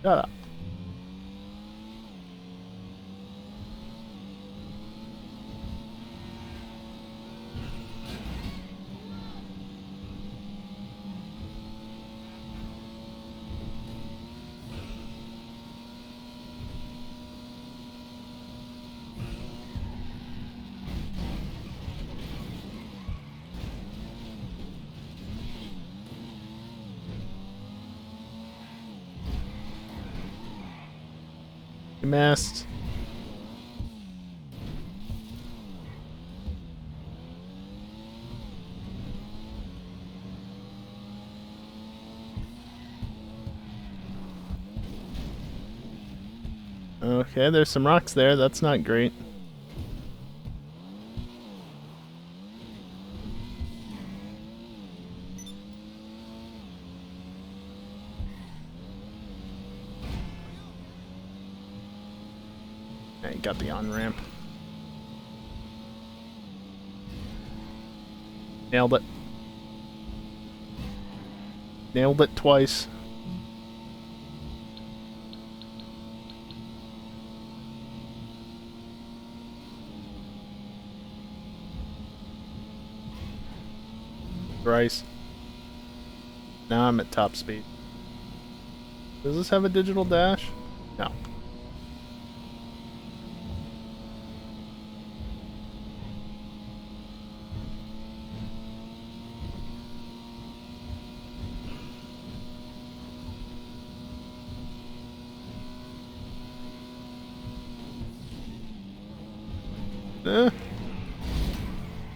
Shut up. You missed. Okay, there's some rocks there. That's not great. Yeah, you got the on-ramp. Nailed it. Nailed it twice. Thrice. Now I'm at top speed. Does this have a digital dash? No.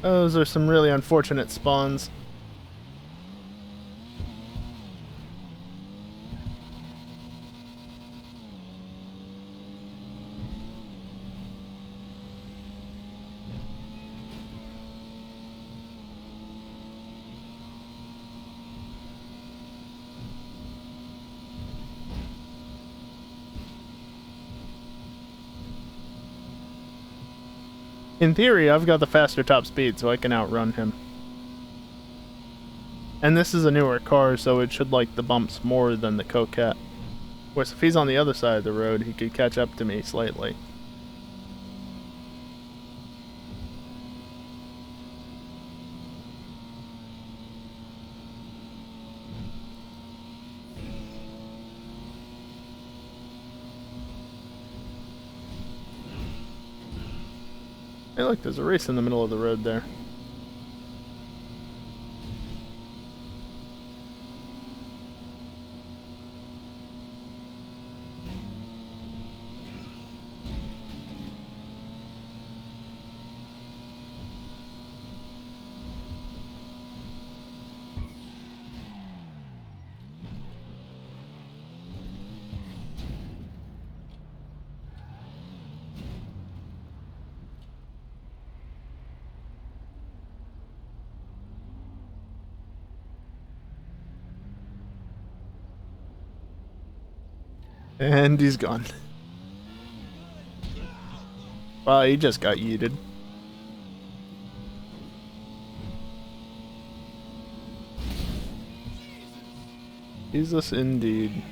Those are some really unfortunate spawns. In theory, I've got the faster top speed, so I can outrun him. And this is a newer car, so it should like the bumps more than the Coquette. Of course, if he's on the other side of the road, he could catch up to me slightly. Hey look, there's a race in the middle of the road there. And he's gone. Wow, he just got yeeted. Jesus indeed.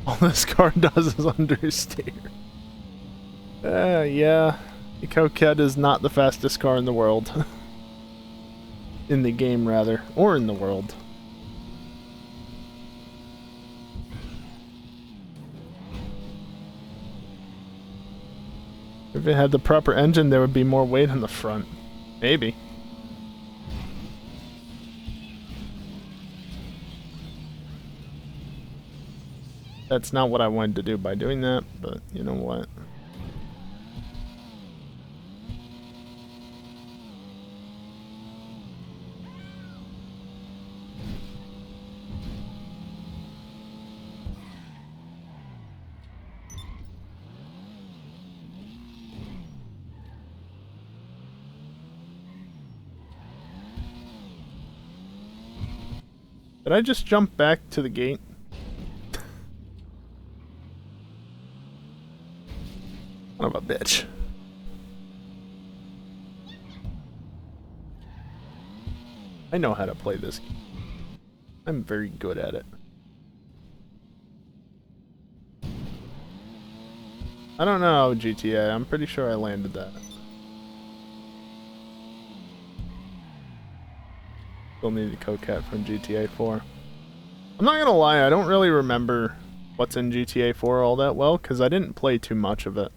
All this car does is understeer. Yeah. The Coquette is not the fastest car in the world. In the game, rather. Or in the world. If it had the proper engine, there would be more weight in the front. Maybe. That's not what I wanted to do by doing that, but you know what? Did I just jump back to the gate? Son of a bitch. I know how to play this game. I'm very good at it. I don't know, GTA. I'm pretty sure I landed that. Still need the Coquette from GTA 4. I'm not gonna lie, I don't really remember what's in GTA 4 all that well, because I didn't play too much of it.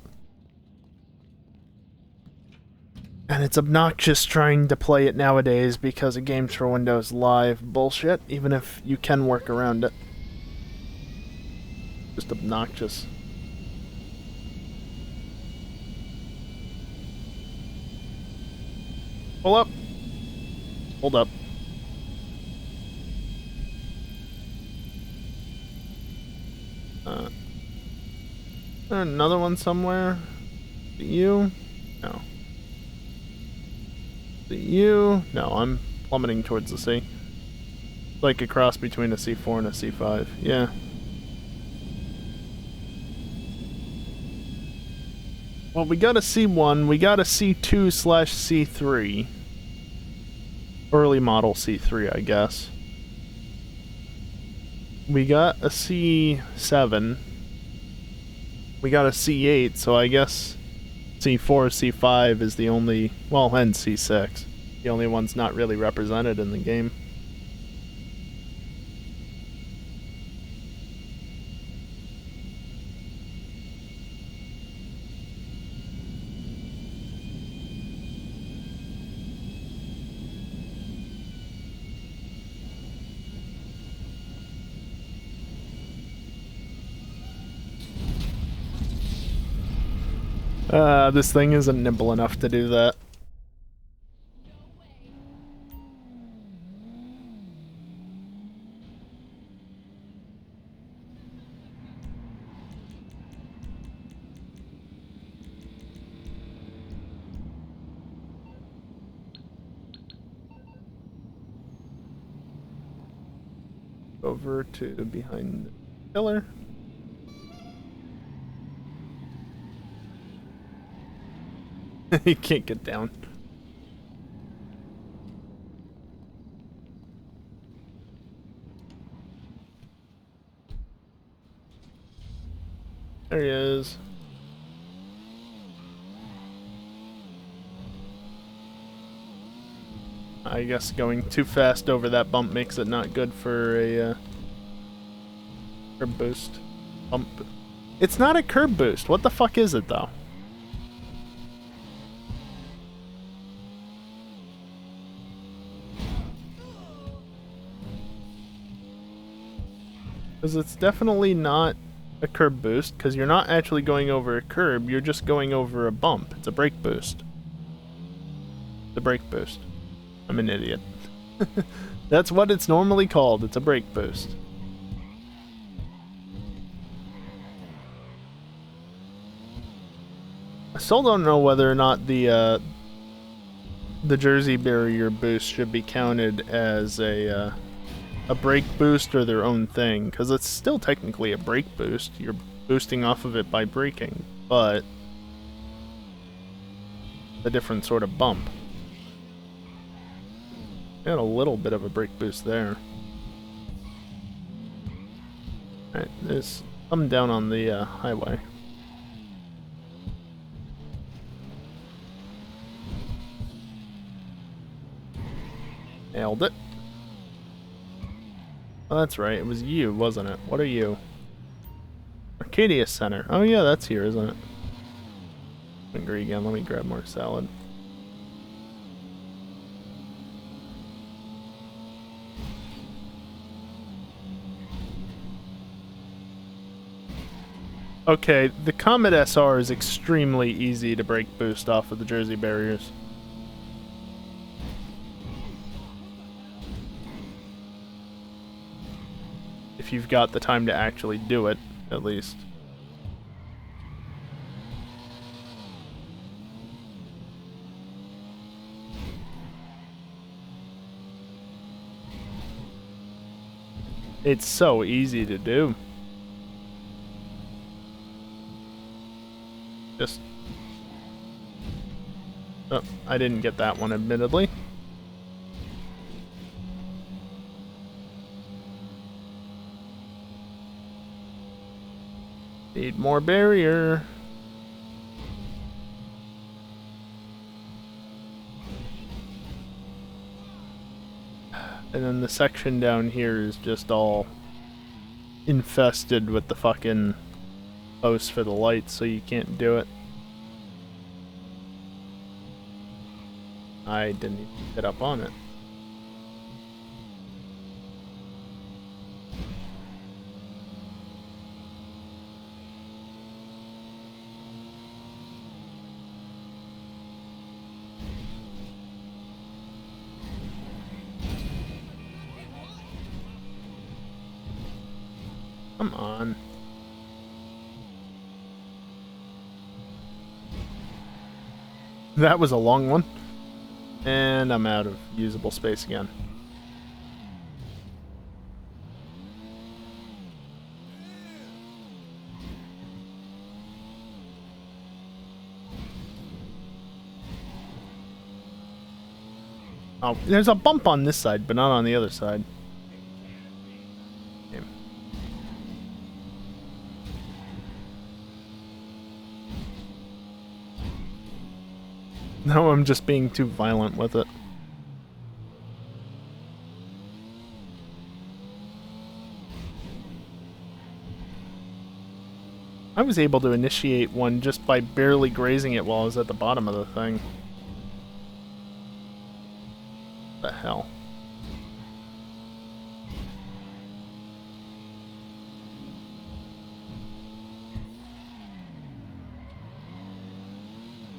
And it's obnoxious trying to play it nowadays because of Games for Windows Live bullshit, even if you can work around it. Just obnoxious. Pull up. Hold up. There another one somewhere? Is it you? No. Is it you? No, I'm plummeting towards the sea. Like a cross between a C4 and a C5. Yeah. Well, we got a C1, we got a C2/C3. Early model C3, I guess. We got a C7. We got a C8, so I guess C4, C5 is the only... well, and C6. The only ones not really represented in the game. This thing isn't nimble enough to do that. Over to behind the pillar. You can't get down. There he is. I guess going too fast over that bump makes it not good for a curb boost. Bump. It's not a curb boost. What the fuck is it though? Because it's definitely not a curb boost, because you're not actually going over a curb, you're just going over a bump. It's a brake boost. The brake boost. I'm an idiot. That's what it's normally called. It's a brake boost. I still don't know whether or not the Jersey barrier boost should be counted as a brake boost or their own thing, because it's still technically a brake boost. You're boosting off of it by braking, but a different sort of bump. Got a little bit of a brake boost there. Alright, there's some down on the highway. Nailed it. Oh, that's right. It was you, wasn't it? What are you? Arcadia Center. Oh yeah, that's here, isn't it? Hungry again. Let me grab more salad. Okay, the Comet SR is extremely easy to brake boost off of the Jersey barriers. If you've got the time to actually do it, at least. It's so easy to do. Just... oh, I didn't get that one, admittedly. Need more barrier. And then the section down here is just all infested with the fucking posts for the lights, so you can't do it. I didn't even get up on it. Come on. That was a long one. And I'm out of usable space again. Oh, there's a bump on this side, but not on the other side. Okay. No, I'm just being too violent with it. I was able to initiate one just by barely grazing it while I was at the bottom of the thing. What the hell?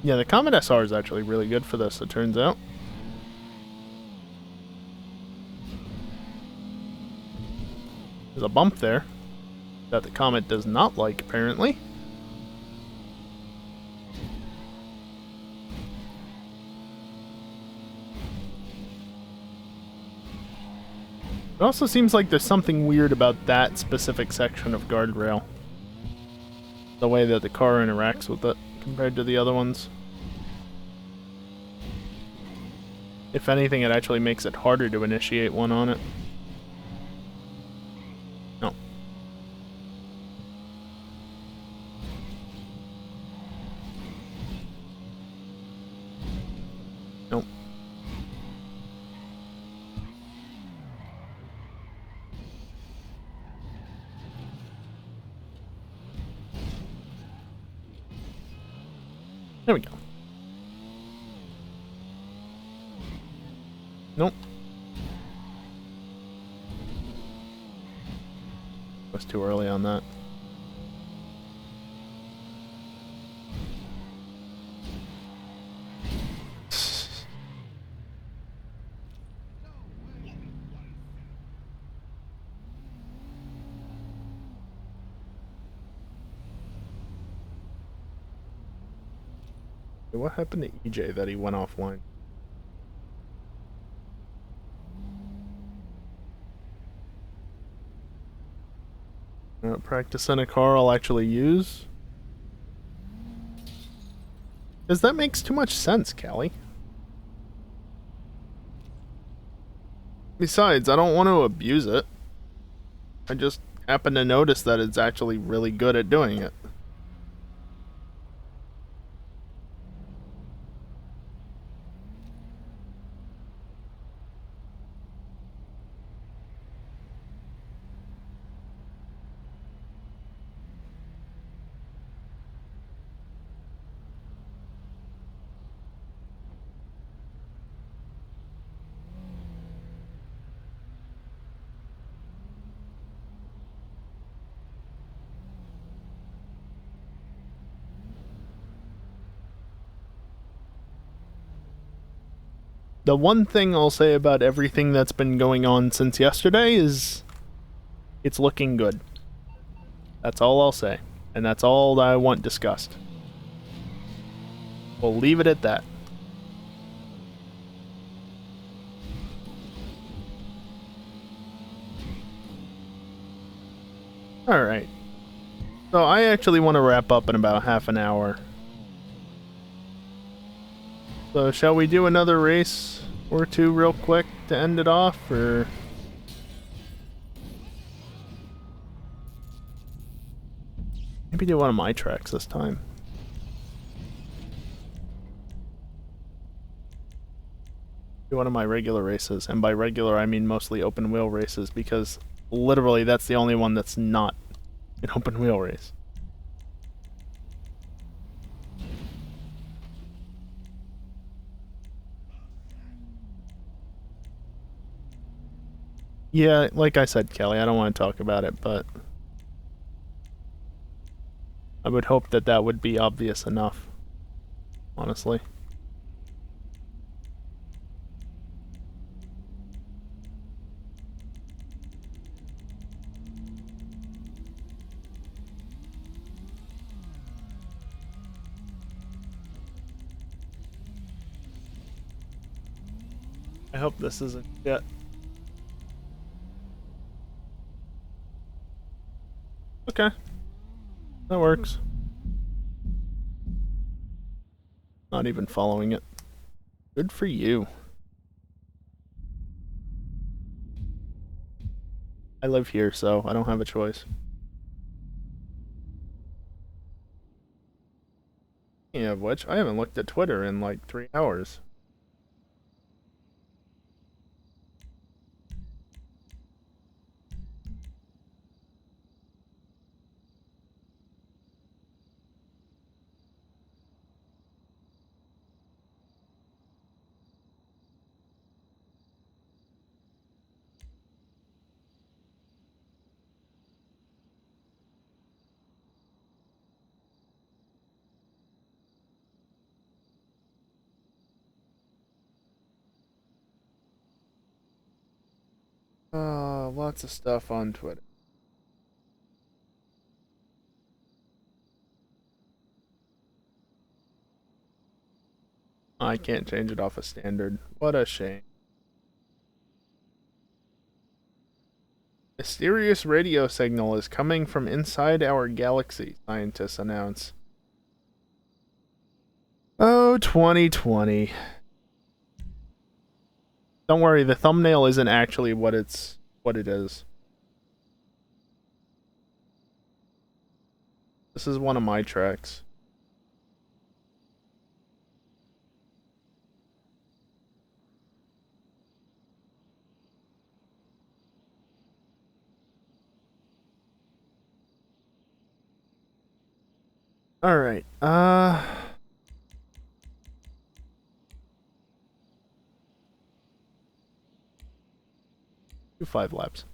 Yeah, the Comet SR is actually really good for this, it turns out. There's a bump there that the Comet does not like, apparently. It also seems like there's something weird about that specific section of guardrail. The way that the car interacts with it compared to the other ones. If anything, it actually makes it harder to initiate one on it. No. Nope. There we go. Nope. Was too early on that. What happened to EJ that he went offline? Practice in a car I'll actually use? Because that makes too much sense, Callie. Besides, I don't want to abuse it. I just happen to notice that it's actually really good at doing it. The one thing I'll say about everything that's been going on since yesterday is it's looking good. That's all I'll say. And that's all that I want discussed. We'll leave it at that. Alright. So I actually want to wrap up in about half an hour. So shall we do another race or two real quick to end it off, or... Maybe do one of my tracks this time. Do one of my regular races, and by regular I mean mostly open wheel races, because literally that's the only one that's not an open wheel race. Yeah, like I said, Kelly, I don't want to talk about it, but I would hope that that would be obvious enough, honestly. I hope this isn't shit. Okay. That works. Not even following it. Good for you. I live here, so I don't have a choice. Speaking of which, I haven't looked at Twitter in like 3 hours. Lots of stuff on Twitter. I can't change it off a standard. What a shame. Mysterious radio signal is coming from inside our galaxy, scientists announce. Oh, 2020. Don't worry, the thumbnail isn't actually what it is. This is one of my tracks. Alright, do 5 laps.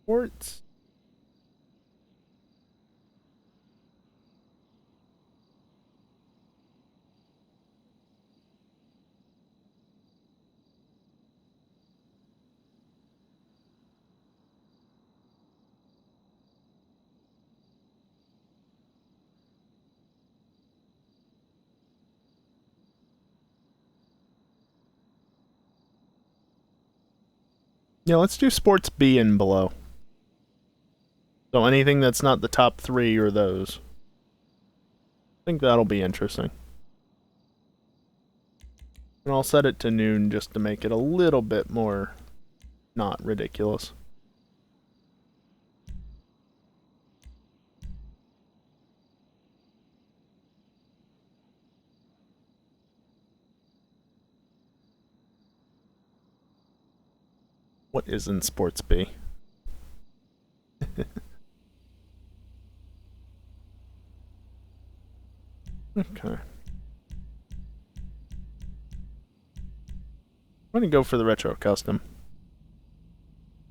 Sports. Yeah, let's do sports B and below. So anything that's not the top 3 or those. I think that'll be interesting. And I'll set it to noon just to make it a little bit more not ridiculous. What is in sports B? Okay. I'm gonna go for the retro custom.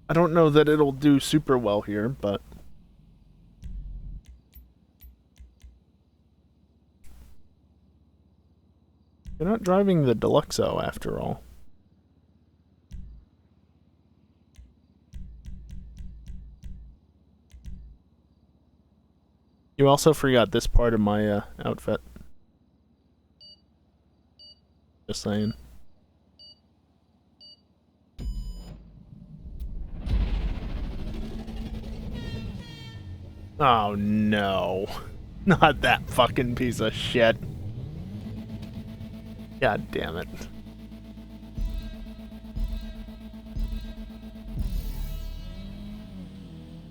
I don't know that it'll do super well here, but you're not driving the Deluxo after all. You also forgot this part of my outfit. Just saying. Oh no. Not that fucking piece of shit. God damn it.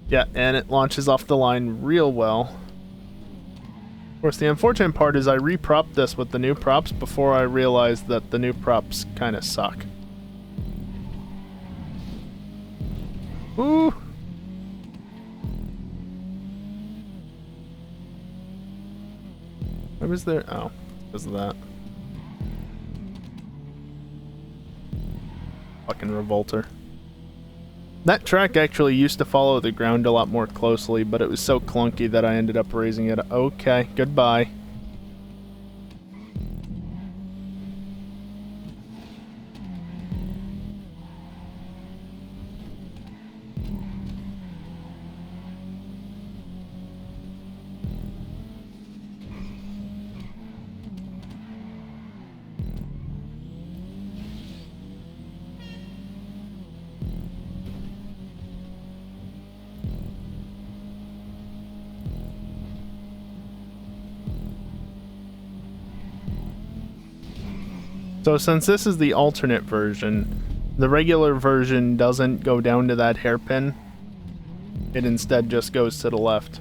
Yeah, and it launches off the line real well. Of course, the unfortunate part is I repropped this with the new props before I realized that the new props kind of suck. Ooh! Why was there? Oh, because of that. Fucking revolter. That track actually used to follow the ground a lot more closely, but it was so clunky that I ended up raising it. Okay, goodbye. So since this is the alternate version, the regular version doesn't go down to that hairpin. It instead just goes to the left.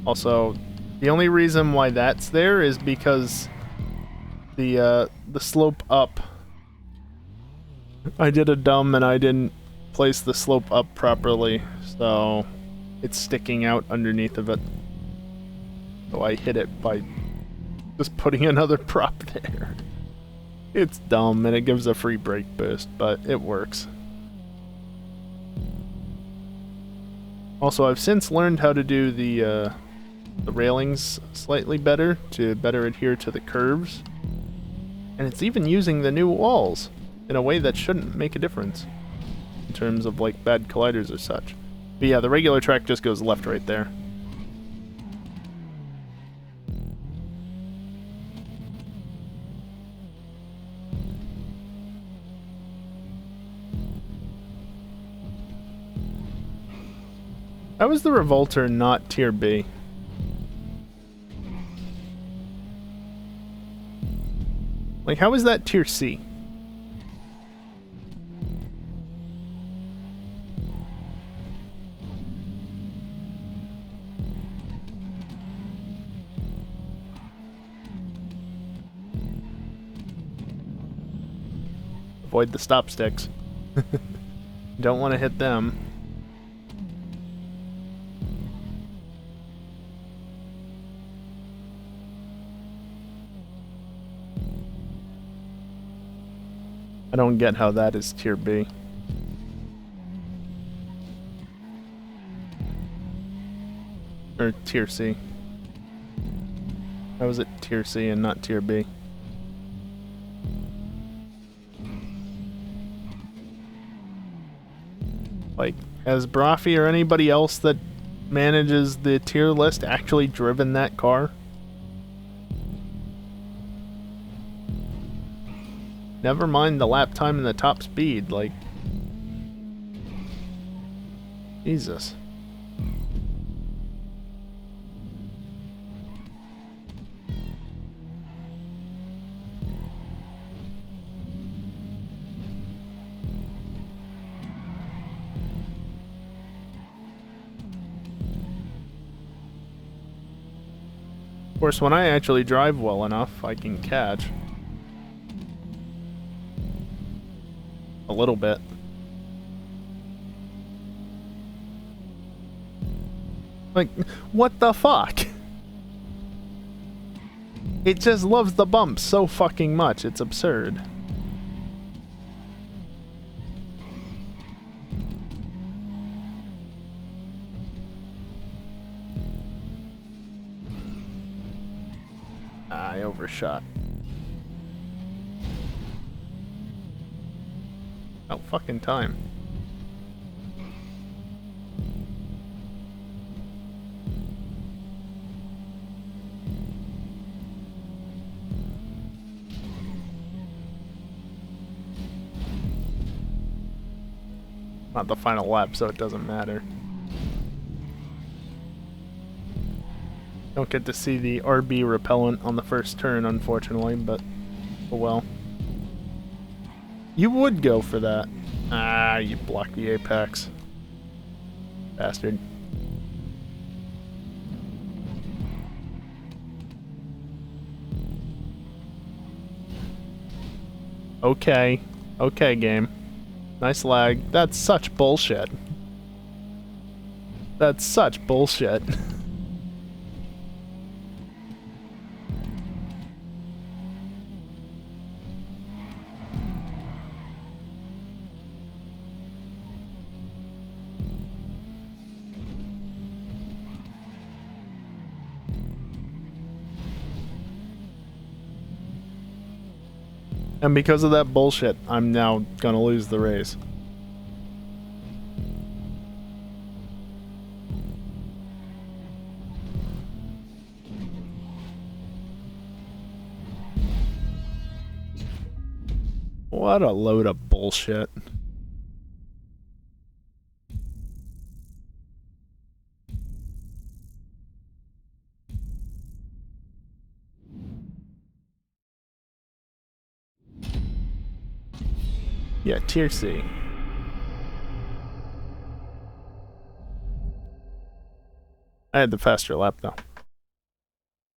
Also, the only reason why that's there is because the slope up. I did a dumb and I didn't place the slope up properly, so it's sticking out underneath of it. So I hit it by just putting another prop there. It's dumb and it gives a free brake boost, but it works. Also, I've since learned how to do the railings slightly better to better adhere to the curves. And it's even using the new walls in a way that shouldn't make a difference in terms of like bad colliders or such. But yeah, the regular track just goes left right there. How is the Revolter not tier B? Like, how is that tier C? Avoid the stop sticks. Don't want to hit them. I don't get how that is tier B. Or tier C. How is it tier C and not tier B? Like, has Brafy or anybody else that manages the tier list actually driven that car? Never mind the lap time and the top speed, like... Jesus. Of course, when I actually drive well enough, I can catch. A little bit. Like, what the fuck? It just loves the bumps so fucking much, it's absurd. I overshot. Oh, fucking time. Not the final lap, so it doesn't matter. Don't get to see the RB repellent on the first turn, unfortunately, but oh well. You would go for that. Ah, you blocked the apex. Bastard. Okay. Okay, game. Nice lag. That's such bullshit. That's such bullshit. And because of that bullshit, I'm now gonna lose the race. What a load of bullshit. Yeah, tier C. I had the faster lap though.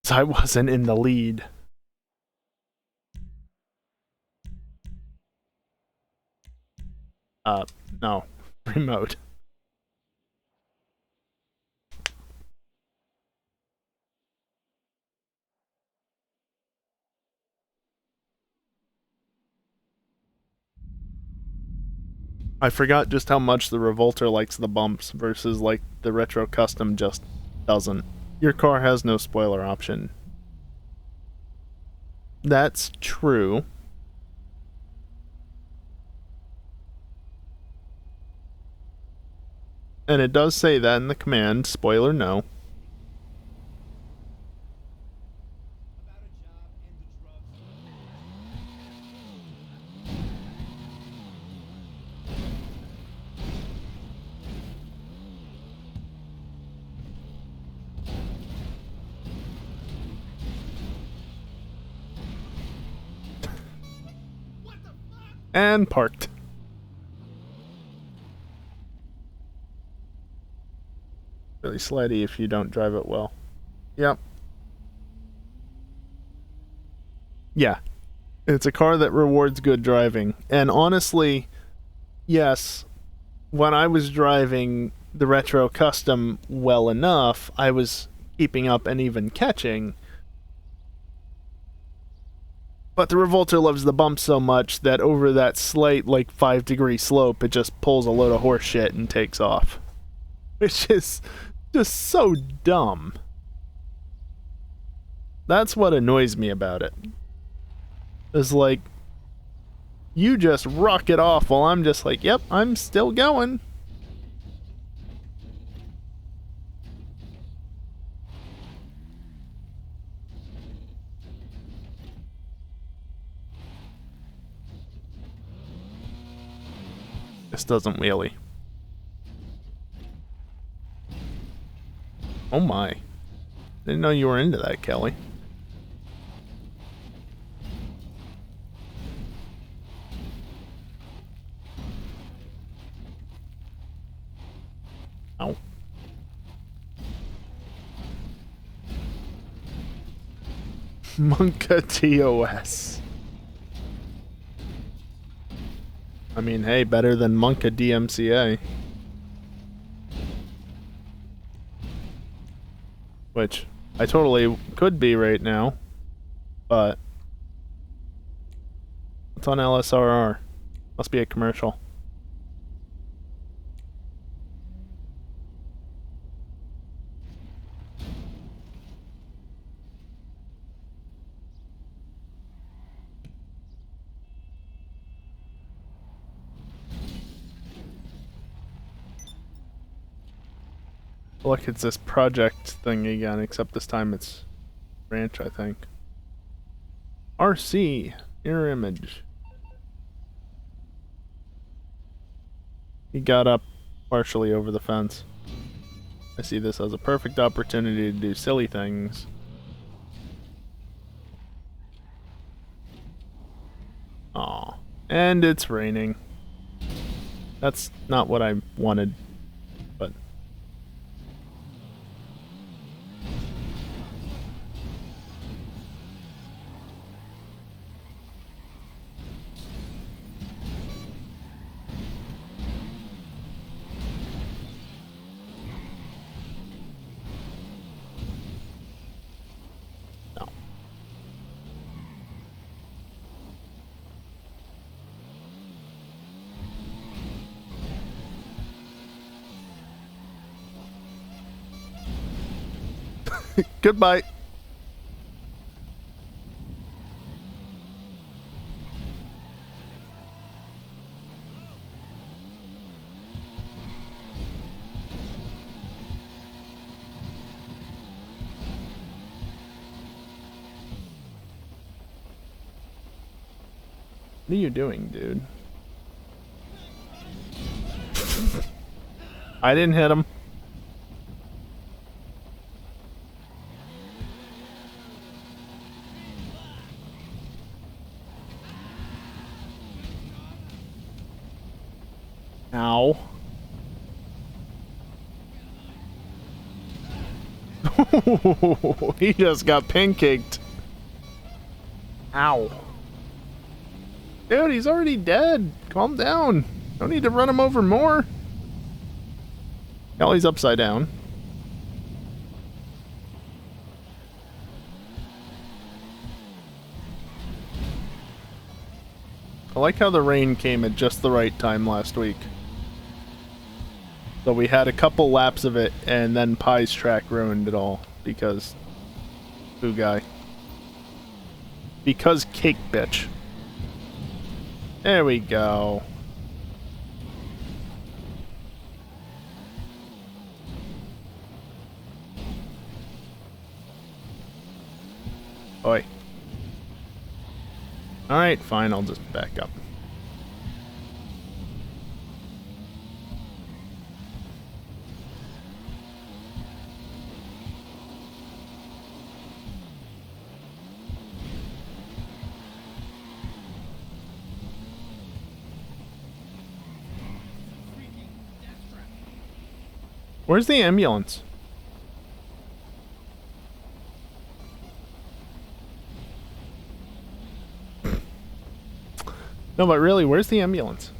So I wasn't in the lead. No. Remote. I forgot just how much the Revolter likes the bumps versus like the Retro Custom just doesn't. Your car has no spoiler option. That's true. And it does say that in the command, spoiler no. About a job and the drugs. And parked. Really slidey if you don't drive it well. Yep. Yeah. It's a car that rewards good driving. And honestly, yes, when I was driving the Retro Custom well enough, I was keeping up and even catching. But the Revolter loves the bump so much that over that slight, like, 5-degree slope, it just pulls a load of horse shit and takes off. Which is just so dumb. That's what annoys me about it. It's like, you just rock it off while I'm just like, yep, I'm still going. This doesn't wheelie. Oh my. Didn't know you were into that, Kelly. Ow. Monka TOS. I mean, hey, better than Monka DMCA. Which I totally could be right now, but it's on LSRR. Must be a commercial. Look, it's this project thing again, except this time it's ranch, I think. RC, mirror image. He got up partially over the fence. I see this as a perfect opportunity to do silly things. Aw. And it's raining. That's not what I wanted, but... No. Goodbye. What are you doing, dude? I didn't hit him. Ow. He just got pancaked. Ow. Dude, he's already dead. Calm down. Don't need to run him over more. Now he's upside down. I like how the rain came at just the right time last week. So we had a couple laps of it, and then Pie's track ruined it all. Because... Boo guy. Because cake bitch. There we go. Oi. Alright, fine, I'll just back up. Where's the ambulance? No, but really, where's the ambulance?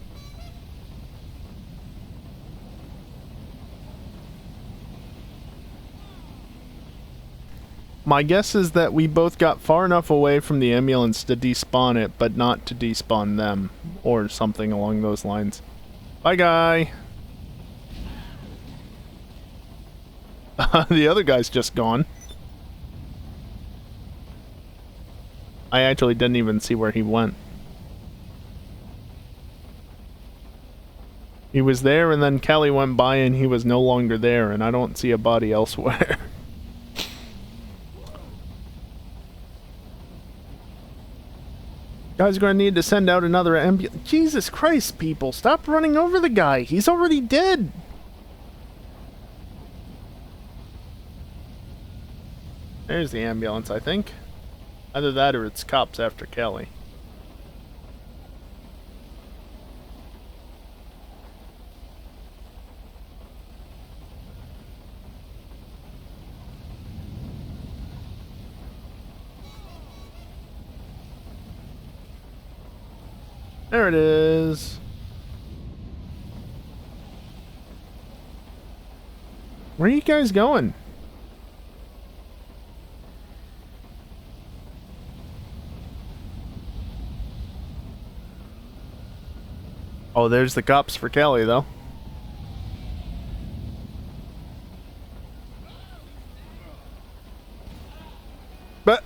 My guess is that we both got far enough away from the ambulance to despawn it, but not to despawn them, or something along those lines. Bye, guy! The other guy's just gone. I actually didn't even see where he went. He was there, and then Kelly went by, and he was no longer there, and I don't see a body elsewhere. Guys are gonna need to send out another ambulance. Jesus Christ, people, stop running over the guy. He's already dead. There's the ambulance, I think. Either that or it's cops after Kelly. There it is. Where are you guys going? Oh, there's the cops for Kelly, though. But...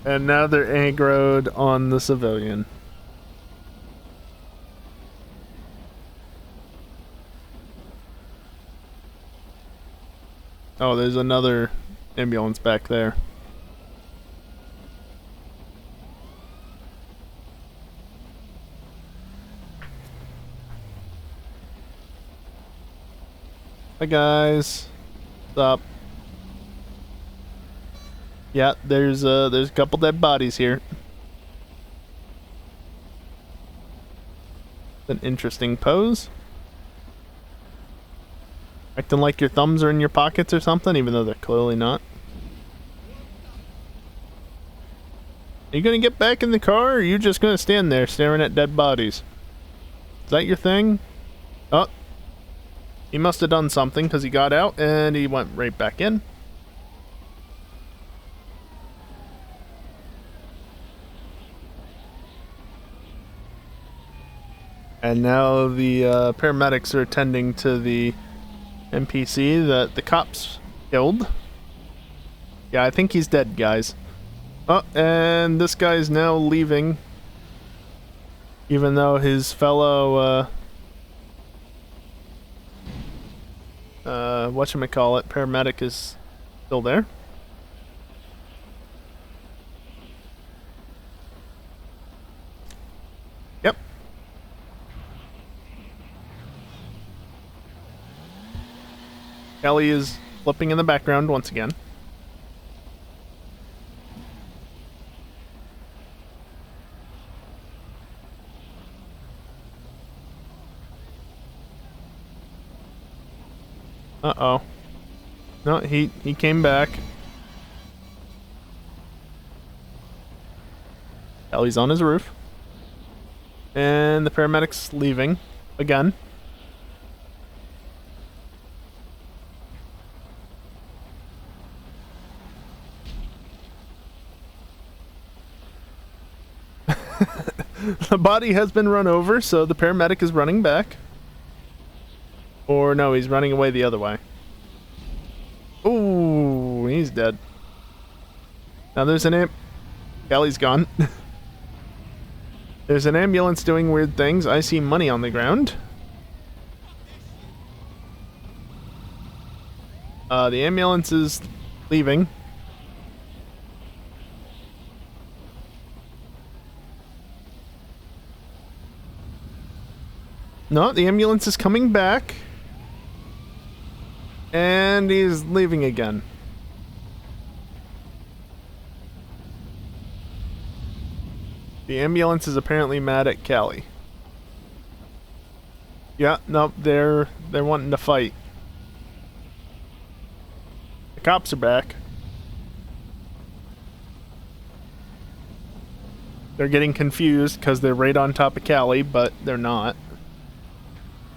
and now they're aggroed on the civilian. Oh, there's another ambulance back there. Hi guys. What's up? Yeah, there's a couple dead bodies here. An interesting pose. Acting like your thumbs are in your pockets or something, even though they're clearly not. Are you gonna get back in the car, or are you just gonna stand there staring at dead bodies? Is that your thing? Oh. He must have done something, because he got out, and he went right back in. And now the paramedics are attending to the NPC that the cops killed. Yeah, I think he's dead, guys. Oh, and this guy's now leaving. Even though his fellow, whatchamacallit, paramedic is still there. Yep. Kelly is flipping in the background once again. Uh-oh. No, he came back. Ellie's on his roof. And the paramedic's leaving. Again. The body has been run over, so the paramedic is running back. Or no, he's running away the other way. Ooh, he's dead. Now there's an Galley's gone. There's an ambulance doing weird things. I see money on the ground. The ambulance is leaving. No, the ambulance is coming back. And he's leaving again. The ambulance is apparently mad at Callie. Yeah, nope, they're wanting to fight. The cops are back. They're getting confused because they're right on top of Callie, but they're not.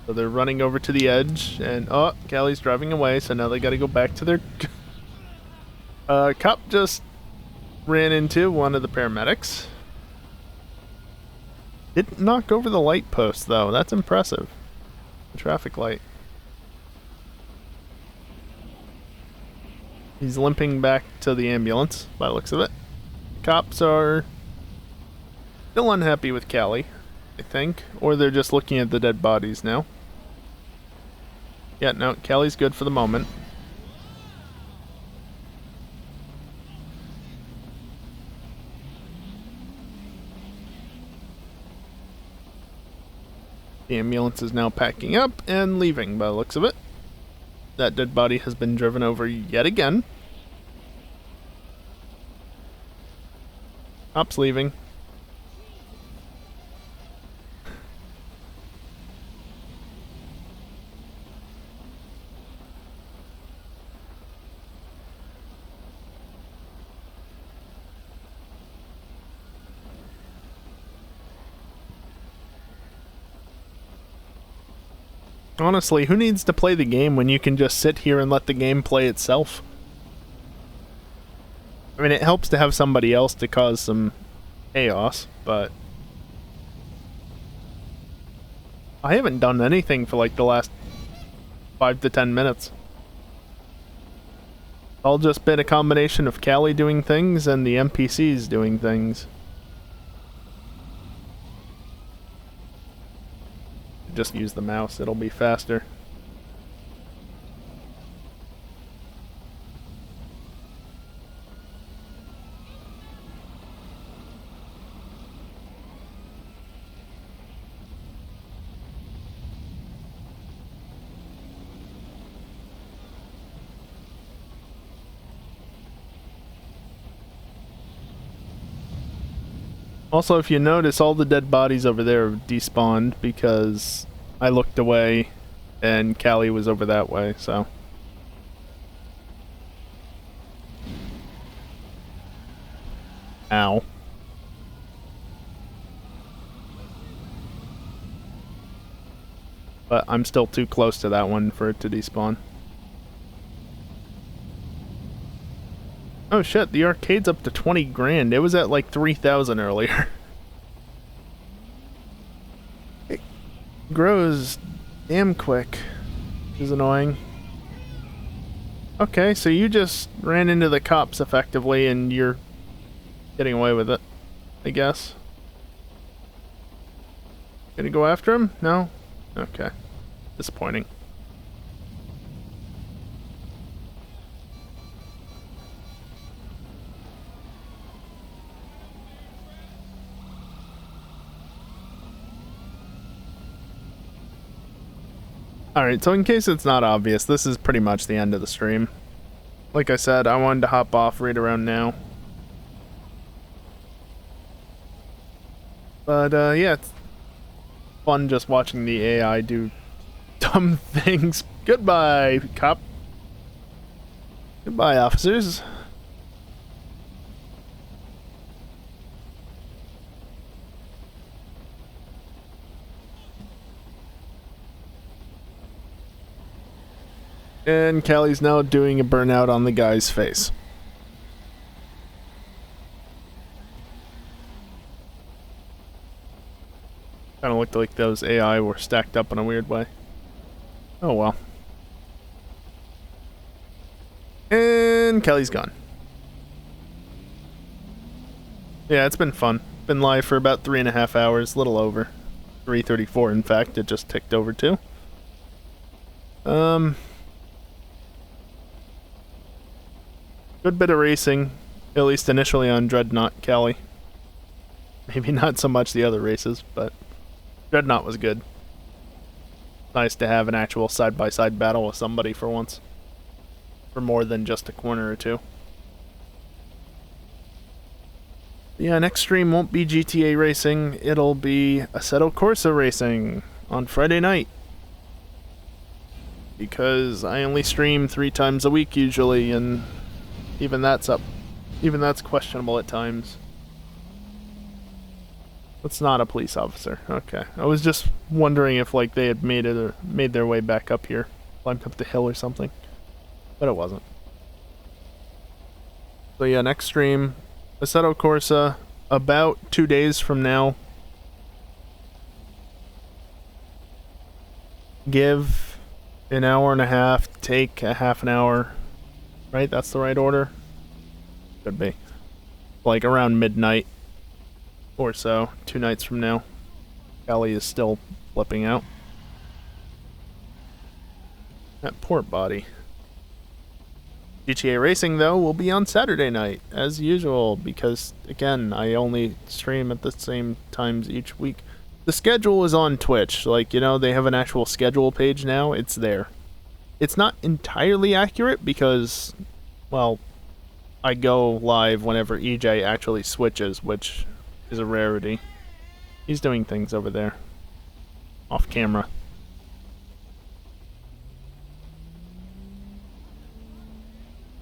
So they're running over to the edge, and oh, Callie's driving away, so now they gotta go back to their... Cop just ran into one of the paramedics. Didn't knock over the light post, though. That's impressive. The traffic light. He's limping back to the ambulance, by the looks of it. Cops are still unhappy with Callie, I think. Or they're just looking at the dead bodies now. Yeah, no, Callie's good for the moment. The ambulance is now packing up and leaving by the looks of it. That dead body has been driven over yet again. Cops leaving. Honestly, who needs to play the game when you can just sit here and let the game play itself? I mean, it helps to have somebody else to cause some chaos, but... I haven't done anything for like the last 5 to 10 minutes. It's all just been a combination of Callie doing things and the NPCs doing things. Just use the mouse, it'll be faster. Also, if you notice, all the dead bodies over there have despawned because I looked away and Callie was over that way, so. Ow. But I'm still too close to that one for it to despawn. Oh shit, the arcade's up to 20 grand. It was at like 3,000 earlier. It grows damn quick, which is annoying. Okay, so you just ran into the cops effectively and you're getting away with it, I guess. Gonna go after him? No? Okay. Disappointing. Alright, so in case it's not obvious, this is pretty much the end of the stream. Like I said, I wanted to hop off right around now. But, yeah, it's fun just watching the AI do dumb things Goodbye, cop. Goodbye, officers. And Callie's now doing a burnout on the guy's face. Kind of looked like those AI were stacked up in a weird way. Oh well. And Kelly's gone. Yeah, it's been fun. Been live for about 3.5 hours, little over. 3:34 in fact, it just ticked over too. Good bit of racing, at least initially on Dreadnought Cali. Maybe not so much the other races, but Dreadnought was good. Nice to have an actual side-by-side battle with somebody for once. For more than just a corner or two. Yeah, next stream won't be GTA racing, it'll be Assetto Corsa racing on Friday night. Because I only stream 3 times a week usually, and even that's questionable at times. That's not a police officer. Okay. I was just wondering if like they had made it or made their way back up here. Climbed up the hill or something. But it wasn't. So yeah, next stream, Assetto Corsa, about 2 days from now. Give an hour and a half, take a half an hour. Right? That's the right order? Could be. Like around midnight or so, 2 nights from now. Callie is still flipping out. That poor body. GTA Racing, though, will be on Saturday night, as usual, because, again, I only stream at the same times each week. The schedule is on Twitch. Like, you know, they have an actual schedule page now. It's there. It's not entirely accurate because, well, I go live whenever EJ actually switches, which is a rarity. He's doing things over there. Off camera.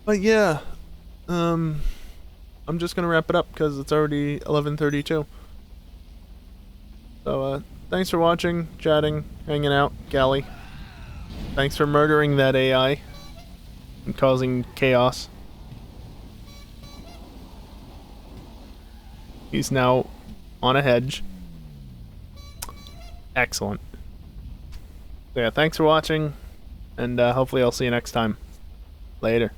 But yeah, I'm just gonna wrap it up because it's already 11:32. So, thanks for watching, chatting, hanging out, Callie. Thanks for murdering that AI and causing chaos. He's now on a hedge. Excellent. So yeah, thanks for watching, and hopefully I'll see you next time. Later.